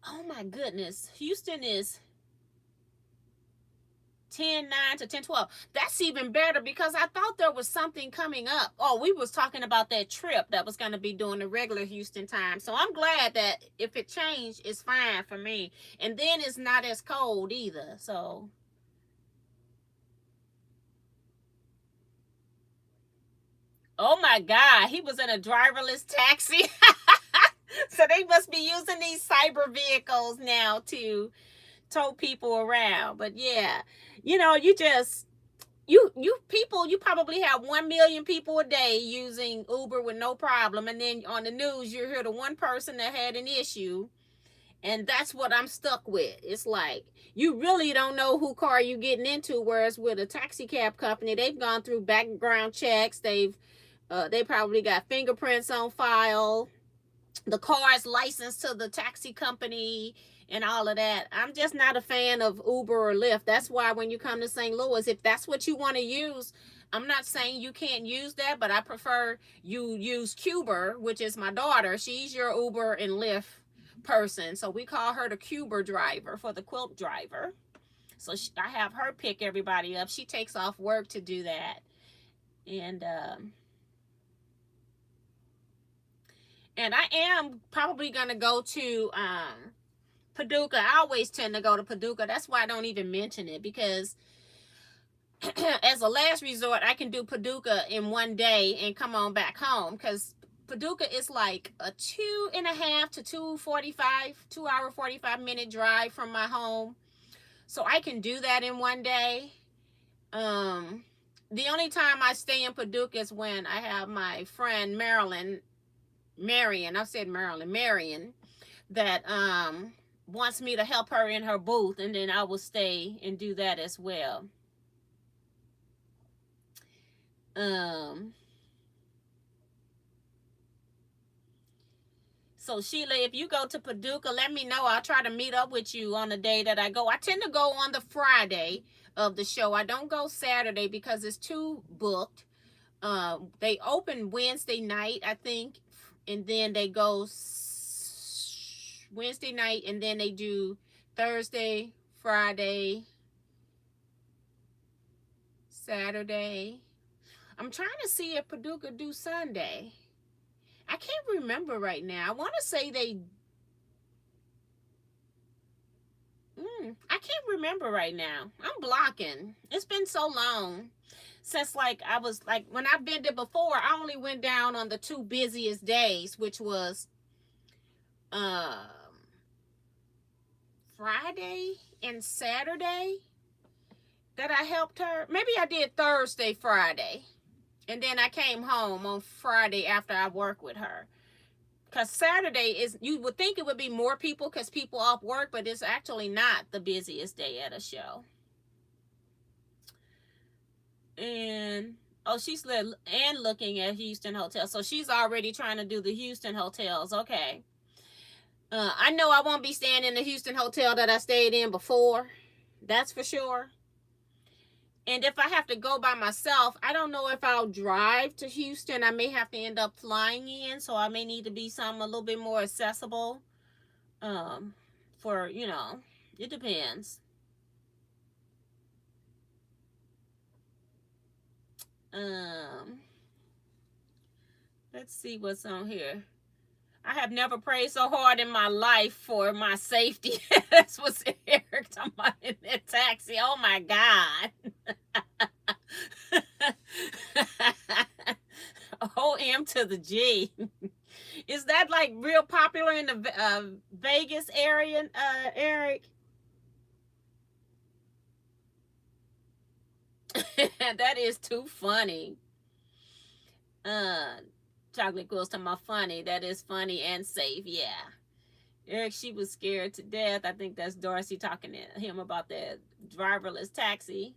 oh my goodness. Houston is 10-9 to 10-12. That's even better, because I thought there was something coming up. Oh, we was talking about that trip that was going to be doing the regular Houston time. So I'm glad that if it changed, it's fine for me. And then it's not as cold either. So, oh my God, he was in a driverless taxi. So they must be using these cyber vehicles now to tow people around. But yeah, you just you people, you probably have 1 million people a day using Uber with no problem, and then on the news you hear the one person that had an issue, and that's what I'm stuck with. It's like you really don't know who car you getting into, whereas with a taxi cab company, they've gone through background checks. They probably got fingerprints on file. The car is licensed to the taxi company and all of that. I'm just not a fan of Uber or Lyft. That's why when you come to St. Louis, if that's what you want to use, I'm not saying you can't use that, but I prefer you use Cuber, which is my daughter. She's your Uber and Lyft person. So we call her the Cuber driver for the quilt driver. So I have her pick everybody up. She takes off work to do that. And I am probably gonna go to Paducah. I always tend to go to Paducah. That's why I don't even mention it, because as a last resort, I can do Paducah in one day and come on back home, because Paducah is like a 2.5 to 2 hour 45 minute drive from my home. So I can do that in one day. Um the only time I stay in Paducah is when I have my friend Marion, I said Maryland, Marion, that wants me to help her in her booth, and then I will stay and do that as well. Um so Sheila, if you go to Paducah, let me know. I'll try to meet up with you on the day that I go. I tend to go on the Friday of the show. I don't go Saturday because it's too booked. They open Wednesday night, I think, and then they go Wednesday night, and then they do Thursday, Friday, Saturday. I'm trying to see if Paducah do Sunday. I can't remember right now. I want to say they. I can't remember right now. I'm blocking. It's been so long since, like, I was like, when I've been there before, I only went down on the two busiest days, which was um Friday and Saturday that I helped her. Maybe I did Thursday, Friday, and then I came home on Friday after I worked with her. Because Saturday is, you would think it would be more people because people off work, but it's actually not the busiest day at a show. And oh, she's looking at Houston hotels, so she's already trying to do the Houston hotels. Okay. I know I won't be staying in the Houston hotel that I stayed in before. That's for sure. And if I have to go by myself, I don't know if I'll drive to Houston. I may have to end up flying in, so I may need to be something a little bit more accessible. Um, for, it depends. Um, let's see what's on here. I have never prayed so hard in my life for my safety. That's what's Eric talking about in that taxi. Oh my God. OM to the G. Is that like real popular in the Vegas area, Eric? That is too funny. Uh, Chocolate Quill's talking about funny. That is funny and safe. Yeah. Eric, she was scared to death. I think that's Darcy talking to him about that driverless taxi.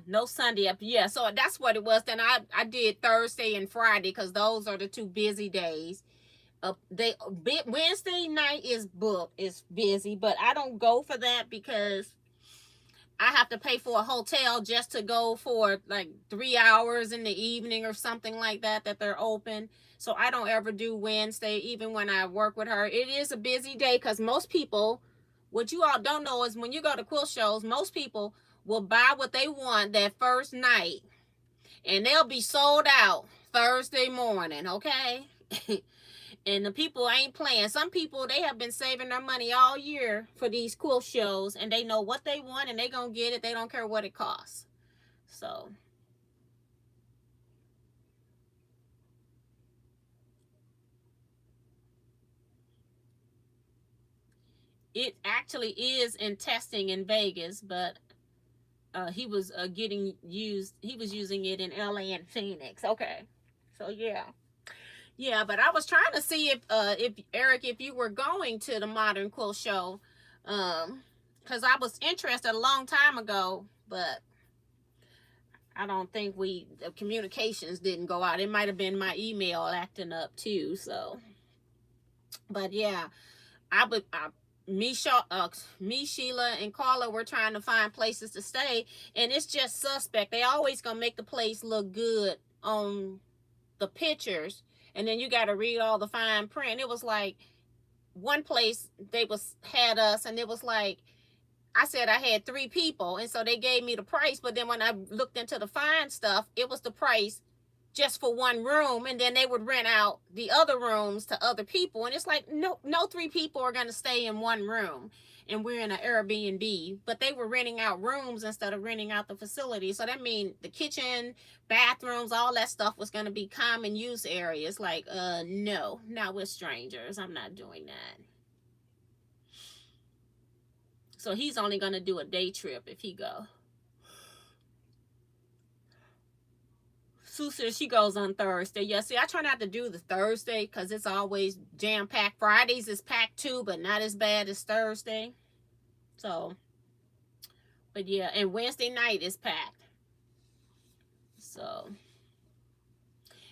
No Sunday up. Yeah, so that's what it was. Then I did Thursday and Friday because those are the two busy days. Wednesday night is booked, is busy, but I don't go for that because I have to pay for a hotel just to go for like 3 hours in the evening or something like that they're open. So I don't ever do Wednesday, even when I work with her. It is a busy day because most people, what you all don't know is when you go to quilt shows, most people will buy what they want that first night and they'll be sold out Thursday morning, okay? And the people ain't playing. Some people, they have been saving their money all year for these quilt shows, and they know what they want, and they gonna get it. They don't care what it costs. So it actually is in testing in Vegas, but he was he was using it in LA and Phoenix. Okay, so yeah, but I was trying to see if Eric, if you were going to the Modern Quilt Show, because I was interested a long time ago, but I don't think the communications didn't go out. It might have been my email acting up too. So, but yeah, I would. Me, Sheila, and Carla were trying to find places to stay, and it's just suspect. They always gonna make the place look good on the pictures, and then you got to read all the fine print. It was like one place they had us, and it was like I said I had 3 people, and so they gave me the price. But then when I looked into the fine stuff, it was the price just for one room, and then they would rent out the other rooms to other people. And it's like no 3 people are going to stay in one room, and we're in an Airbnb. But they were renting out rooms instead of renting out the facility. So that means the kitchen, bathrooms, all that stuff was going to be common use areas. Like no, not with strangers. I'm not doing that. So he's only going to do a day trip if he go. Sue says she goes on Thursday. Yeah, see, I try not to do the Thursday because it's always jam-packed. Fridays is packed too, but not as bad as Thursday. So, but yeah, and Wednesday night is packed. So,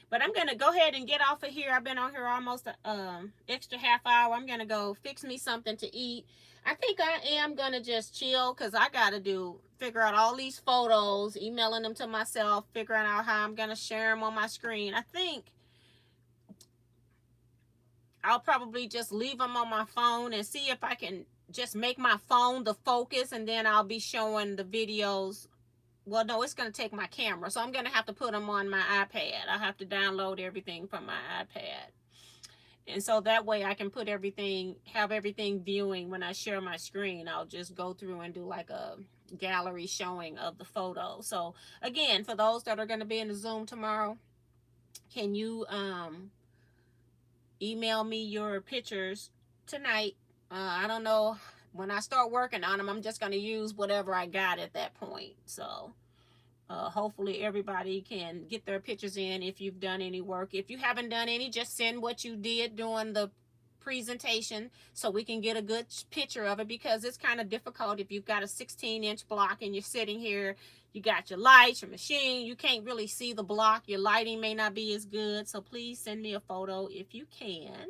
but I'm going to go ahead and get off of here. I've been on here almost an extra half hour. I'm going to go fix me something to eat. I think I am going to just chill because I got to figure out all these photos, emailing them to myself, figuring out how I'm going to share them on my screen. I think I'll probably just leave them on my phone and see if I can just make my phone the focus, and then I'll be showing the videos. Well, no, it's going to take my camera, so I'm going to have to put them on my iPad. I have to download everything from my iPad. And so that way I can put everything, have everything viewing when I share my screen. I'll just go through and do like a gallery showing of the photos. So again, for those that are going to be in the Zoom tomorrow, can you email me your pictures tonight? I don't know. When I start working on them, I'm just going to use whatever I got at that point. So hopefully everybody can get their pictures in if you've done any work. If you haven't done any, just send what you did during the presentation so we can get a good picture of it, because it's kind of difficult if you've got a 16-inch block and you're sitting here, you got your lights, your machine, you can't really see the block, your lighting may not be as good. So please send me a photo if you can.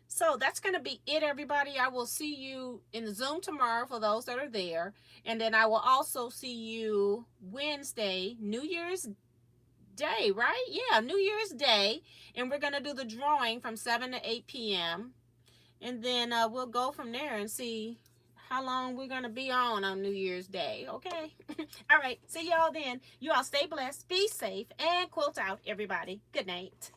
So that's going to be it, everybody. I will see you in the Zoom tomorrow for those that are there. And then I will also see you Wednesday, New Year's Day, right? Yeah, New Year's Day. And we're going to do the drawing from 7 to 8 p.m. And then we'll go from there and see how long we're going to be on New Year's Day. Okay? All right. See y'all then. You all stay blessed, be safe, and quilt out, everybody. Good night.